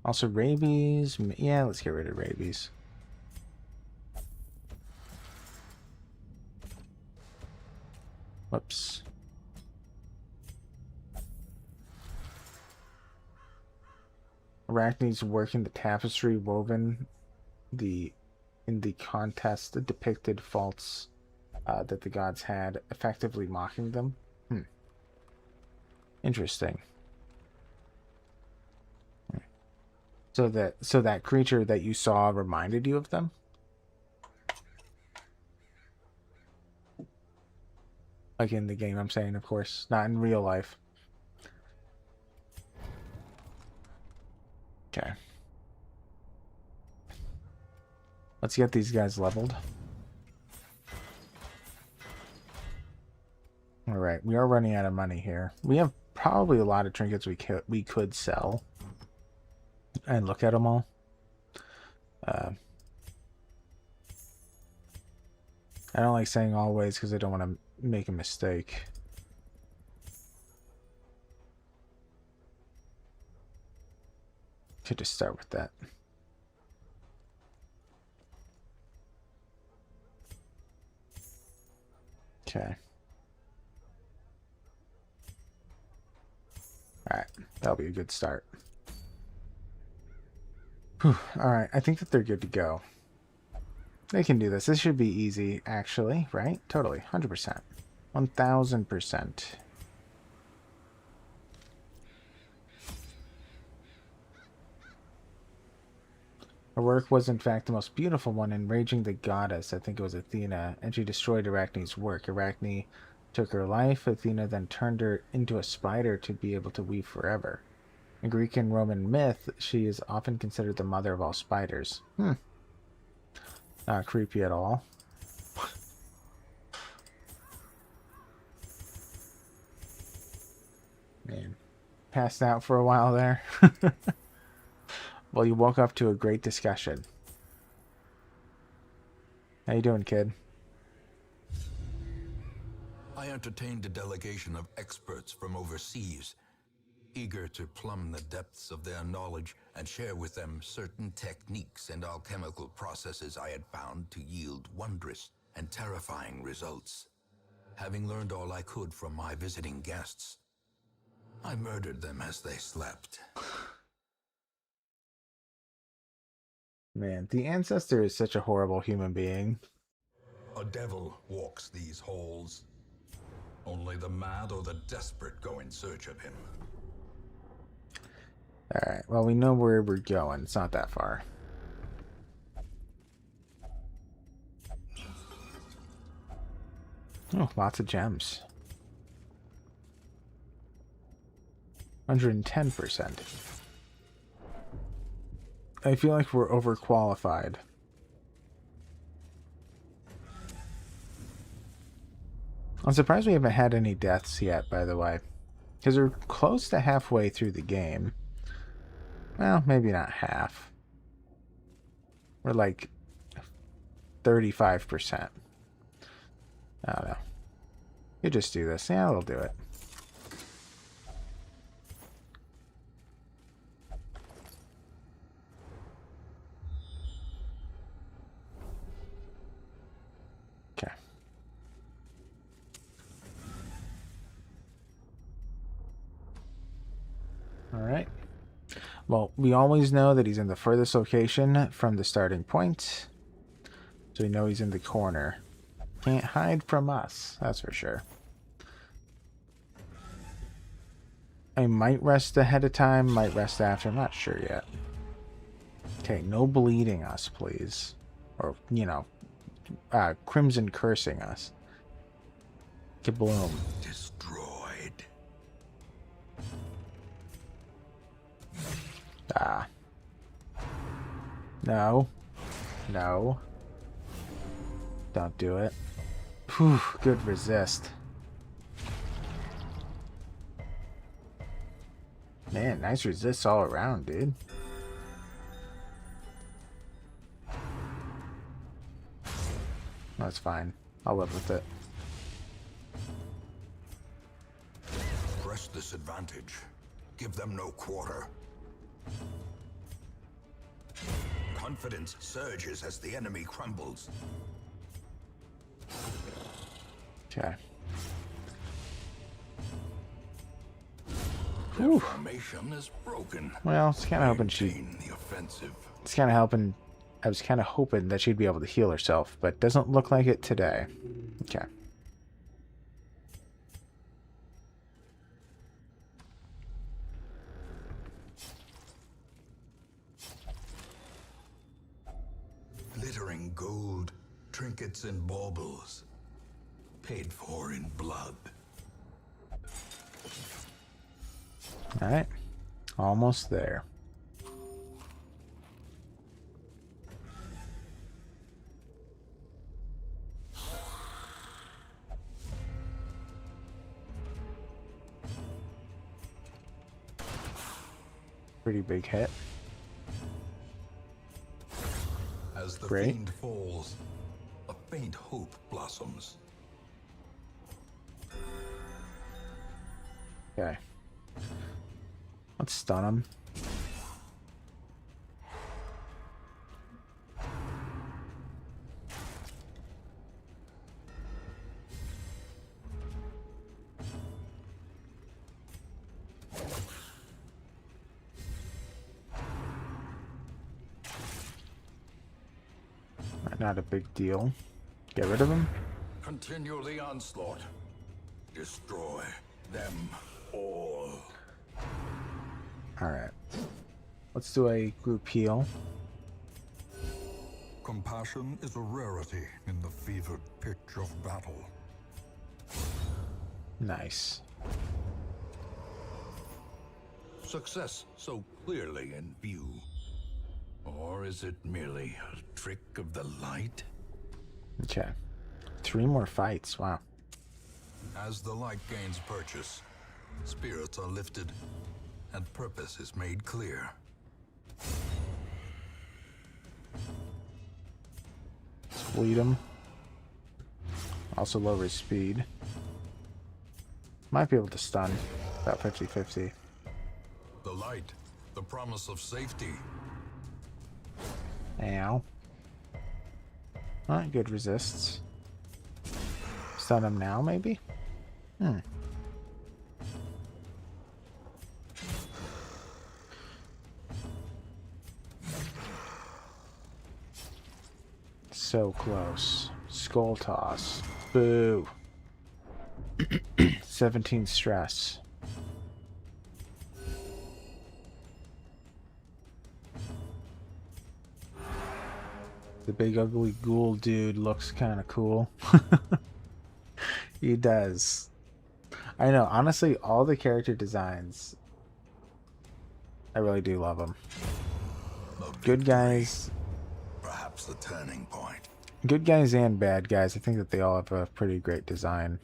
Also rabies. Yeah, let's get rid of rabies. Whoops. Arachne's working the tapestry woven in the contest depicted faults that the gods had, effectively mocking them. Interesting. So that creature that you saw reminded you of them? Like in the game, I'm saying, of course, not in real life. Okay. Let's get these guys leveled. Alright, we are running out of money here. We have probably a lot of trinkets we could sell. And look at them all. I don't like saying always because I don't want to make a mistake. Could just start with that. Okay. Alright, that'll be a good start. Alright, I think that they're good to go. They can do this. This should be easy, actually, right? Totally. 100%. 1000%. Her work was in fact the most beautiful one, enraging the goddess, I think it was Athena, and she destroyed Arachne's work. Arachne took her life. Athena then turned her into a spider to be able to weave forever. In Greek and Roman myth, she is often considered the mother of all spiders. Not creepy at all. Man, passed out for a while there. Well, you woke up to a great discussion. How you doing, kid? I entertained a delegation of experts from overseas, eager to plumb the depths of their knowledge and share with them certain techniques and alchemical processes I had found to yield wondrous and terrifying results. Having learned all I could from my visiting guests, I murdered them as they slept. Man, the ancestor is such a horrible human being. A devil walks these halls. Only the mad or the desperate go in search of him. Alright, well, we know where we're going. It's not that far. Oh, lots of gems. 110%. I feel like we're overqualified. I'm surprised we haven't had any deaths yet, by the way. Because we're close to halfway through the game. Well, maybe not half. We're like 35%. I don't know. You just do this. Yeah, we'll do it. Okay. All right. Well, we always know that he's in the furthest location from the starting point. So we know he's in the corner. Can't hide from us, that's for sure. I might rest ahead of time, might rest after. I'm not sure yet. Okay, no bleeding us, please. Or, you know, Crimson cursing us. Kabloom. Destroyed. Ah. No. No. Don't do it. Whew, good resist. Man, nice resists all around, dude. That's fine. I'll live with it. Press this advantage. Give them no quarter. Confidence surges as the enemy crumbles. Okay. Their formation is broken. Well, it's kind of hoping she. Maintain the offensive. It's kind of helping. I was kind of hoping that she'd be able to heal herself, but doesn't look like it today. Okay. Glittering gold, trinkets and baubles, paid for in blood. All right. Almost there. Pretty big hit. As the Great. fiend falls, a faint hope blossoms. Okay. Let's stun him. Not a big deal. Get rid of him. Continue the onslaught. Destroy them all. Alright. Let's do a group heal. Compassion is a rarity in the fevered pitch of battle. Nice. Success so clearly in view. Or is it merely a trick of the light? Okay. 3 more fights. Wow. As the light gains purchase, spirits are lifted, and purpose is made clear. Fleet him. Also lowers speed. Might be able to stun. About 50-50. The light, the promise of safety. Ow. Alright, good resists. Stun him now, maybe? So close. Skull toss. Boo. 17 stress. The big ugly ghoul dude looks kind of cool. He does. I know, honestly, all the character designs, I really do love them. Good guys. Perhaps the turning point. Good guys and bad guys. I think that they all have a pretty great design.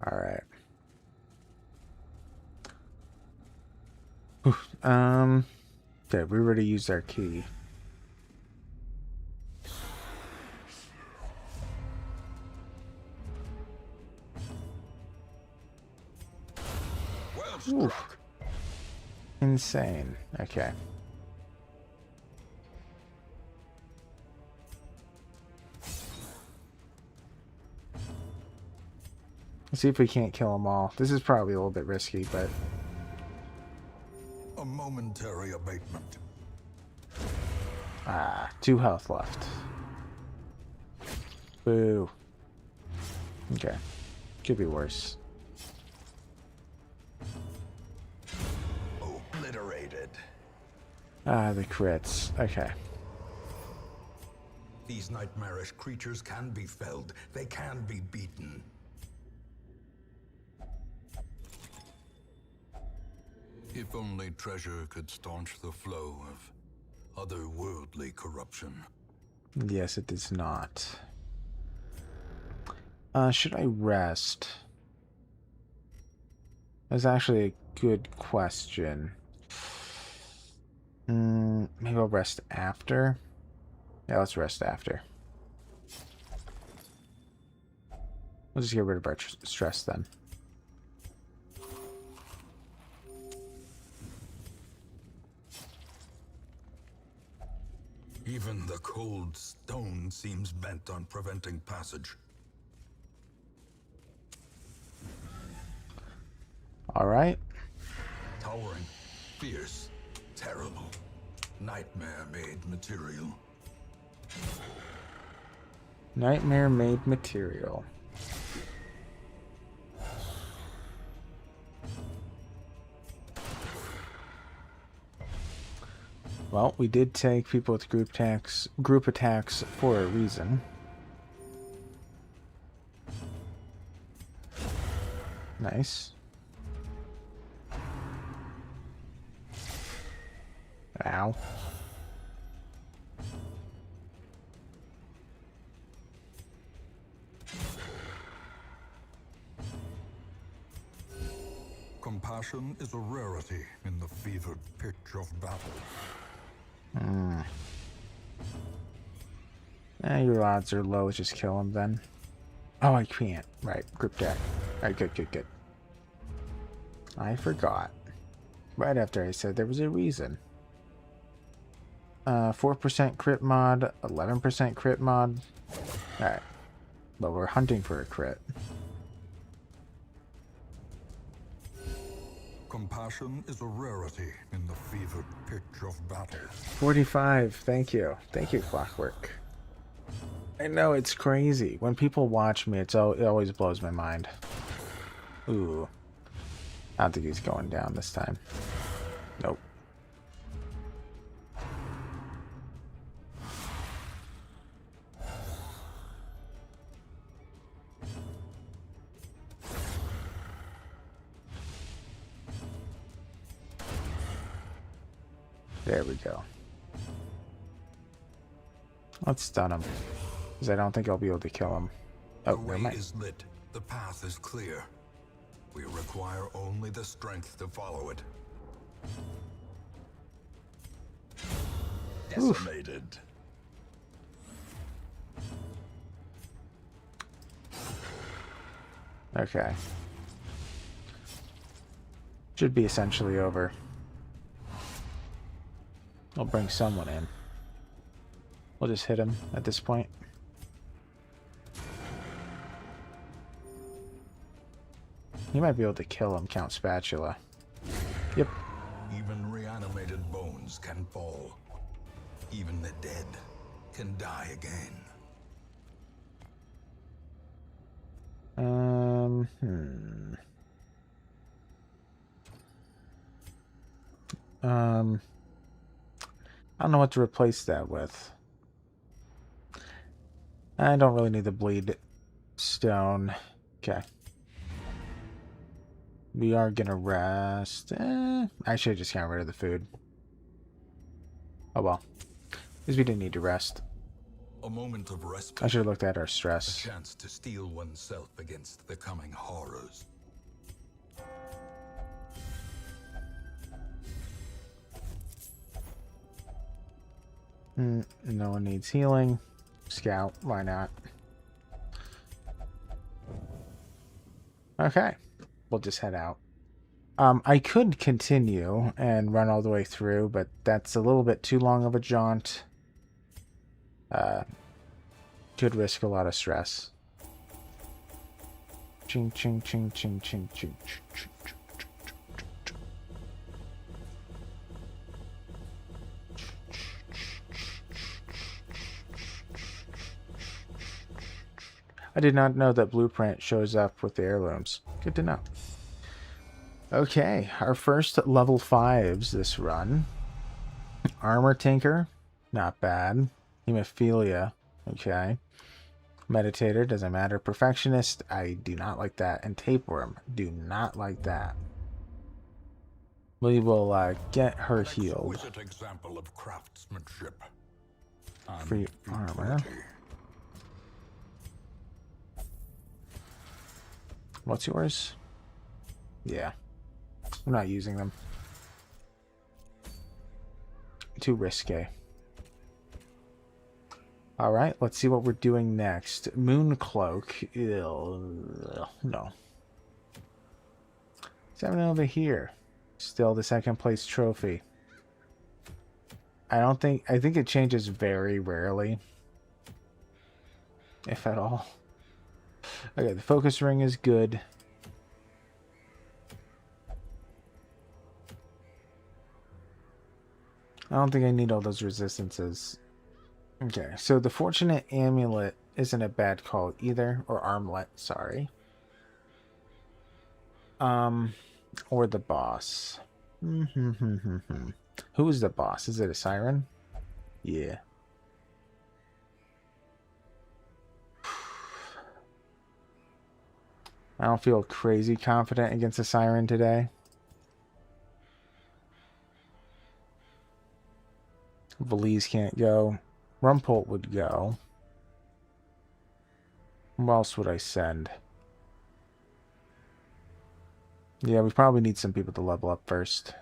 All right. Okay, we already used our key. Well struck. Oof. Insane. Okay. Let's see if we can't kill them all. This is probably a little bit risky, but... A momentary abatement. Ah, 2 health left. Boo. Okay. Could be worse. Obliterated. Ah, the crits. Okay. These nightmarish creatures can be felled. They can be beaten. If only treasure could staunch the flow of otherworldly corruption. Yes, it does not. Should I rest? That's actually a good question. Maybe I'll rest after. Yeah, let's rest after. We'll just get rid of our stress then. Even the cold stone seems bent on preventing passage. All right. Towering, fierce, terrible, nightmare-made material. Nightmare made material. Well, we did take people with group attacks for a reason. Nice. Ow. Compassion is a rarity in the fevered pitch of battle. Your odds are low. Let's just kill him then. Oh, I can't. Right, group attack. Alright, good. I forgot. Right after I said there was a reason. 4% crit mod, 11% crit mod. Alright. But we're hunting for a crit. Compassion is a rarity in the fevered pitch of battle. 45. Thank you. Thank you, Clockwork. I know, it's crazy. When people watch me, it always blows my mind. Ooh. I don't think he's going down this time. Nope. There we go. Let's stun him. Because I don't think I'll be able to kill him. Oh, The never way mind. is lit. The path is clear. We require only the strength to follow it. Decimated. Okay. Should be essentially over. I'll bring someone in. We'll just hit him at this point. He might be able to kill him, Count Spatula. Yep. Even reanimated bones can fall. Even the dead can die again. I don't know what to replace that with. I don't really need the bleed stone. Okay. We are gonna rest. I should have just got rid of the food. Oh well. Because we didn't need to rest. A moment of respite. I should have looked at our A stress. chance to steel oneself against the coming horrors. No one needs healing. Scout, why not? Okay. We'll just head out. I could continue and run all the way through, but that's a little bit too long of a jaunt. Could risk a lot of stress. Ching, ching, ching, ching, ching, ching, ching, ching, ching. I did not know that blueprint shows up with the heirlooms. Good to know. Okay, our first level 5s this run. Armor Tinker, not bad. Hemophilia, okay. Meditator, doesn't matter. Perfectionist, I do not like that. And Tapeworm, do not like that. We will get her healed. Exquisite example of craftsmanship. And Free armor. futility. What's yours? Yeah. I'm not using them. Too risque. Alright, let's see what we're doing next. Moon Cloak. Ew. No. What's happening over here? Still the second place trophy. I think it changes very rarely. If at all. Okay, the focus ring is good. I don't think I need all those resistances. Okay, so the fortunate amulet isn't a bad call either. Or armlet, sorry. Or the boss. Who is the boss? Is it a siren? Yeah. I don't feel crazy confident against a siren today. Valise can't go. Rumpolt would go. Who else would I send? Yeah, we probably need some people to level up first.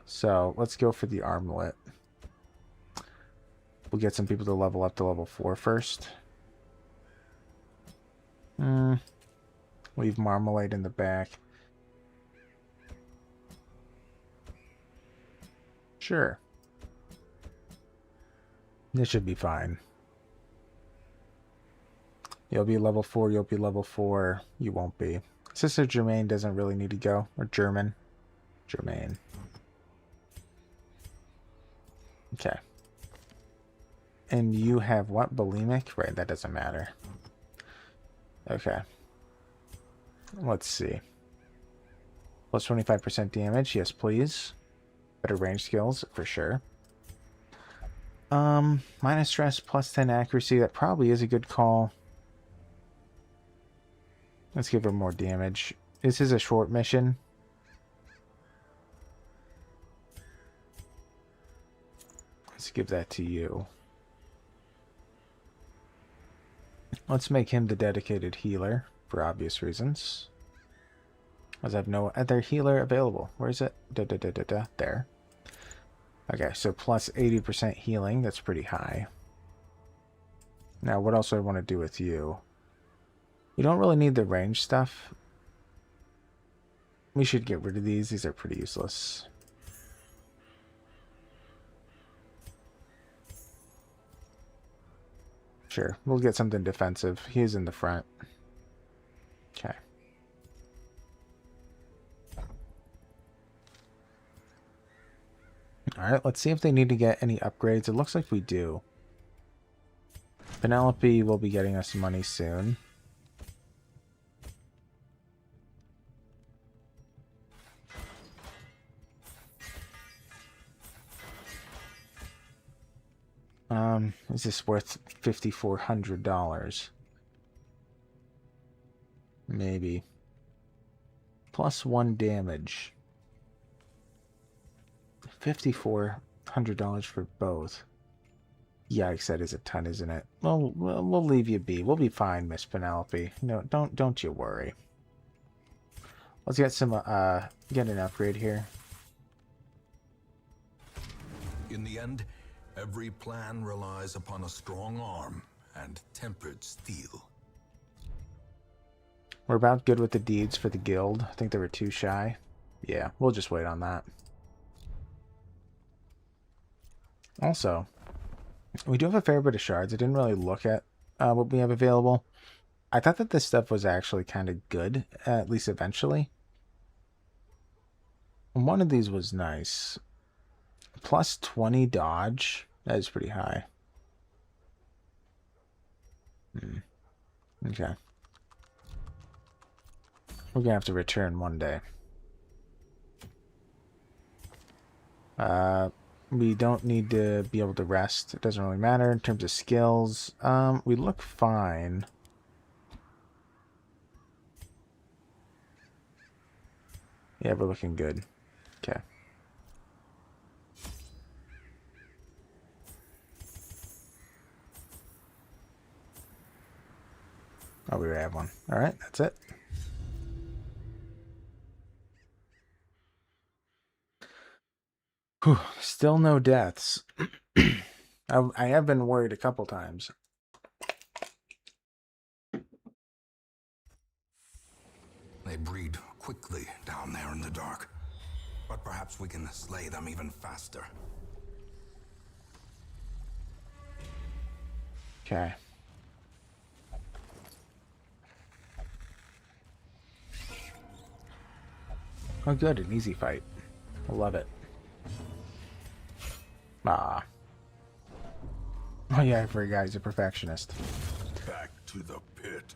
So, let's go for the armlet. We'll get some people to level up to level 4 first. Leave Marmalade in the back. Sure. This should be fine. You'll be level 4, you'll be level 4. You won't be. Sister Germaine doesn't really need to go. Or German. Germaine. Okay. And you have what? Bulimic? Right, that doesn't matter. Okay. Let's see. Plus 25% damage. Yes, please. Better range skills, for sure. Minus stress, plus 10 accuracy. That probably is a good call. Let's give her more damage. This is a short mission. Let's give that to you. Let's make him the dedicated healer, for obvious reasons. As I have no other healer available. Where is it? There. Okay, so plus 80% healing. That's pretty high. Now, what else do I want to do with you? You don't really need the range stuff. We should get rid of these. These are pretty useless. Sure, we'll get something defensive. He's in the front. Okay. Alright, let's see if they need to get any upgrades. It looks like we do. Penelope will be getting us money soon. Is this worth $5,400? Maybe. Plus 1 damage. $5,400 for both. Yikes, that is a ton, isn't it? Well, we'll leave you be. We'll be fine, Miss Penelope. No, don't you worry. Let's get some get an upgrade here. In the end, every plan relies upon a strong arm and tempered steel. We're about good with the deeds for the guild. I think they were too shy. Yeah, we'll just wait on that. Also, we do have a fair bit of shards. I didn't really look at what we have available. I thought that this stuff was actually kind of good, at least eventually. One of these was nice. Plus 20 dodge. That is pretty high. Okay. We're going to have to return one day. We don't need to be able to rest. It doesn't really matter in terms of skills. We look fine. Yeah, we're looking good. Okay. Oh, we have one. All right, that's it. Whew, still no deaths. I have been worried a couple times. They breed quickly down there in the dark, but perhaps we can slay them even faster. Okay. Oh, good, an easy fight. I love it. Ah. Oh yeah, I forgot he's a perfectionist. Back to the pit.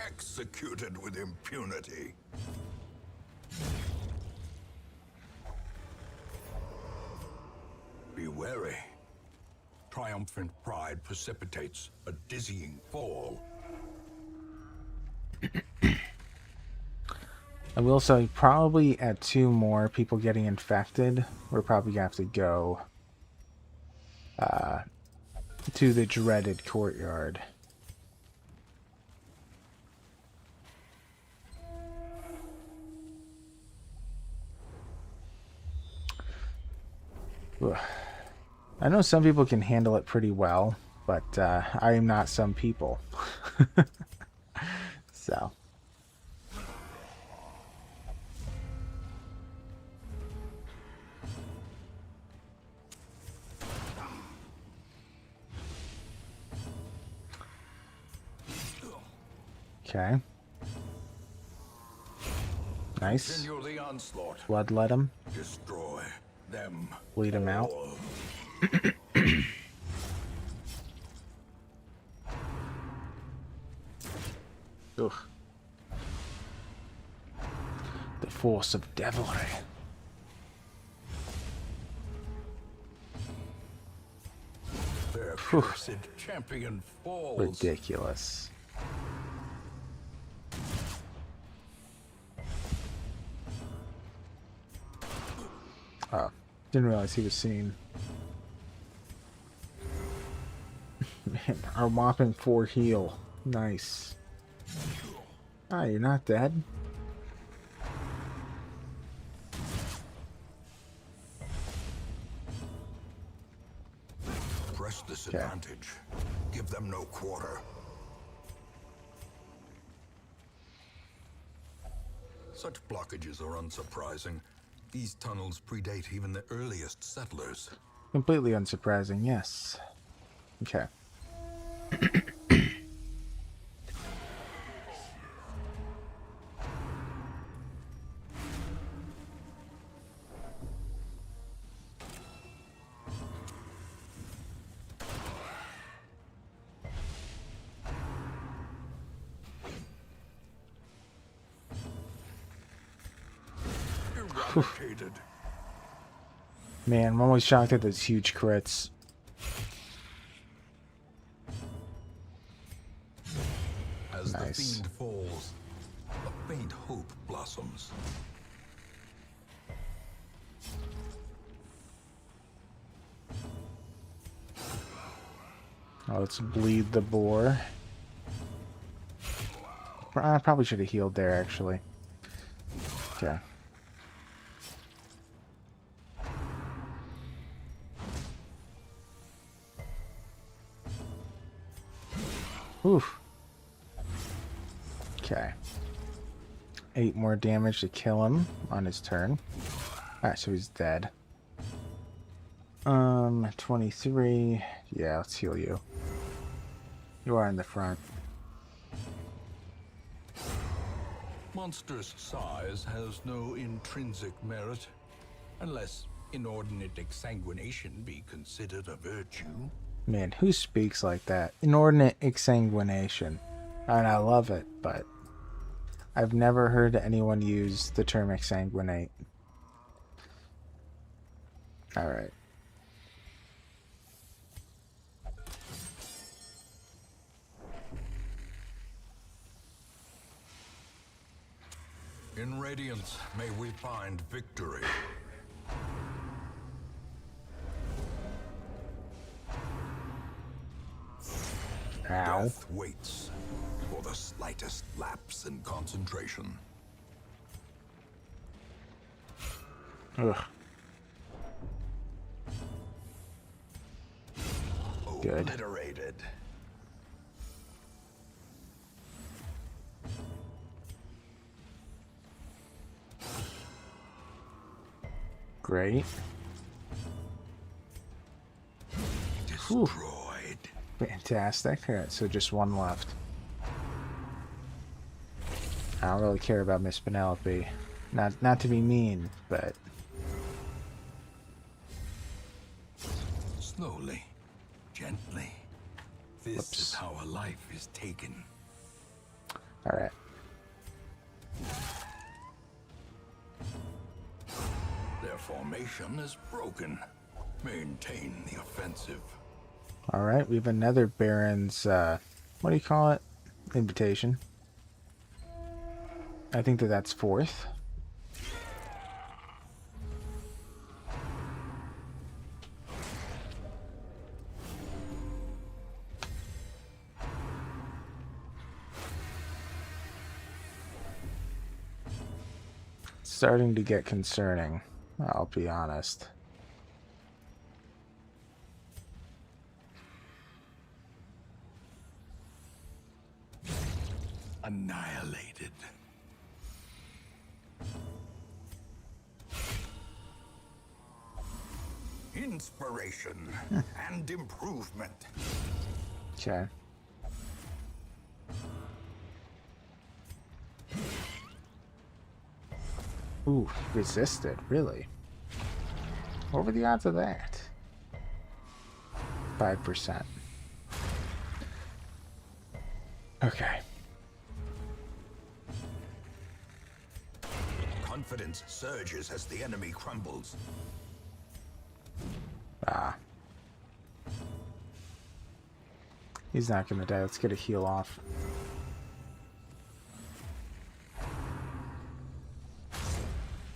Executed with impunity. Be wary. Triumphant pride precipitates a dizzying fall. I will say, probably at 2 more people getting infected, we're probably going to have to go to the dreaded courtyard. Ugh. I know some people can handle it pretty well, but I am not some people. So... Okay. Nice. Continue the onslaught. Bloodlet him. Destroy them. Bleed him out. Ugh. The force of devilry. Their cursed champion falls. Ridiculous. Oh, didn't realize he was seen. Man, our whopping 4 heal. Nice. Ah, you're not dead? Press this advantage. Give them no quarter. Such blockages are unsurprising. These tunnels predate even the earliest settlers. Completely unsurprising, yes. Okay. Eradicated. Man, I'm always shocked at those huge crits. As the Nice. fiend falls, a faint hope blossoms. Oh, let's bleed the boar. I probably should have healed there, actually. Okay. Oof. Okay. 8 more damage to kill him on his turn. Alright, so he's dead. 23. Yeah, let's heal you. You are in the front. Monstrous size has no intrinsic merit, unless inordinate exsanguination be considered a virtue. Man, who speaks like that? Inordinate exsanguination. And I love it, but I've never heard anyone use the term exsanguinate. Alright. In Radiance, may we find victory. Ow. Death waits for the slightest lapse in concentration. Ugh. Good. Obliterated. Great. Destroyed. Fantastic. Alright, so just one left. I don't really care about Miss Penelope. Not to be mean, but Slowly, gently. This Whoops. is how a life is taken. alright. Their formation is broken. Maintain the offensive. Alright, we have another Baron's, what do you call it? Invitation. I think that's 4th. Starting to get concerning, I'll be honest. Annihilated. Inspiration and improvement. Okay. Ooh, resisted, really? What were the odds of that? 5%. Okay. confidence surges as the enemy crumbles. Ah. He's not gonna die. Let's get a heal off.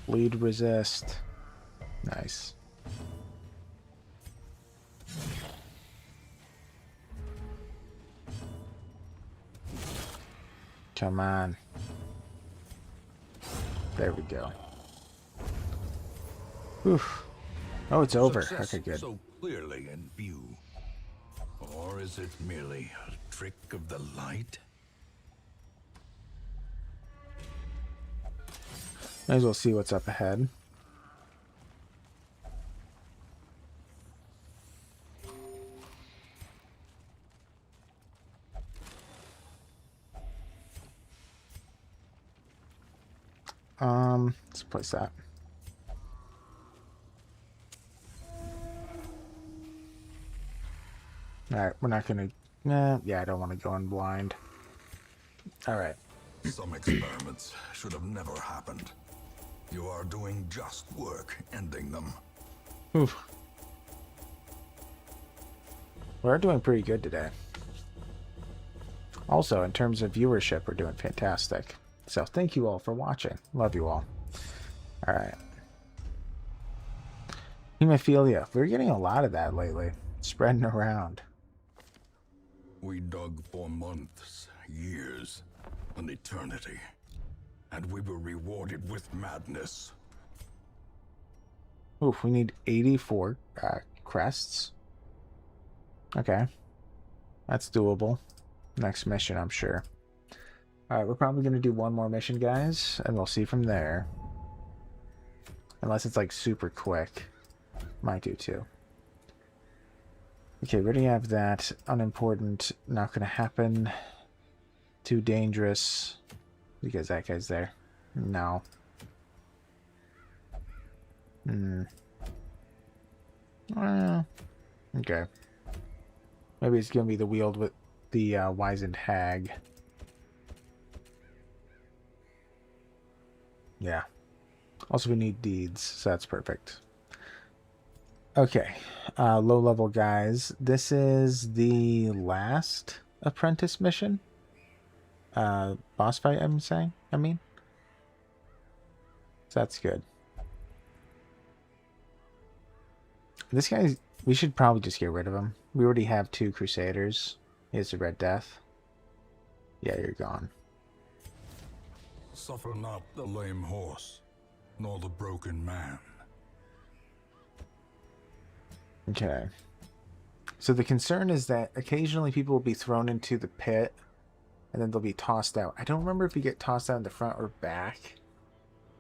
Bleed resist. Nice. Come on. There we go. Oof. Oh, it's over. Success Okay, good. so clearly in view. Or is it merely a trick of the light? Might as well see what's up ahead. Let's place that. Alright, we're not gonna... yeah, I don't want to go in blind. Alright. Some experiments should have never happened. You are doing just work ending them. Oof. We're doing pretty good today. Also, in terms of viewership, we're doing fantastic. So, thank you all for watching. Love you all. Alright. Hemophilia. We're getting a lot of that lately. Spreading around. We dug for months, years, an eternity. And we were rewarded with madness. Oof, we need 84 crests. Okay. That's doable. Next mission, I'm sure. Alright, we're probably going to do one more mission, guys. And we'll see from there. Unless it's like super quick. Might do too. Okay, we already have that. Unimportant. Not going to happen. Too dangerous. Because that guy's there. No. Okay. Maybe it's going to be the wield with the wizened hag. Yeah. Also, we need deeds, so that's perfect. Okay. Low-level guys. This is the last apprentice mission. Boss fight, I'm saying? I mean. So that's good. This guy, we should probably just get rid of him. We already have 2 Crusaders. He has the Red Death. Yeah, you're gone. Suffer not the lame horse, nor the broken man. Okay. So the concern is that occasionally people will be thrown into the pit and then they'll be tossed out. I don't remember if you get tossed out in the front or back.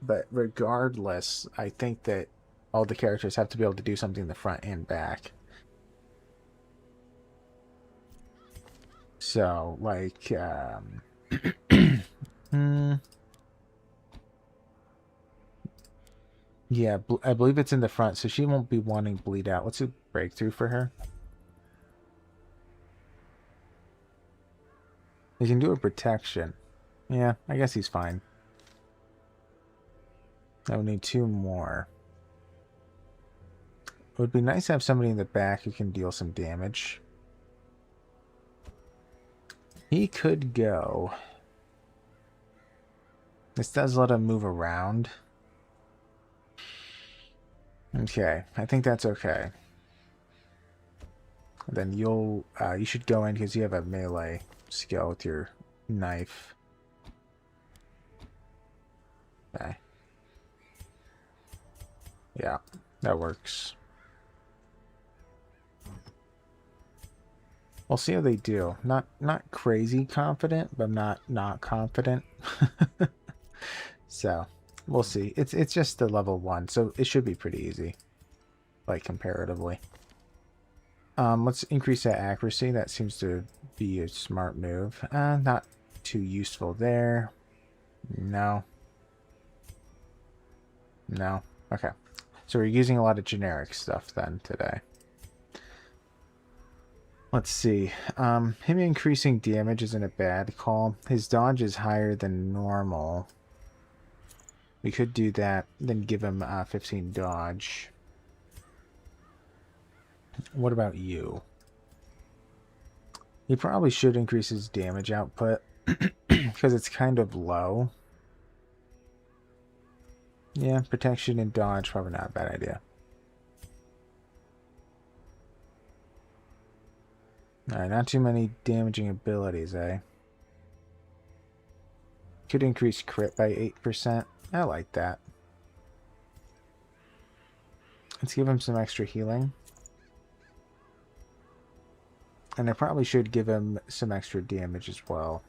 But regardless, I think that all the characters have to be able to do something in the front and back. So, like, yeah, I believe it's in the front, so she won't be wanting bleed out. What's a breakthrough for her? You can do a protection. Yeah, I guess he's fine. I would need 2 more. It would be nice to have somebody in the back who can deal some damage. He could go. This does let him move around. Okay, I think that's okay. Then you should go in because you have a melee skill with your knife. Okay. Yeah, that works. We'll see how they do. Not crazy confident, but I'm not confident. So, we'll see. It's just the level 1, so it should be pretty easy, like comparatively. Let's increase that accuracy. That seems to be a smart move. Not too useful there. No. No. Okay. So we're using a lot of generic stuff then today. Let's see. Him increasing damage isn't a bad call. His dodge is higher than normal. We could do that, then give him 15 dodge. What about you? He probably should increase his damage output because it's kind of low. Yeah, protection and dodge, probably not a bad idea. Alright, not too many damaging abilities, eh? Could increase crit by 8%. I like that. Let's give him some extra healing. And I probably should give him some extra damage as well.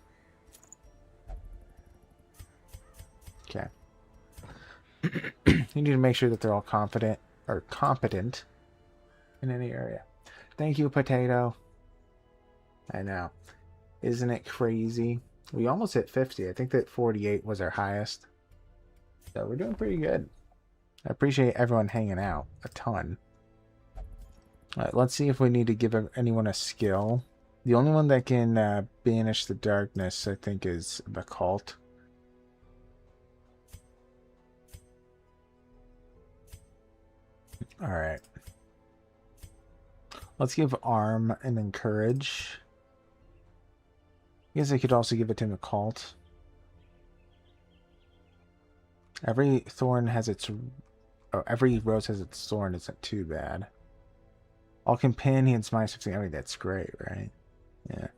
Okay. You need to make sure that they're all confident or competent in any area. Thank you, Potato. I know. Isn't it crazy? We almost hit 50. I think that 48 was our highest. So we're doing pretty good. I appreciate everyone hanging out a ton. Alright, let's see if we need to give anyone a skill. The only one that can banish the darkness, I think, is the cult. Alright. Let's give Arm and Encourage. I guess I could also give it to Occult. Every thorn has its... Oh, every rose has its thorn isn't too bad. All companions minus 15. I mean, that's great, right? Yeah.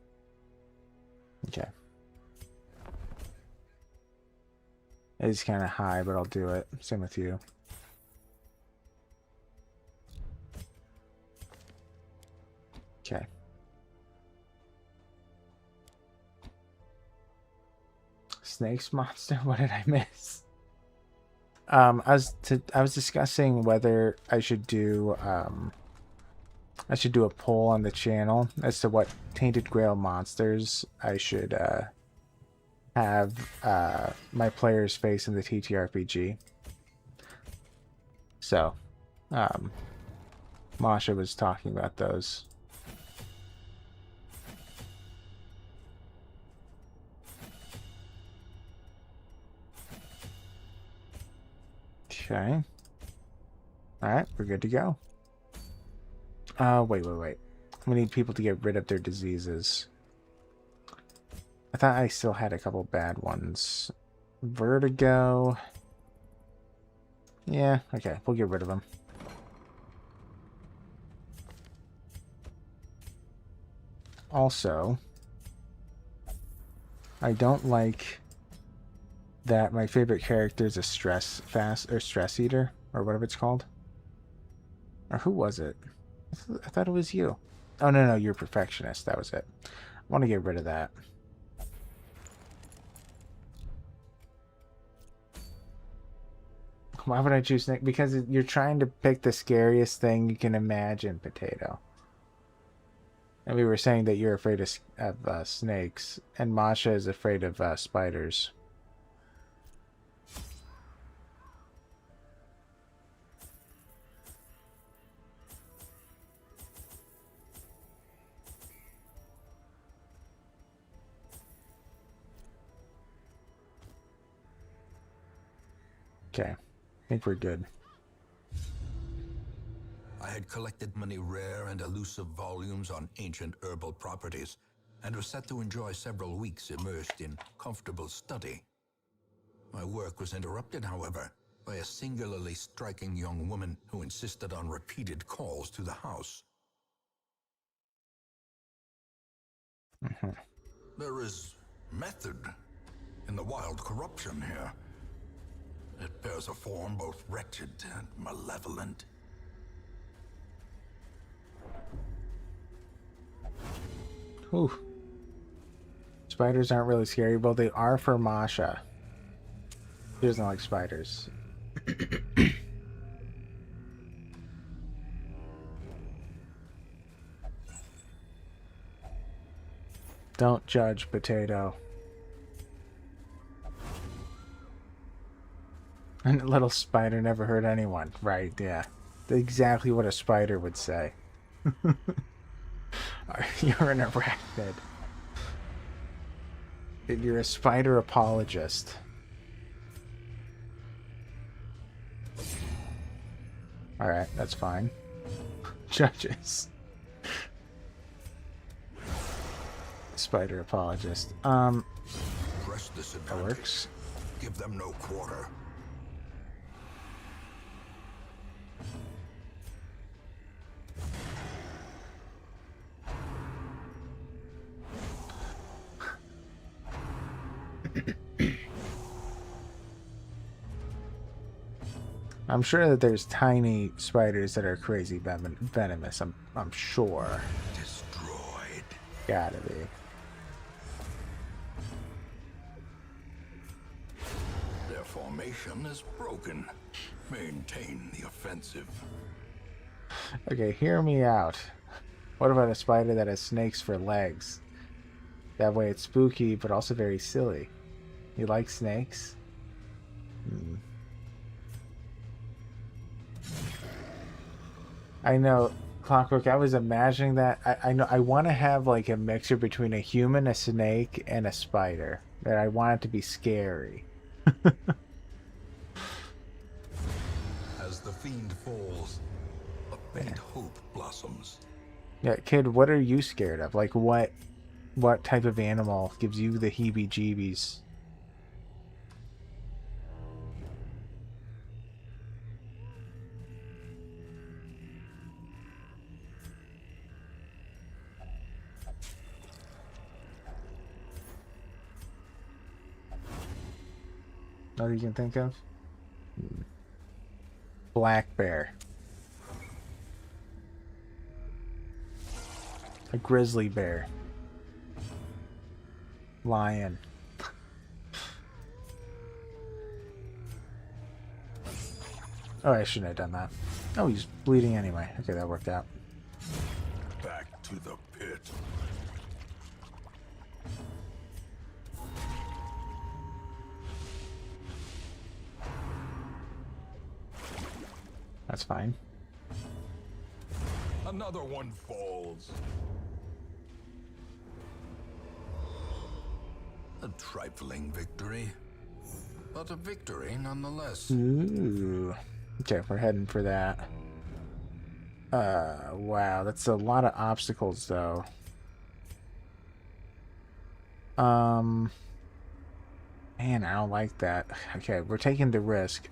Okay. It's kind of high, but I'll do it. Same with you. Okay. Snakes monster? What did I miss? I was discussing whether I should do a poll on the channel as to what Tainted Grail monsters I should have my players face in the TTRPG. So, Masha was talking about those. Okay. Alright, we're good to go. Wait. We need people to get rid of their diseases. I thought I still had a couple bad ones. Vertigo. Yeah, okay, we'll get rid of them. Also, I don't like that my favorite character is a stress eater, or whatever it's called. Or who was it? I thought it was you. Oh, no, you're a perfectionist. That was it. I want to get rid of that. Why would I choose Snake? Because you're trying to pick the scariest thing you can imagine, Potato. And we were saying that you're afraid of snakes, and Masha is afraid of spiders. Okay, I think we're good. I had collected many rare and elusive volumes on ancient herbal properties, and was set to enjoy several weeks immersed in comfortable study. My work was interrupted, however, by a singularly striking young woman who insisted on repeated calls to the house. There is method in the wild corruption here. It bears a form both wretched and malevolent. Ooh. Spiders aren't really scary. Well, they are for Masha. She doesn't like spiders. Don't judge, Potato. And a little spider never hurt anyone. Right, yeah. Exactly what a spider would say. You're an arachnid. You're a spider apologist. Alright, that's fine. Judges. Spider apologist. Press this That advantage. works. Give them no quarter. I'm sure that there's tiny spiders that are crazy venomous. I'm sure. Destroyed. Gotta be. Their formation is broken. Maintain the offensive. Okay, hear me out. What about a spider that has snakes for legs? That way it's spooky, but also very silly. You like snakes? Hmm. I know, Clockwork, I was imagining that. I know I want to have like a mixture between a human, a snake, and a spider. That I want it to be scary. As the fiend falls, a faint hope blossoms. Yeah, kid, what are you scared of? Like what type of animal gives you the heebie-jeebies? What you can think of? Black bear. A grizzly bear. Lion. Oh, I shouldn't have done that. Oh, he's bleeding anyway. Okay, that worked out. Back to the pit. That's fine. Another one falls. A trifling victory, but a victory nonetheless. Ooh. Okay, we're heading for that. Wow, that's a lot of obstacles, though. Man, I don't like that. Okay, we're taking the risk.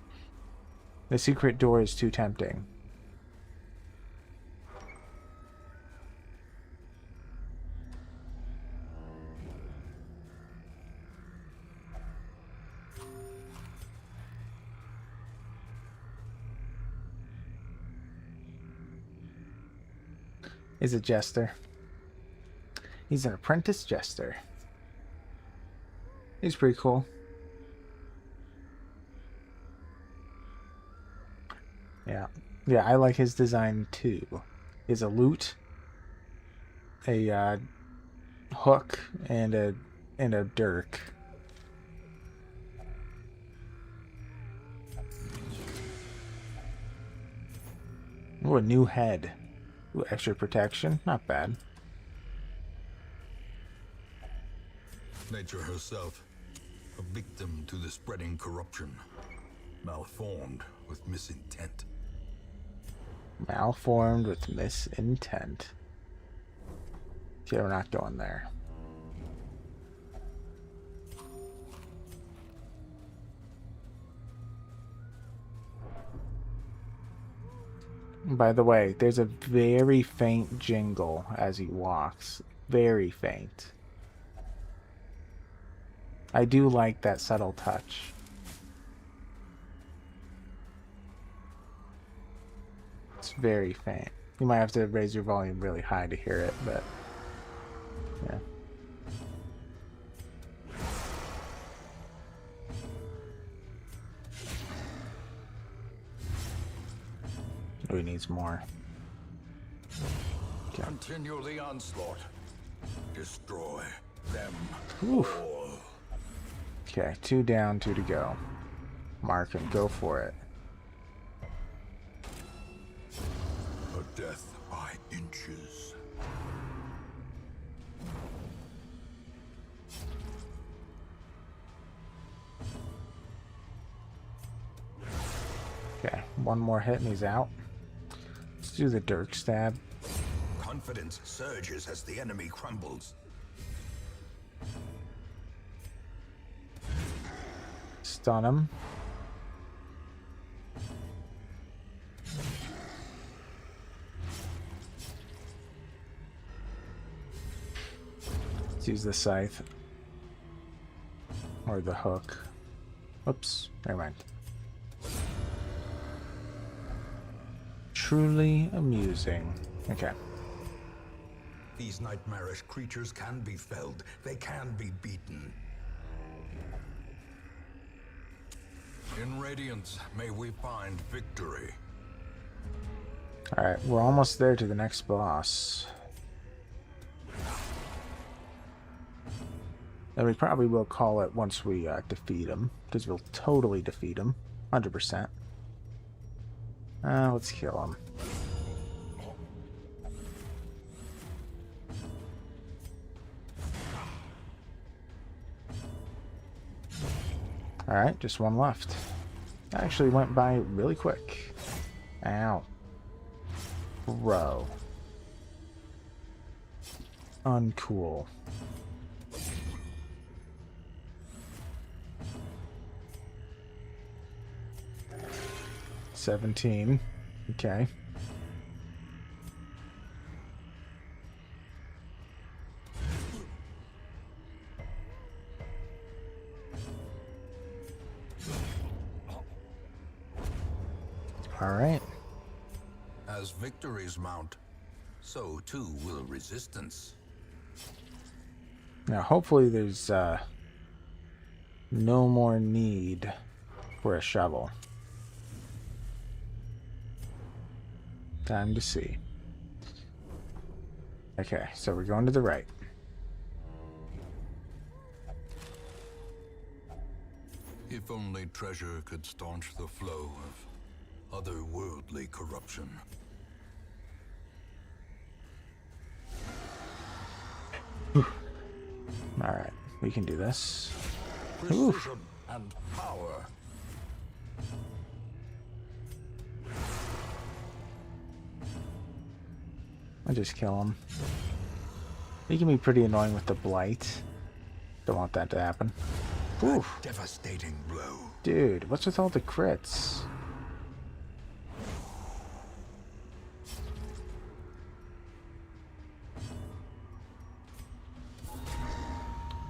The secret door is too tempting. Is a jester. He's an apprentice jester. He's pretty cool. Yeah. Yeah, I like his design too. He has a lute, a hook, and a dirk. Ooh, a new head. Ooh, extra protection. Not bad. Nature herself, a victim to the spreading corruption, malformed with misintent. Malformed with misintent. Okay, we're not going there. By the way, there's a very faint jingle as he walks. Very faint. I do like that subtle touch. It's very faint. You might have to raise your volume really high to hear it, but yeah. Oh, he needs more. Okay. Continue the onslaught. Destroy them Oof. all. Okay, 2 down, 2 to go. Mark him, go for it. A death by inches. Okay, one more hit and he's out. Let's do the Dirk Stab. Confidence surges as the enemy crumbles. Stun him. Let's use the scythe. Or the hook. Oops, never mind. Truly amusing. Okay. These nightmarish creatures can be felled. They can be beaten. In Radiance, may we find victory. Alright, we're almost there to the next boss. And we probably will call it once we defeat him, because we'll totally defeat him. 100%. Let's kill him. Alright, just one left. That actually went by really quick. Ow. Bro. Uncool. 17. Okay. All right. As victories mount, so too will resistance. Now, hopefully there's no more need for a shovel. Time to see. Okay, so we're going to the right. If only treasure could staunch the flow of otherworldly corruption. Alright, we can do this. Precision and power. I'll just kill him. He can be pretty annoying with the blight. Don't want that to happen. Oof. Devastating blow. Dude, what's with all the crits?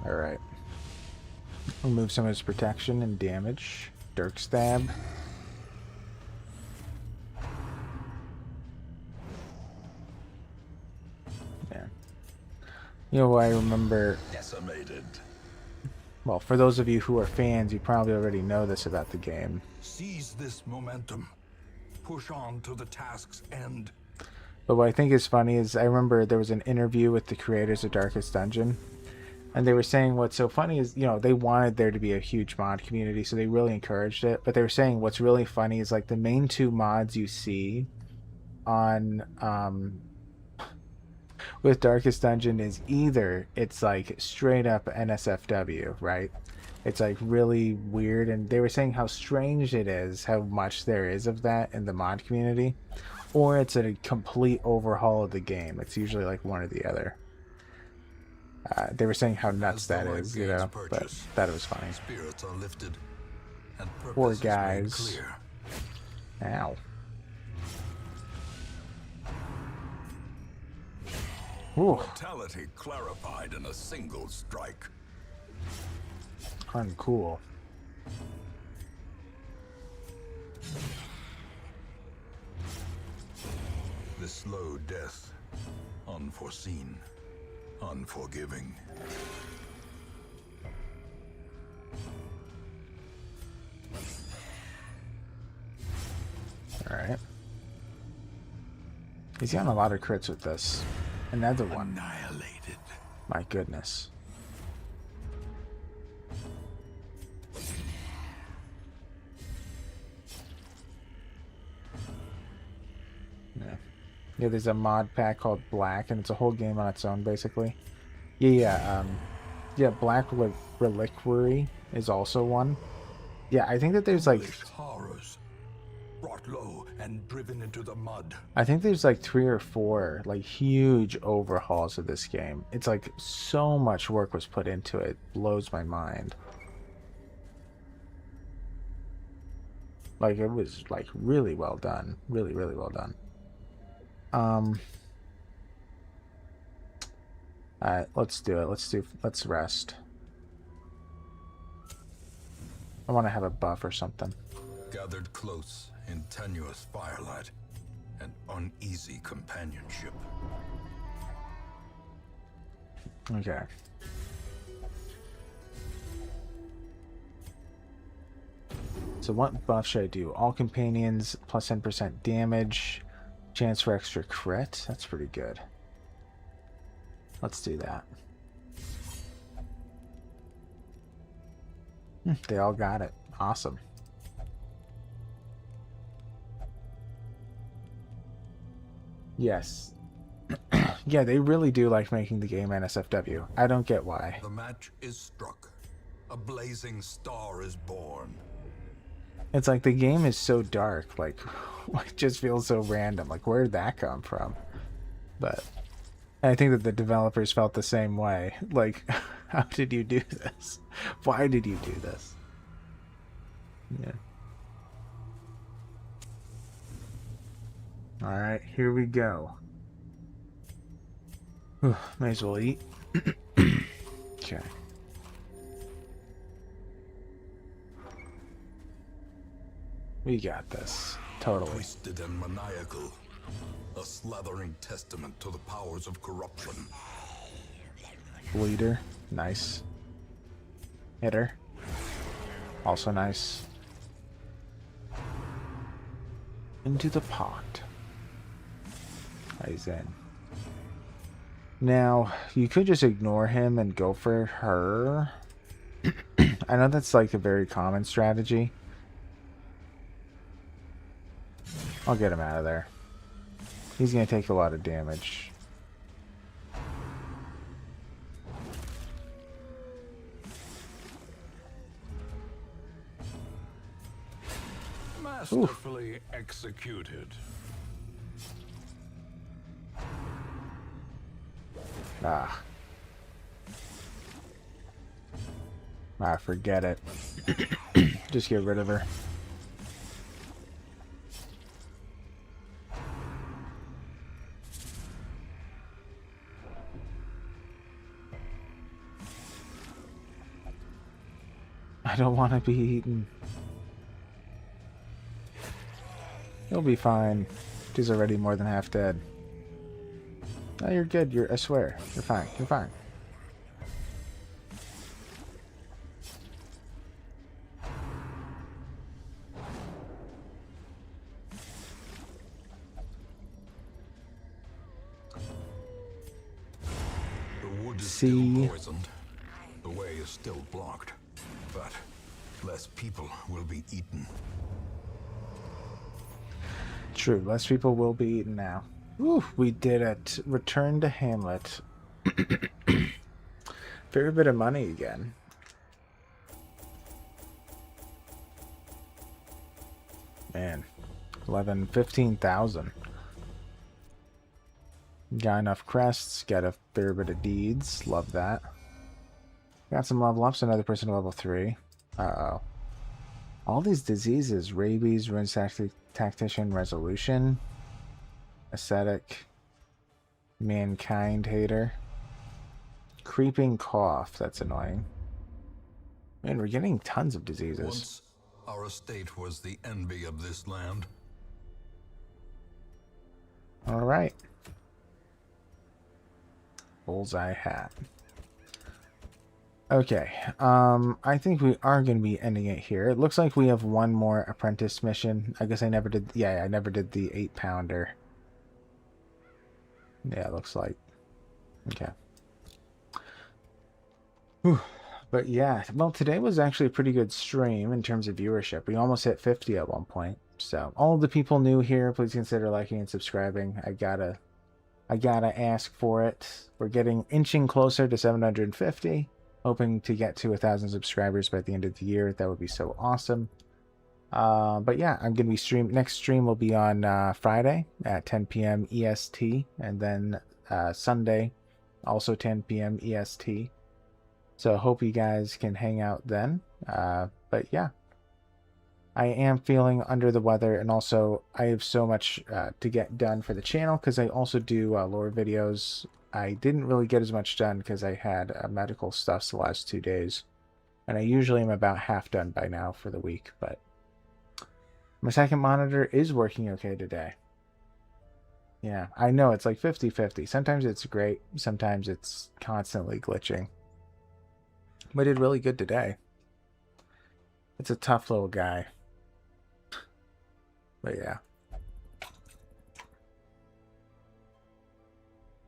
Alright. Remove some of his protection and damage. Dirk Stab. Yeah. You know, I remember... Decimated. Well, for those of you who are fans, you probably already know this about the game. Seize this momentum. Push on to the task's end. But what I think is funny is I remember there was an interview with the creators of Darkest Dungeon, and they were saying what's so funny is, you know, they wanted there to be a huge mod community, so they really encouraged it. But they were saying what's really funny is, like, the main two mods you see on with Darkest Dungeon is either it's like straight up NSFW, right? It's like really weird, and they were saying how strange it is how much there is of that in the mod community, or it's a complete overhaul of the game. It's usually like one or the other. They were saying how nuts that is, you know, but that was funny. Spirits are lifted and Poor purpose is made guys. clear. Ow. Ooh, Mortality clarified in a single strike. uncool. The slow death, unforeseen, unforgiving. Alright. He's gotten a lot of crits with this. Another one. Annihilated. My goodness. Yeah, there's a mod pack called Black, and it's a whole game on its own, basically. Yeah, Black Reliquary is also one. Yeah, I think that there's like... Horrors, brought low and driven into the mud. I think there's like 3 or 4 like huge overhauls of this game. It's like so much work was put into it. Blows my mind. Like it was like really well done. Really, really well done. Alright, let's do it. Let's rest. I want to have a buff or something. Gathered close in tenuous firelight and uneasy companionship. Okay. So what buff should I do? All companions plus 10% damage. Chance for extra crit. That's pretty good. Let's do that. They all got it. Awesome. Yes. Yeah, they really do like making the game NSFW. I don't get why. The match is struck. A blazing star is born. It's like the game is so dark. Like, it just feels so random. Like, where did that come from? But I think that the developers felt the same way. Like, how did you do this? Why did you do this? Yeah. Alright, here we go. Whew, may as well eat. Okay. We got this. Totally. Twisted and maniacal. A slathering testament to the powers of corruption. Bleeder. Nice. Hitter. Also nice. Into the pot. He's in. Now, you could just ignore him and go for her. I know that's like a very common strategy. I'll get him out of there. He's going to take a lot of damage. Masterfully executed. Ah. Ah, forget it. Just get rid of her. I don't want to be eaten. He'll be fine. He's already more than half dead. No, you're good. I swear. You're fine. You're fine. The wood is See? still poisoned. The way is still blocked. But less people will be eaten. True. Less people will be eaten now. Woo, we did it. Return to Hamlet. Fair bit of money again. Man. 15,000. Got enough crests. Got a fair bit of deeds. Love that. Got some level ups. Another person to level 3. Uh-oh. All these diseases. Rabies, Rune Tactician, Resolution. Ascetic. Mankind Hater. Creeping Cough. That's annoying. Man, we're getting tons of diseases. Once, our estate was the envy of this land. Alright. Bullseye hat. Okay. I think we are going to be ending it here. It looks like we have one more apprentice mission. I guess I never did... Yeah, I never did the 8-pounder. Yeah, it looks like. Okay. Whew. But yeah, well, today was actually a pretty good stream in terms of viewership. We almost hit 50 at one point. So, all of the people new here, please consider liking and subscribing. I gotta ask for it. We're inching closer to 750. Hoping to get to 1,000 subscribers by the end of the year. That would be so awesome. But yeah, I'm gonna be next stream will be on Friday at 10 p.m. EST, and then Sunday also 10 p.m. EST. So hope you guys can hang out then. But yeah, I am feeling under the weather, and also I have so much to get done for the channel because I also do lore videos. I didn't really get as much done because I had medical stuff the last 2 days, and I usually am about half done by now for the week, but my second monitor is working okay today. Yeah, I know it's like 50-50. Sometimes it's great, sometimes it's constantly glitching. But it did really good today. It's a tough little guy. But yeah.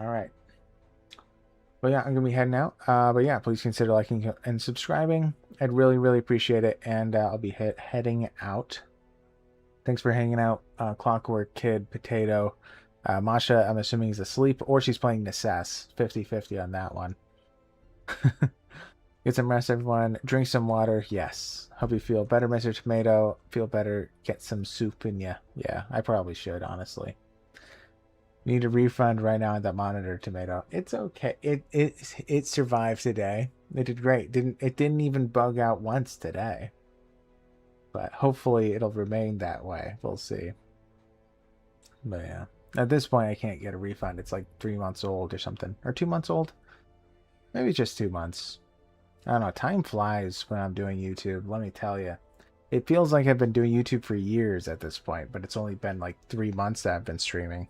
All right. But yeah, I'm going to be heading out. But yeah, please consider liking and subscribing. I'd really, really appreciate it. And I'll be heading out. Thanks for hanging out, Clockwork Kid, Potato. Masha, I'm assuming, is asleep, or she's playing Necess. 50-50 on that one. Get some rest, everyone. Drink some water. Yes. Hope you feel better, Mr. Tomato. Feel better. Get some soup in ya. Yeah, I probably should, honestly. Need a refund right now on that monitor, Tomato. It's okay. It survived today. It did great. It didn't even bug out once today. But hopefully it'll remain that way. We'll see. But yeah. At this point I can't get a refund. It's like 3 months old or something. Or 2 months old? Maybe just 2 months. I don't know. Time flies when I'm doing YouTube. Let me tell you. It feels like I've been doing YouTube for years at this point. But it's only been like 3 months that I've been streaming.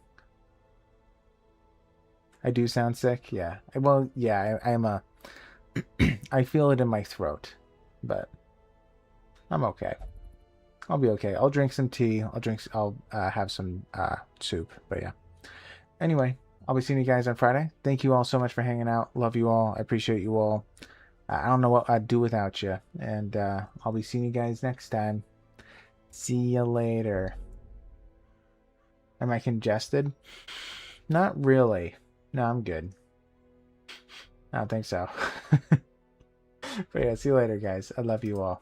I do sound sick, yeah. Well, yeah, I'm a... I feel it in my throat, but I'm okay. I'll be okay. I'll drink some tea. I'll have some soup, but yeah. Anyway, I'll be seeing you guys on Friday. Thank you all so much for hanging out. Love you all. I appreciate you all. I don't know what I'd do without you, and I'll be seeing you guys next time. See you later. Am I congested? Not really. No, I'm good. I don't think so. But yeah, see you later, guys. I love you all.